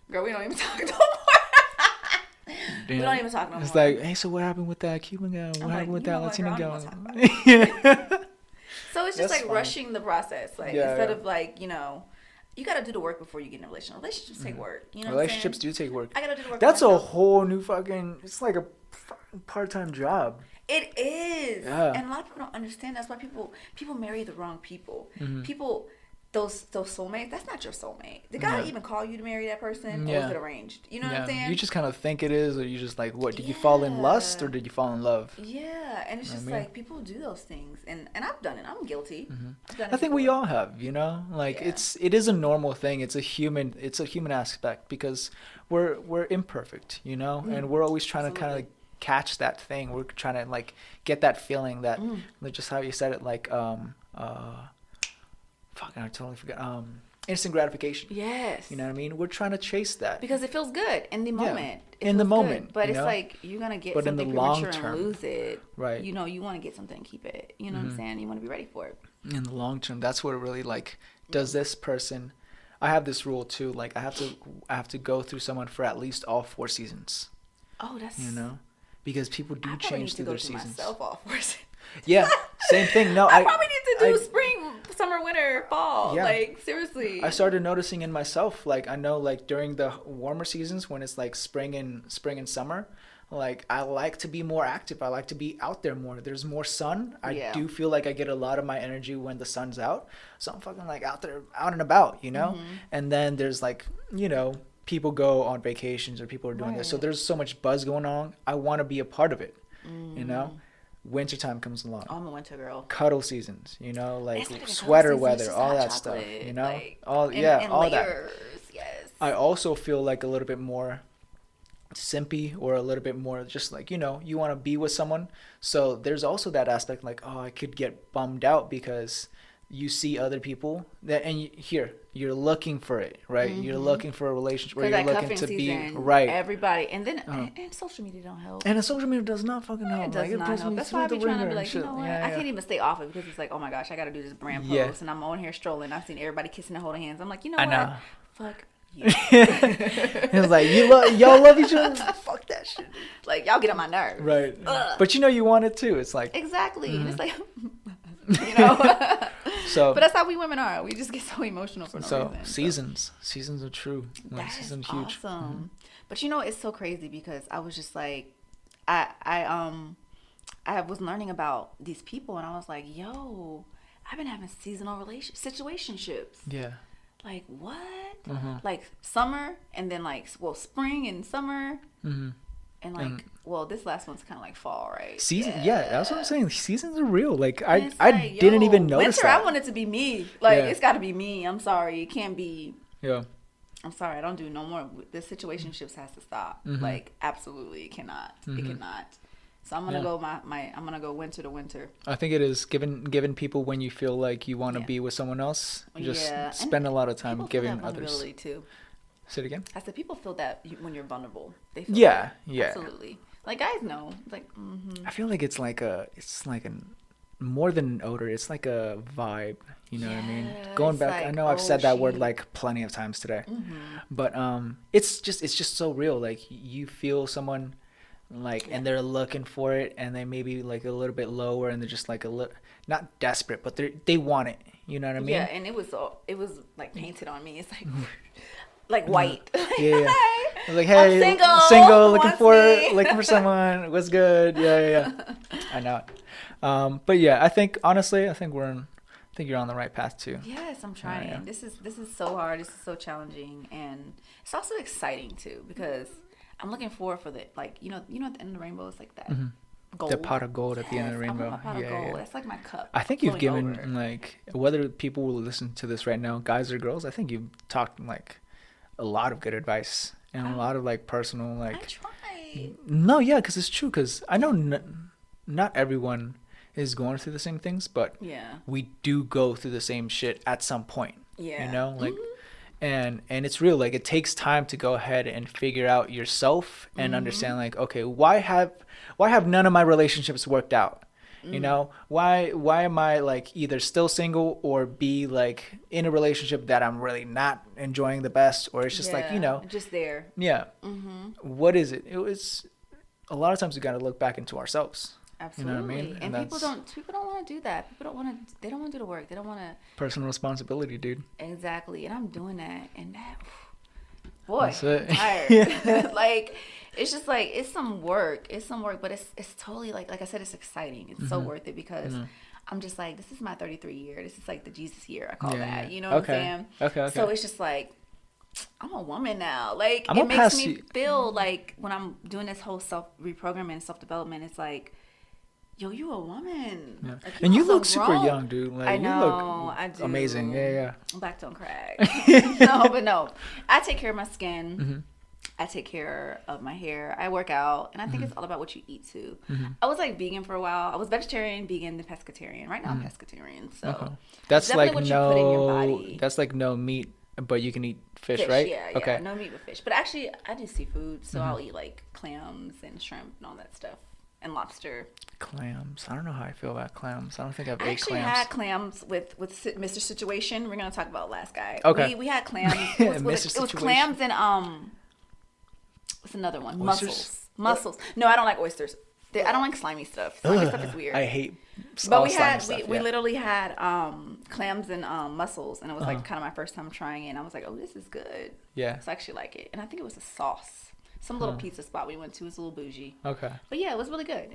Speaker 2: girl, we don't even talk no more. We don't even talk no more.
Speaker 1: It's like, hey, so what happened with that Cuban guy? What happened with that Latino guy?
Speaker 2: So it's just like rushing the process. Like, instead of like, you got to do the work before you get in a relationship. Relationships take work.
Speaker 1: Relationships do take work.
Speaker 2: I got to do the work.
Speaker 1: That's a whole new it's like a part-time job.
Speaker 2: It is. Yeah. And a lot of people don't understand. That's why people marry the wrong people. People, those soulmates, that's not your soulmate. Did God even call you to marry that person? Or was it arranged? You know what I'm saying?
Speaker 1: You just kind of think it is, or you just like, what, did you fall in lust or did you fall in love?
Speaker 2: Yeah. And it's just like, people do those things. And I've done it. I'm guilty. I've done it
Speaker 1: I think we all have, like it is a normal thing. It's a human aspect, because we're imperfect, and we're always trying to kind of catch that thing. We're trying to like get that feeling that like just how you said it, like I totally forgot. Instant gratification.
Speaker 2: Yes.
Speaker 1: You know what I mean? We're trying to chase that
Speaker 2: because it feels good in the moment.
Speaker 1: In the moment,
Speaker 2: but it's like you're gonna get something premature and lose it.
Speaker 1: Right.
Speaker 2: You want to get something and keep it. You know what I'm saying? You want to be ready for it.
Speaker 1: In the long term, that's what it really like. Does this person? I have this rule too. Like I have to go through someone for at least all 4 seasons.
Speaker 2: Oh, that's
Speaker 1: because people do change through their seasons.
Speaker 2: Myself all 4 seasons.
Speaker 1: Yeah, same thing. No,
Speaker 2: I probably need to do spring, summer, winter, fall. Yeah. Like, seriously.
Speaker 1: I started noticing in myself, like, I know, like, during the warmer seasons when it's, like, spring and summer, like, I like to be more active. I like to be out there more. There's more sun. I do feel like I get a lot of my energy when the sun's out. So I'm fucking, like, out there, out and about, And then there's, like, people go on vacations or people are doing this. So there's so much buzz going on. I want to be a part of it, Wintertime comes along.
Speaker 2: I'm a winter girl.
Speaker 1: Cuddle seasons, like sweater weather, all that stuff,
Speaker 2: like,
Speaker 1: all
Speaker 2: layers,
Speaker 1: that.
Speaker 2: Yes.
Speaker 1: I also feel like a little bit more simpy, or a little bit more just like, you want to be with someone. So there's also that aspect, like, oh, I could get bummed out because you see other people that, and you're looking for it, right? You're looking for a relationship where you're looking to be right.
Speaker 2: Everybody, and then and social media don't help.
Speaker 1: And social media does not fucking help.
Speaker 2: It does not help. That's why I be trying to be like, I can't even stay off it because it's like, oh my gosh, I got to do this brand post, and I'm on here strolling. I've seen everybody kissing and holding hands. I'm like, what? Fuck you.
Speaker 1: It's like y'all love each other. Fuck that shit.
Speaker 2: Like, y'all get on my nerves.
Speaker 1: Right. Ugh. But you want it too. It's like
Speaker 2: exactly. And it's like.
Speaker 1: So,
Speaker 2: but that's how we women are. We just get so emotional for no reason.
Speaker 1: Seasons are true.
Speaker 2: That's
Speaker 1: seasons
Speaker 2: huge. Awesome. But it's so crazy because I was just like, I was learning about these people and I was like, yo, I've been having seasonal situationships.
Speaker 1: Yeah.
Speaker 2: Like what? Like summer and then spring and summer. And this last one's kind of like fall, right?
Speaker 1: Season, yeah, that's what I'm saying. Seasons are real. Like I didn't even notice
Speaker 2: winter, that. I want it to be me. Like it's got to be me. I'm sorry, it can't be.
Speaker 1: Yeah.
Speaker 2: I'm sorry, I don't do no more. The situationships has to stop. Like absolutely, it cannot. It cannot. So I'm gonna go I'm gonna go winter to winter.
Speaker 1: I think it is given people when you feel like you want to be with someone else. Just spend a lot of time giving others.
Speaker 2: Too.
Speaker 1: Say it again.
Speaker 2: I said people feel that when you're vulnerable. They feel
Speaker 1: that.
Speaker 2: Absolutely. Like guys know. Like
Speaker 1: I feel like it's like more than an odor. It's like a vibe. You know what I mean? Going back, like, I know I've said that word like plenty of times today, but it's just so real. Like you feel someone, like, and they're looking for it, and they maybe like a little bit lower, and they're just like a little not desperate, but they want it. You know what I mean?
Speaker 2: Yeah, and it was like painted on me. It's like. Like white.
Speaker 1: Yeah. Like, hey, I'm single, looking for someone. What's good? Yeah. I know it. But yeah, I think honestly, you're on the right path too.
Speaker 2: Yes, I'm trying. This is so hard. This is so challenging, and it's also exciting too because I'm looking forward for the like at the end of the rainbow it's like that gold.
Speaker 1: The pot of gold at the end of the
Speaker 2: I
Speaker 1: rainbow.
Speaker 2: want my pot of gold. That's like my cup.
Speaker 1: I think you've given
Speaker 2: over.
Speaker 1: like whether people will listen to this right now, guys or girls. I think you've talked like a lot of good advice and a lot of like personal like.
Speaker 2: I try.
Speaker 1: No, yeah, because it's true. Because I know not everyone is going through the same things, but we do go through the same shit at some point.
Speaker 2: Yeah.
Speaker 1: You know, like. And it's real, like it takes time to go ahead and figure out yourself and understand like, okay, why have none of my relationships worked out? You know, why am I like either still single or be like in a relationship that I'm really not enjoying the best, or it's just like, you know,
Speaker 2: just there.
Speaker 1: Yeah. What is it? It was a lot of times we got to look back into ourselves.
Speaker 2: Absolutely.
Speaker 1: You know what I mean?
Speaker 2: And people don't want to do that. They don't want to do the work. They don't want to.
Speaker 1: Personal responsibility, dude.
Speaker 2: Exactly. And I'm doing that. And that, boy,
Speaker 1: that's it.
Speaker 2: I'm tired. Like, it's just like, it's some work, but it's totally like I said, it's exciting. It's so worth it because I'm just like, this is my 33 year. This is like the Jesus year. I call that. You know what I'm saying?
Speaker 1: Okay.
Speaker 2: So it's just like, I'm a woman now. Like, it makes me feel like when I'm doing this whole self-reprogramming and self-development, it's like, yo, you a woman.
Speaker 1: Yeah.
Speaker 2: Like,
Speaker 1: and you look super young, dude. Like,
Speaker 2: I know,
Speaker 1: you look
Speaker 2: I do.
Speaker 1: amazing. Yeah.
Speaker 2: Black don't crack. No. I take care of my skin. I take care of my hair. I work out. And I think it's all about what you eat, too. I was, like, vegan for a while. I was vegetarian, vegan, then pescatarian. Right now, I'm pescatarian. So
Speaker 1: that's like
Speaker 2: what you put in your body.
Speaker 1: That's like no meat, but you can eat fish, right?
Speaker 2: Yeah, okay. No meat with fish. But actually, I do seafood. So I'll eat, like, clams and shrimp and all that stuff. And lobster.
Speaker 1: Clams. I don't know how I feel about clams. I don't think I've ate clams.
Speaker 2: I actually had clams with Mr. Situation. We're gonna talk about last guy.
Speaker 1: Okay.
Speaker 2: We had clams. It was clams and what's another one?
Speaker 1: Oysters?
Speaker 2: Mussels. No, I don't like oysters. I don't like slimy stuff. Slimy stuff is weird.
Speaker 1: I hate.
Speaker 2: But we literally had clams and mussels, and it was like kind of my first time trying it. And I was like, oh, this is good.
Speaker 1: Yeah.
Speaker 2: So I actually like it, and I think it was a sauce. Some little pizza spot we went to was a little bougie. Okay. But yeah, it was really good.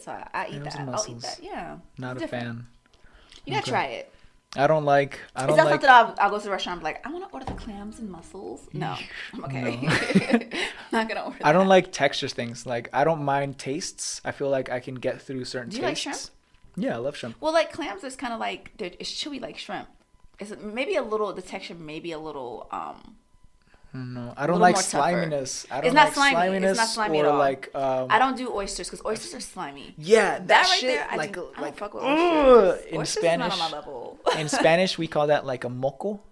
Speaker 2: So I eat that. I'll eat that. Yeah.
Speaker 1: Not a fan.
Speaker 2: You gotta try it.
Speaker 1: I don't like.
Speaker 2: Is that something I'll go to the restaurant and be like, I want to order the clams and mussels? No. I'm okay. No. Not gonna order that.
Speaker 1: I don't like texture things. Like, I don't mind tastes. I feel like I can get through certain tastes.
Speaker 2: Do you like shrimp?
Speaker 1: Yeah, I love shrimp.
Speaker 2: Well, like clams is kind of like, it's chewy like shrimp. It's maybe a little, the texture maybe a little,
Speaker 1: no, I don't like sliminess. I don't like sliminess.
Speaker 2: It's not slimy at all.
Speaker 1: Like,
Speaker 2: I don't do oysters because oysters are slimy.
Speaker 1: Yeah, that
Speaker 2: right
Speaker 1: shit,
Speaker 2: there. I
Speaker 1: like,
Speaker 2: don't fuck with oysters.
Speaker 1: In
Speaker 2: oysters
Speaker 1: Spanish,
Speaker 2: is not on my level.
Speaker 1: In Spanish, we call that like a moco,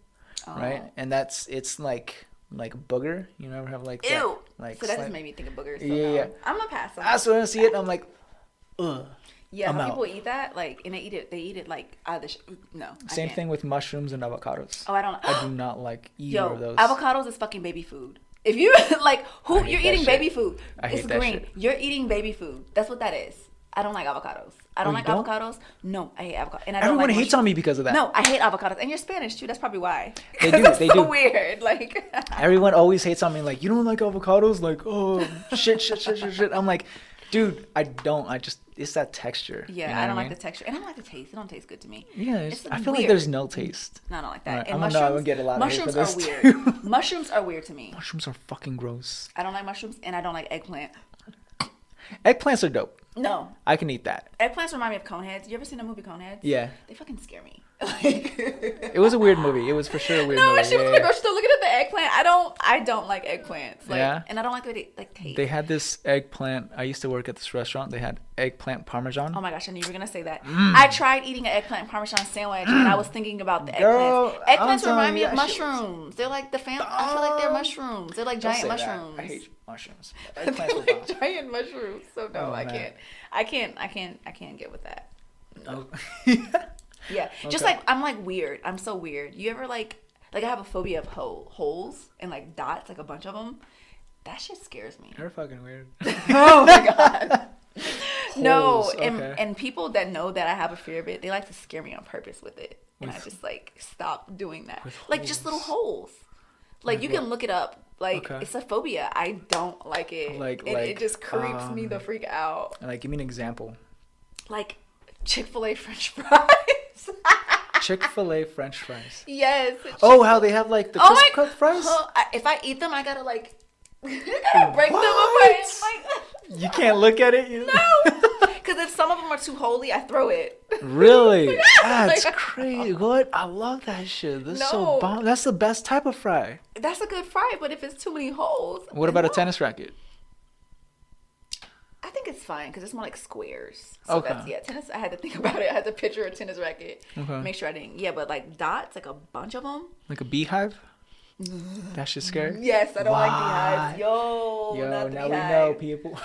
Speaker 1: right? And it's like booger. You never have like that,
Speaker 2: ew.
Speaker 1: Like
Speaker 2: so that just made me think of boogers. So
Speaker 1: yeah.
Speaker 2: I'm gonna pass on.
Speaker 1: I swear when I see it, I'm like, ugh.
Speaker 2: Yeah, some people eat that, like, and they eat it like either. No.
Speaker 1: Same thing with mushrooms and avocados.
Speaker 2: Oh, I
Speaker 1: do not like either of those.
Speaker 2: Avocados is fucking baby food. If you like, you're eating baby food. It's green. Shit. You're eating baby food. That's what that is. I don't like avocados. I don't like avocados. No, I hate avocados. And
Speaker 1: everyone hates on me because of that.
Speaker 2: No, I hate avocados. And you're Spanish too. That's probably why.
Speaker 1: They do. They do.
Speaker 2: Weird. Like
Speaker 1: everyone always hates on me. Like, you don't like avocados? Like, oh shit. I'm like, dude, I don't. It's that texture.
Speaker 2: Yeah,
Speaker 1: you know
Speaker 2: I don't like the texture, and I don't like the taste. It don't taste good to me.
Speaker 1: Yeah, I feel like there's no taste.
Speaker 2: No, I don't like that.
Speaker 1: Right,
Speaker 2: and
Speaker 1: mushrooms, I would get a lot of hate for this
Speaker 2: are weird.
Speaker 1: too.
Speaker 2: Mushrooms are weird to me.
Speaker 1: Mushrooms are fucking gross.
Speaker 2: I don't like mushrooms, and I don't like eggplant.
Speaker 1: Eggplants are dope.
Speaker 2: No.
Speaker 1: I can eat that.
Speaker 2: Eggplants remind me of Coneheads. You ever seen the movie Coneheads?
Speaker 1: Yeah.
Speaker 2: They fucking scare me.
Speaker 1: It was a weird movie. It was for sure a weird movie.
Speaker 2: No, she was in the grocery store looking at the eggplant. I don't like eggplants. Like,
Speaker 1: yeah.
Speaker 2: And I don't like the way they taste.
Speaker 1: They had this eggplant. I used to work at this restaurant. They had eggplant parmesan.
Speaker 2: Oh my gosh, I knew you were going to say that. I tried eating an eggplant parmesan sandwich and I was thinking about the eggplants. Eggplants remind me of mushrooms. They're like I feel like they're mushrooms. They're like giant mushrooms.
Speaker 1: I hate mushrooms.
Speaker 2: Eggplants are like giant mushrooms. So no, I can't get with that. No. Yeah, just like I'm like weird. I'm so weird. You ever like I have a phobia of holes and like dots, like a bunch of them. That shit scares me.
Speaker 1: You're fucking weird.
Speaker 2: Oh my god. No,
Speaker 1: okay.
Speaker 2: and people that know that I have a fear of it, they like to scare me on purpose with it, and I just like stop doing that. Like just little holes. Like you can look it up. Like it's a phobia. I don't like it. It just creeps me the freak out.
Speaker 1: Like give me an example.
Speaker 2: Like Chick-fil-A French fries.
Speaker 1: Chick-fil-A French fries.
Speaker 2: Yes.
Speaker 1: Oh, how they have like the crisp cut fries?
Speaker 2: If I eat them, I gotta like You gotta break them apart.
Speaker 1: You can't look at it.
Speaker 2: No, because if some of them are too holy, I throw it.
Speaker 1: Really? That's crazy. What? I love that shit. That's so bomb. That's the best type of fry.
Speaker 2: That's a good fry, but if it's too many holes.
Speaker 1: What about a tennis racket?
Speaker 2: I think it's fine because it's more like squares. So that's, tennis. I had to think about it. I had to picture a tennis racket. Okay. Make sure I didn't. Yeah, but like dots, like a bunch of them.
Speaker 1: Like a beehive? That shit's scary?
Speaker 2: Yes, I don't like beehives. Yo, not the
Speaker 1: now
Speaker 2: beehive.
Speaker 1: we know, people.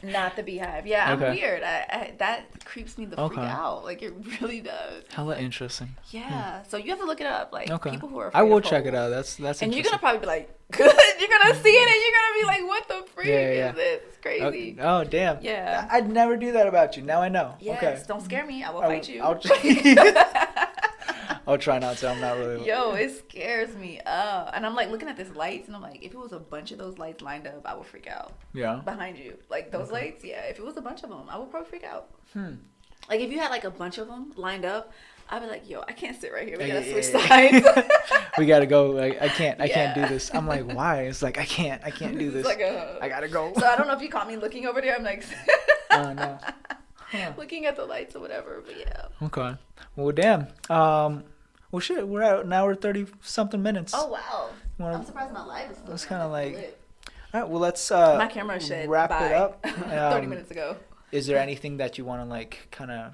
Speaker 2: Not the beehive. Yeah, I'm weird. That creeps me the freak out. Like, it really does.
Speaker 1: Hella interesting.
Speaker 2: Yeah. So you have to look it up. Like, people who are afraid
Speaker 1: I will
Speaker 2: of
Speaker 1: check
Speaker 2: holes.
Speaker 1: it out. That's
Speaker 2: and you're going to probably be like, good. You're going to see it and you're going to be like, what the freak is this? It's crazy.
Speaker 1: Oh, damn.
Speaker 2: Yeah.
Speaker 1: I'd never do that about you. Now I know.
Speaker 2: Yes.
Speaker 1: Okay.
Speaker 2: Don't scare me. I will fight you.
Speaker 1: I'll try not to. I'm not really.
Speaker 2: Yo, it scares me up. And I'm like looking at this lights and I'm like, if it was a bunch of those lights lined up, I would freak out.
Speaker 1: Yeah.
Speaker 2: Behind you. Like those lights, yeah. If it was a bunch of them, I would probably freak out. Like if you had like a bunch of them lined up, I'd be like, yo, I can't sit right here. We gotta switch sides.
Speaker 1: We gotta go. Like, I can't do this. I'm like, why? It's like, I can't do this.
Speaker 2: Like
Speaker 1: I gotta go.
Speaker 2: So I don't know if you caught me looking over there. I'm like,
Speaker 1: no.
Speaker 2: Looking at the lights or whatever, but yeah.
Speaker 1: Okay. Well, damn. Well, shit, we're at an hour 30-something minutes.
Speaker 2: Oh, wow. I'm surprised my live is still
Speaker 1: It's kind of like...
Speaker 2: lit.
Speaker 1: All right, well, let's
Speaker 2: my camera should
Speaker 1: wrap it up.
Speaker 2: 30 minutes ago.
Speaker 1: Is there anything that you want to, like, kind of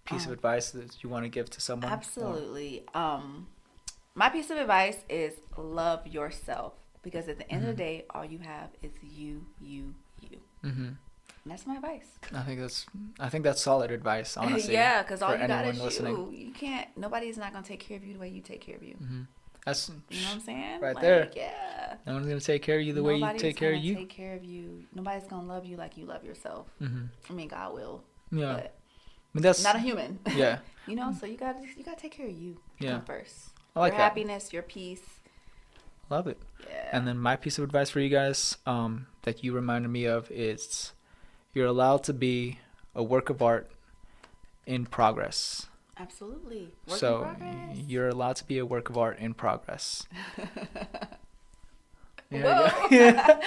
Speaker 1: piece of advice that you want to give to someone?
Speaker 2: Absolutely. My piece of advice is love yourself. Because at the end of the day, all you have is you. Mm-hmm. And that's my advice.
Speaker 1: I think that's solid advice, honestly.
Speaker 2: Yeah, because all you got is
Speaker 1: listening.
Speaker 2: you. You can't. Nobody's not gonna take care of you the way you take care of you.
Speaker 1: Mm-hmm. That's
Speaker 2: you know what I'm saying?
Speaker 1: Right there.
Speaker 2: Yeah.
Speaker 1: No one's gonna take care of you the way you take care of you.
Speaker 2: Take care of you. Nobody's gonna love you like you love yourself.
Speaker 1: Mm-hmm.
Speaker 2: I mean, God will.
Speaker 1: Yeah.
Speaker 2: But
Speaker 1: that's
Speaker 2: not a human.
Speaker 1: Yeah.
Speaker 2: You know, so you gotta take care of you.
Speaker 1: Yeah.
Speaker 2: First.
Speaker 1: I like
Speaker 2: your
Speaker 1: that.
Speaker 2: Happiness, your peace.
Speaker 1: Love it.
Speaker 2: Yeah.
Speaker 1: And then my piece of advice for you guys, that you reminded me of is, you're allowed to be a work of art in progress.
Speaker 2: Absolutely.
Speaker 1: You're allowed to be a work of art in progress.
Speaker 2: Yeah.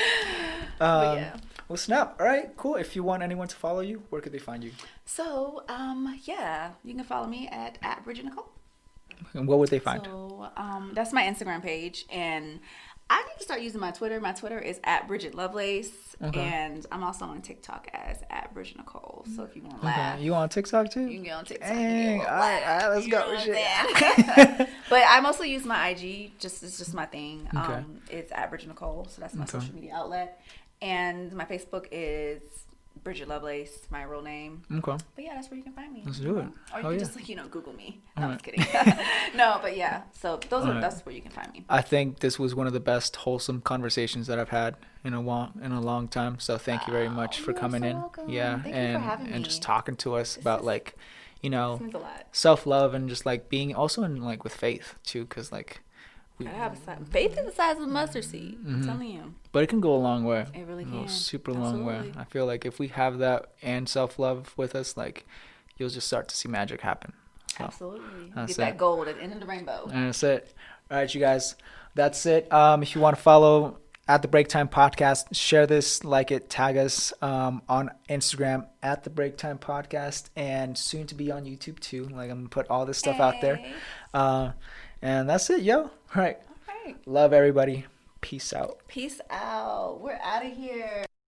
Speaker 1: Well, snap. All right, cool. If you want anyone to follow you, where could they find you?
Speaker 2: So, you can follow me at Bridget Nicole.
Speaker 1: And what would they find?
Speaker 2: So, that's my Instagram page, and I need to start using my Twitter. My Twitter is at Bridget Lovelace, and I'm also on TikTok as at Bridget Nicole. So if you want to laugh,
Speaker 1: you on TikTok too?
Speaker 2: You can get on TikTok.
Speaker 1: Dang, all right, let's go.
Speaker 2: But I mostly use my IG. It's just my thing.
Speaker 1: Okay.
Speaker 2: It's at Bridget Nicole, so that's my social media outlet, and my Facebook is Bridget Lovelace, my real name.
Speaker 1: Okay.
Speaker 2: But yeah, that's where you can find me.
Speaker 1: Let's do it.
Speaker 2: Or you can just Google me. No, I'm just kidding. No, but yeah. So that's where you can find me.
Speaker 1: I think this was one of the best wholesome conversations that I've had in a long time. So thank you very much for coming in.
Speaker 2: Welcome.
Speaker 1: Yeah,
Speaker 2: Thank you for having me.
Speaker 1: just talking to us about like,
Speaker 2: this means a lot.
Speaker 1: self-love and just like being also in like with faith too, because like.
Speaker 2: Faith is the size of a mustard seed. I'm telling you.
Speaker 1: But it can go a long way.
Speaker 2: It really can.
Speaker 1: Super long way. I feel like if we have that and self-love with us, like, you'll just start to see magic happen. So,
Speaker 2: absolutely. Get that gold at the end of the rainbow.
Speaker 1: And that's it. All right, you guys. That's it. If you want to follow at the BreakTime Podcast, share this, like it, tag us on Instagram at the BreakTime Podcast, and soon to be on YouTube too. Like, I'm gonna put all this stuff out there. And that's it, yo. All right.
Speaker 2: All right.
Speaker 1: Love everybody. Peace out.
Speaker 2: Peace out. We're out of here.